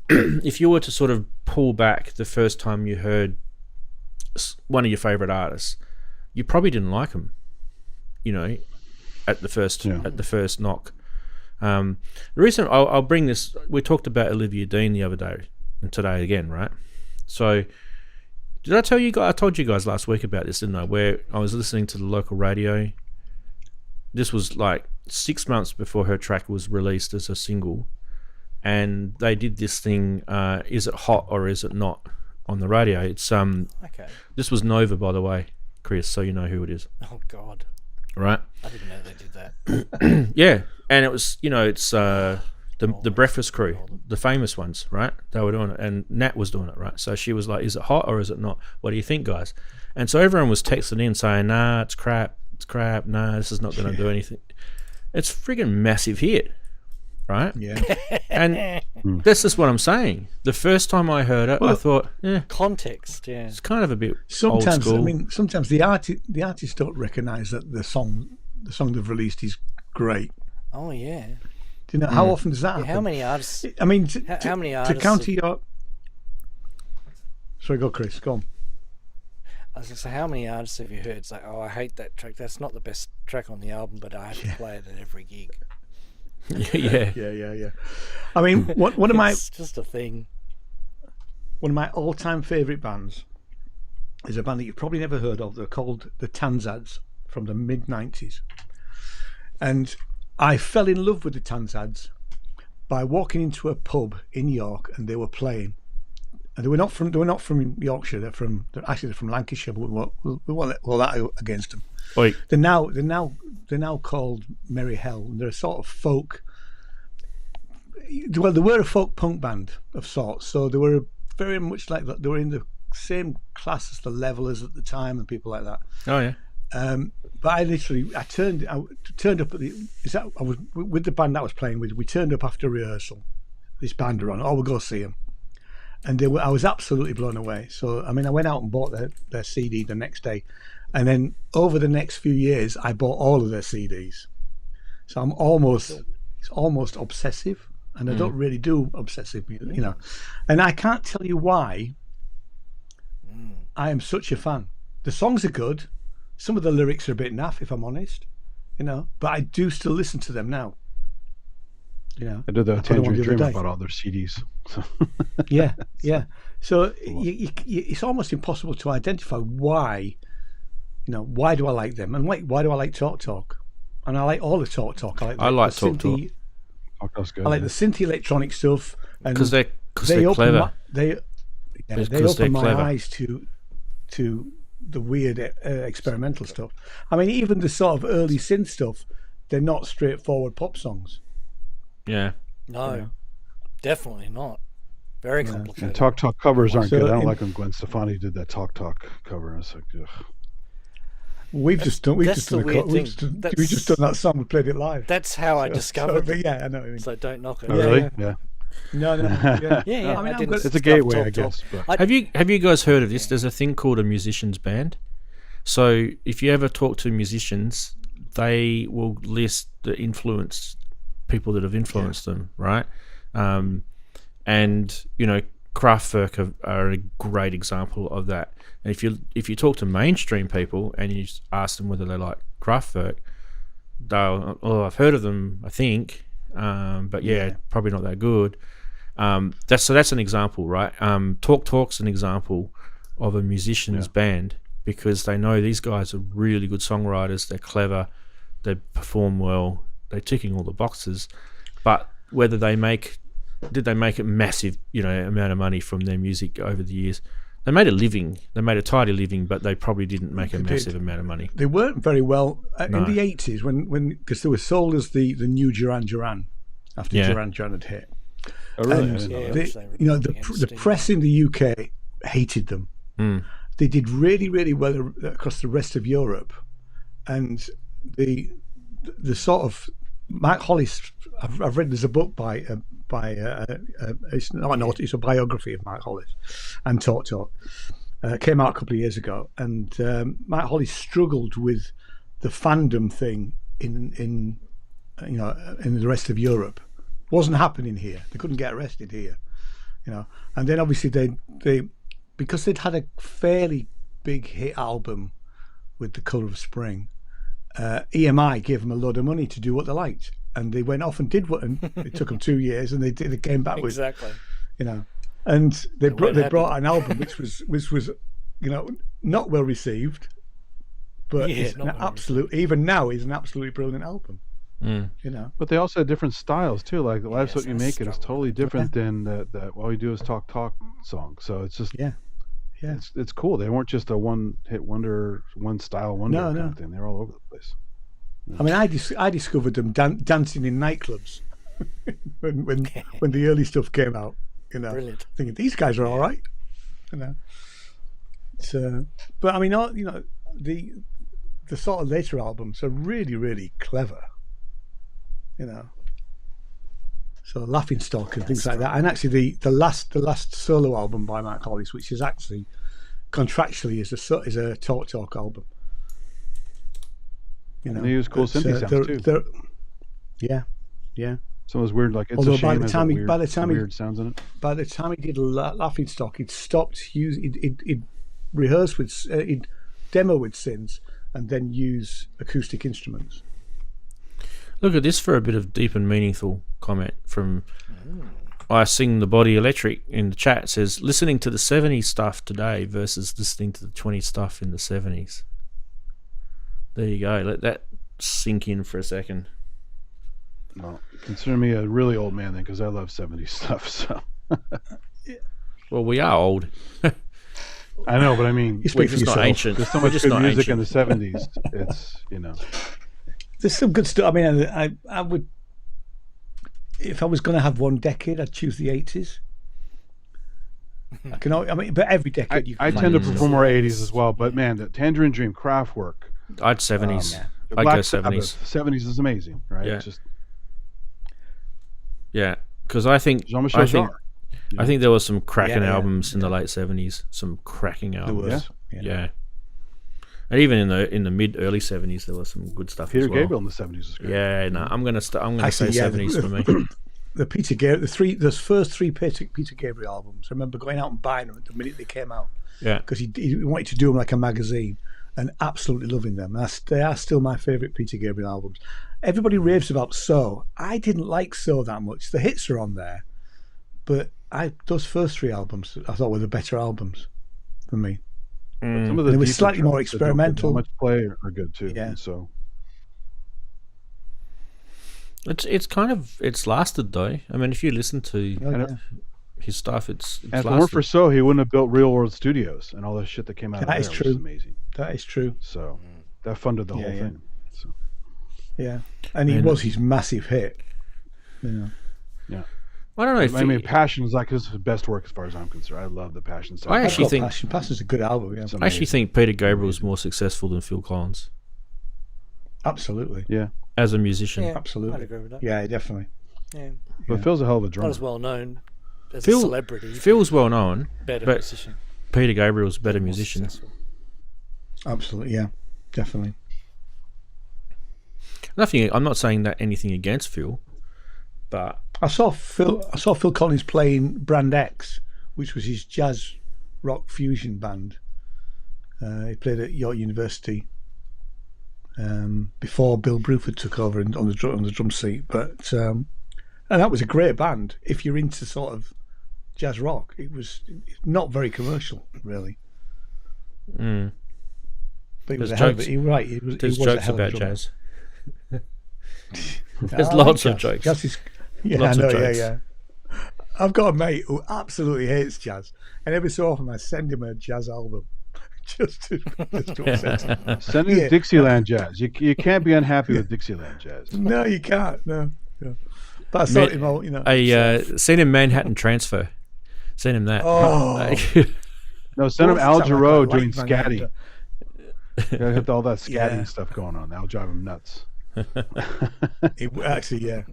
if you were to sort of pull back the first time you heard one of your favorite artists, you probably didn't like them, at the first knock. The reason I'll bring this, we talked about Olivia Dean the other day and today again, right? So, did I tell you guys? I told you guys last week about this, didn't I? Where I was listening to the local radio. This was like 6 months before her track was released as a single, and they did this thing. Is it hot or is it not? On the radio. It's Okay. This was Nova, by the way, Chris, so you know who it is. Oh God. Right. I didn't know they did that. Yeah, and it was it's the Breakfast Crew, the famous ones, right? They were doing it, and Nat was doing it, right? So she was like, "Is it hot or is it not? What do you think, guys?" And so everyone was texting in saying, "Nah, it's crap. Nah, this is not going to do anything." It's a friggin' massive hit, right? Yeah. And this is what I'm saying. The first time I heard it, I thought, Context, yeah. it's kind of a bit Sometimes, old school. I mean, sometimes the artists don't recognise that the song they've released is great. Oh, yeah. Do you know how often does that happen? How many artists? I mean, How many to artists? counter your. Sorry, go, Chris. Go on. I was going to say, how many artists have you heard? It's like, oh, I hate that track. That's not the best track on the album, but I have to play it at every gig. Yeah. I mean, one of my It's just a thing. one of my all-time favourite bands is a band that you've probably never heard of. They're called the Tanzads from the mid-90s. And I fell in love with the Tanzads by walking into a pub in York, and they were playing. And they were not from Yorkshire. They're from Lancashire. But we won't let all that against them. Wait, They're now called Merry Hell. And they're a sort of folk. Well, they were a folk punk band of sorts. So they were very much like that. They were in the same class as the Levelers at the time and people like that. oh yeah, But I turned up at I was with the band that I was playing with. We turned up after rehearsal. This band are on. Oh, we'll go see them. And I was absolutely blown away. So I mean, I went out and bought their CD the next day, and then over the next few years, I bought all of their CDs. So it's almost obsessive, and I don't really do obsessive, you know. And I can't tell you why. I am such a fan. The songs are good. Some of the lyrics are a bit naff, if I'm honest, you know. But I do still listen to them now. You know, I did the I put them on Tangerine the other Dream day. about all their CDs. So. Yeah. So it's almost impossible to identify why. You know, why do I like them, and why do I like Talk Talk? And I like all the Talk Talk. I like Talk Talk. Oh, that's good. I like the synth electronic stuff, and because they're open clever. they Because they're open my clever. eyes to the weird experimental stuff. I mean, even the sort of early synth stuff, they're not straightforward pop songs. Yeah, No, definitely not. Very complicated. And Talk Talk covers aren't So good. I don't in- like when Gwen Stefani did that Talk Talk cover. It's like, ugh. We've just done that's the weird thing. we've just done that song. We played it live. That's how I discovered But it. yeah, I know what you mean. So don't knock it. Oh, Yeah, really? yeah. Yeah. No, yeah. Yeah. I mean, I I'm didn't good- It's a stop gateway, Talk I Talk. guess. But have you guys heard of this? There's a thing called a musicians band. So if you ever talk to musicians, they will list the people that have influenced them, right? And you know, Kraftwerk are a great example of that. And if you talk to mainstream people and you ask them whether they like Kraftwerk, they'll, oh, I've heard of them, I think, but yeah, probably not that good. That's an example, right? Talk Talk's an example of a musician's band, because they know these guys are really good songwriters. They're clever, they perform well, they're ticking all the boxes. But whether did they make a massive, you know, amount of money from their music over the years? They made a living. They made a tidy living, but they probably didn't make a massive amount of money. They weren't very well No. in the 80s when because they were sold as the new Duran Duran after Yeah. Duran Duran had hit. oh, really? And I didn't know Yeah. that. which they you know, rebelled against, the yeah. press in the UK hated them. Mm. They did really, really well across the rest of Europe, and the sort of Mike Hollis. I've read there's a book by it's not an it's a biography of Mike Hollis and Talk Talk. Came out a couple of years ago, and Mike Hollis struggled with the fandom thing in the rest of Europe. Wasn't happening here. They couldn't get arrested here, you know. And then obviously they because they'd had a fairly big hit album with The Colour of Spring, EMI gave them a load of money to do what they liked, and they went off and did what, and it took them 2 years, and they came back with, Exactly. you know, and they weren't brought an album which was you know, not well received, but Yeah, it's not an well absolute even now is an absolutely brilliant album. Mm. You know, But they also had different styles too. Like "Life's What You it's Make It" is struggle. totally different than that "All You Do Is Talk Talk" song. So it's just yeah. it's cool. They weren't just a one-hit wonder, one style wonder No, kind no. of thing. They're all over the place. I mean, I discovered them dancing in nightclubs when the early stuff came out. You know, Brilliant. thinking these guys are all right. You know, but I mean, you know, the sort of later albums are really, really clever. You know, So Laughing Stock and things like that. And actually, the last solo album by Mark Hollis, which is actually contractually is a Talk album. You know, and they use cool synthy sounds too. Yeah. Some of those weird, like It's Although a Shame by the has time that he, weird, by the time weird he, sounds in it. by the time he did Laughing Stock, he'd stopped using. He'd rehearse with, he'd demo with synths, and then use acoustic instruments. Look at this for a bit of deep and meaningful comment from I Sing the Body Electric in the chat. It says, listening to the 70s stuff today versus listening to the 20s stuff in the 70s. There you go. Let that sink in for a second. Well, consider me a really old man then, because I love 70s stuff. So. Well, we are old. I know, but I mean, We're just not ancient. there's so We're much just good not music in ancient. the 70s. It's, There's some good stuff. I mean, I would, if I was going to have one decade, I'd choose the 80s. But every decade you can I find tend to stuff. prefer more 80s as well. But man, the Tangerine Dream, Kraftwerk, I'd 70s. the I'd Black go Sabbath, 70s. 70s is amazing, right? Yeah. It's just Yeah, because I think Jean-Michel Jarre. I think there were some cracking Yeah, albums in the late 70s. Some cracking There albums. was. Yeah. And even in the mid early 70s, there was some good stuff Peter as well. Gabriel in the 70s is great. Yeah, no, I'm gonna say Actually, yeah, 70s for me. The Peter Gabriel, the first three Peter Gabriel albums. I remember going out and buying them the minute they came out. Yeah. Because he wanted to do them like a magazine, and absolutely loving them. They are still my favourite Peter Gabriel albums. Everybody raves about So. I didn't like So that much. The hits are on there, but those first three albums I thought were the better albums for me. Some of the They were deeper slightly more tracks that don't get that experimental. much play are good too. Yeah. So It's lasted though. I mean, if you listen to Yeah. his stuff, it's and if it lasted. weren't for So, he wouldn't have built Real World Studios and all the shit that came out That of is there, which true. is amazing. That is true. So that funded the whole Yeah. thing. So, Yeah, and he was his massive hit. yeah. I don't know if I mean, Passion is like his best work as far as I'm concerned. I love the Passion side. I actually think Passion's a good album. Yeah, I actually think Peter Gabriel is more successful than Phil Collins absolutely. Yeah, as a musician. Yeah, Absolutely. I'd agree with that. Yeah, definitely. Yeah. but Phil's a hell of a Not drummer. as well known as Phil- a celebrity. Phil's well known, better but musician. Peter Gabriel's a better more musician. successful. Absolutely, yeah, definitely. I'm not saying that anything against Phil, but I saw Phil Collins playing Brand X, which was his jazz rock fusion band. He played at York University before Bill Bruford took over on the drum seat. But and that was a great band. If you're into sort of jazz rock, it was not very commercial, really. But he was There's a hell of jokes- a, you're right. He was there's he was a jokes hell of a about drummer. jazz. There's I lots like of jazz. jokes. Jazz is, yeah, Lots I of know, jokes. yeah. I've got a mate who absolutely hates jazz, and every so often I send him a jazz album just to upset him. Send him Yeah. Dixieland Jazz. You can't be unhappy with Dixieland Jazz. No, you can't. No. But I sort him out, Send him Manhattan Transfer. Send him that. Oh. No, send him Those Al sound like Jarreau I doing like scatty. Gotta have all that scatting Yeah. stuff going on. That'll drive him nuts. Actually, yeah.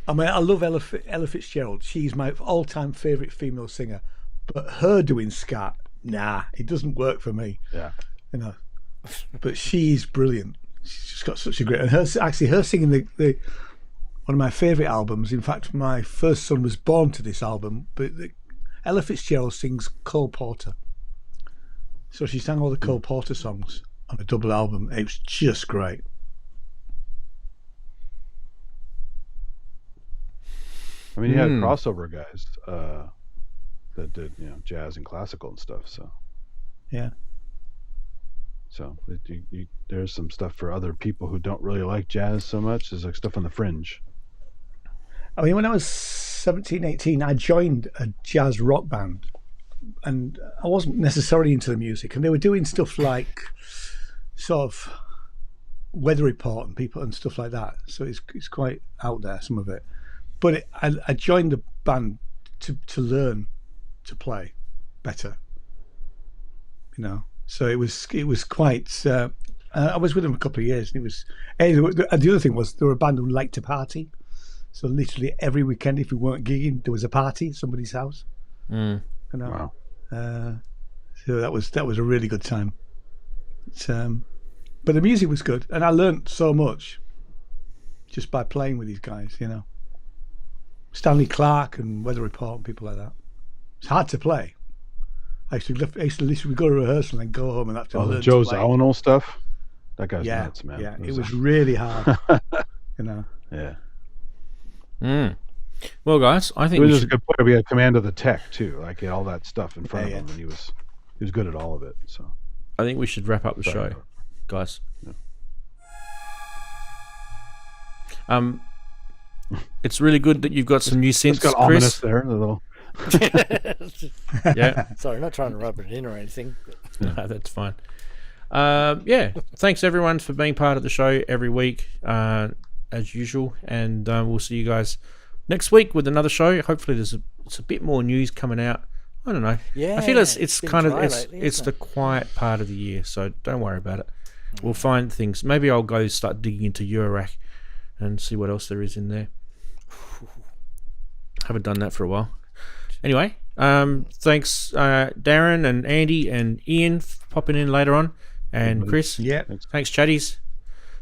I mean, I love Ella Fitzgerald. She's my all-time favourite female singer. But her doing scat, nah, it doesn't work for me. Yeah. But she's brilliant. She's just got such a great. And her singing the one of my favourite albums. In fact, my first son was born to this album. But Ella Fitzgerald sings Cole Porter. So she sang all the Cole Porter songs on a double album. It was just great. I mean, you had crossover guys that did, jazz and classical and stuff. So, Yeah. so there's some stuff for other people who don't really like jazz so much. There's like stuff on the fringe. I mean, when I was 17, 18, I joined a jazz rock band, and I wasn't necessarily into the music, and they were doing stuff like sort of weather report and people and stuff like that. So it's quite out there, some of it. But I joined the band to learn to play better, So it was quite. I was with them a couple of years, and it was. The other thing was they were a band who liked to party, So literally every weekend, if we weren't gigging, there was a party at somebody's house. Mm. You know? Wow. So that was a really good time. But the music was good, and I learnt so much just by playing with these guys. You know, Stanley Clark and Weather Report and people like that. It's hard to play. I used to literally go to rehearsal and go home and have to learn the to Joe play. Zawinul stuff. That guy's Yeah, nuts, man. yeah, it was really hard. You know. Yeah. Mm. Well, guys, I He think was we just a should, good player. We had command of the tech too. Like he had all that stuff in front Yeah, of him, and he was good at all of it. So I think we should wrap up the Sorry. show, guys. Yeah. It's really good that you've got some new it's synths, got ominous Chris. there. A little. Yeah, Sorry, not trying to rub it in or anything. no, that's fine. Yeah, thanks everyone for being part of the show every week, as usual, and we'll see you guys next week with another show. Hopefully, it's a bit more news coming out. I don't know. Yeah, I feel it's been kind of dry it's lately, it's isn't the it? quiet part of the year, so don't worry about it. We'll find things. Maybe I'll go start digging into Eurorack and see what else there is in there. Haven't done that for a while. Anyway, thanks Daren and Andy and Ian for popping in later on, and Chris. Yeah. Thanks, chatties.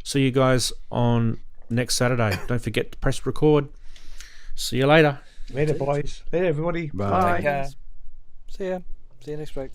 See you guys on next Saturday. Don't forget to press record. See you later. Later, boys. Later, everybody. Bye. Bye. Take care. See ya. See you next week.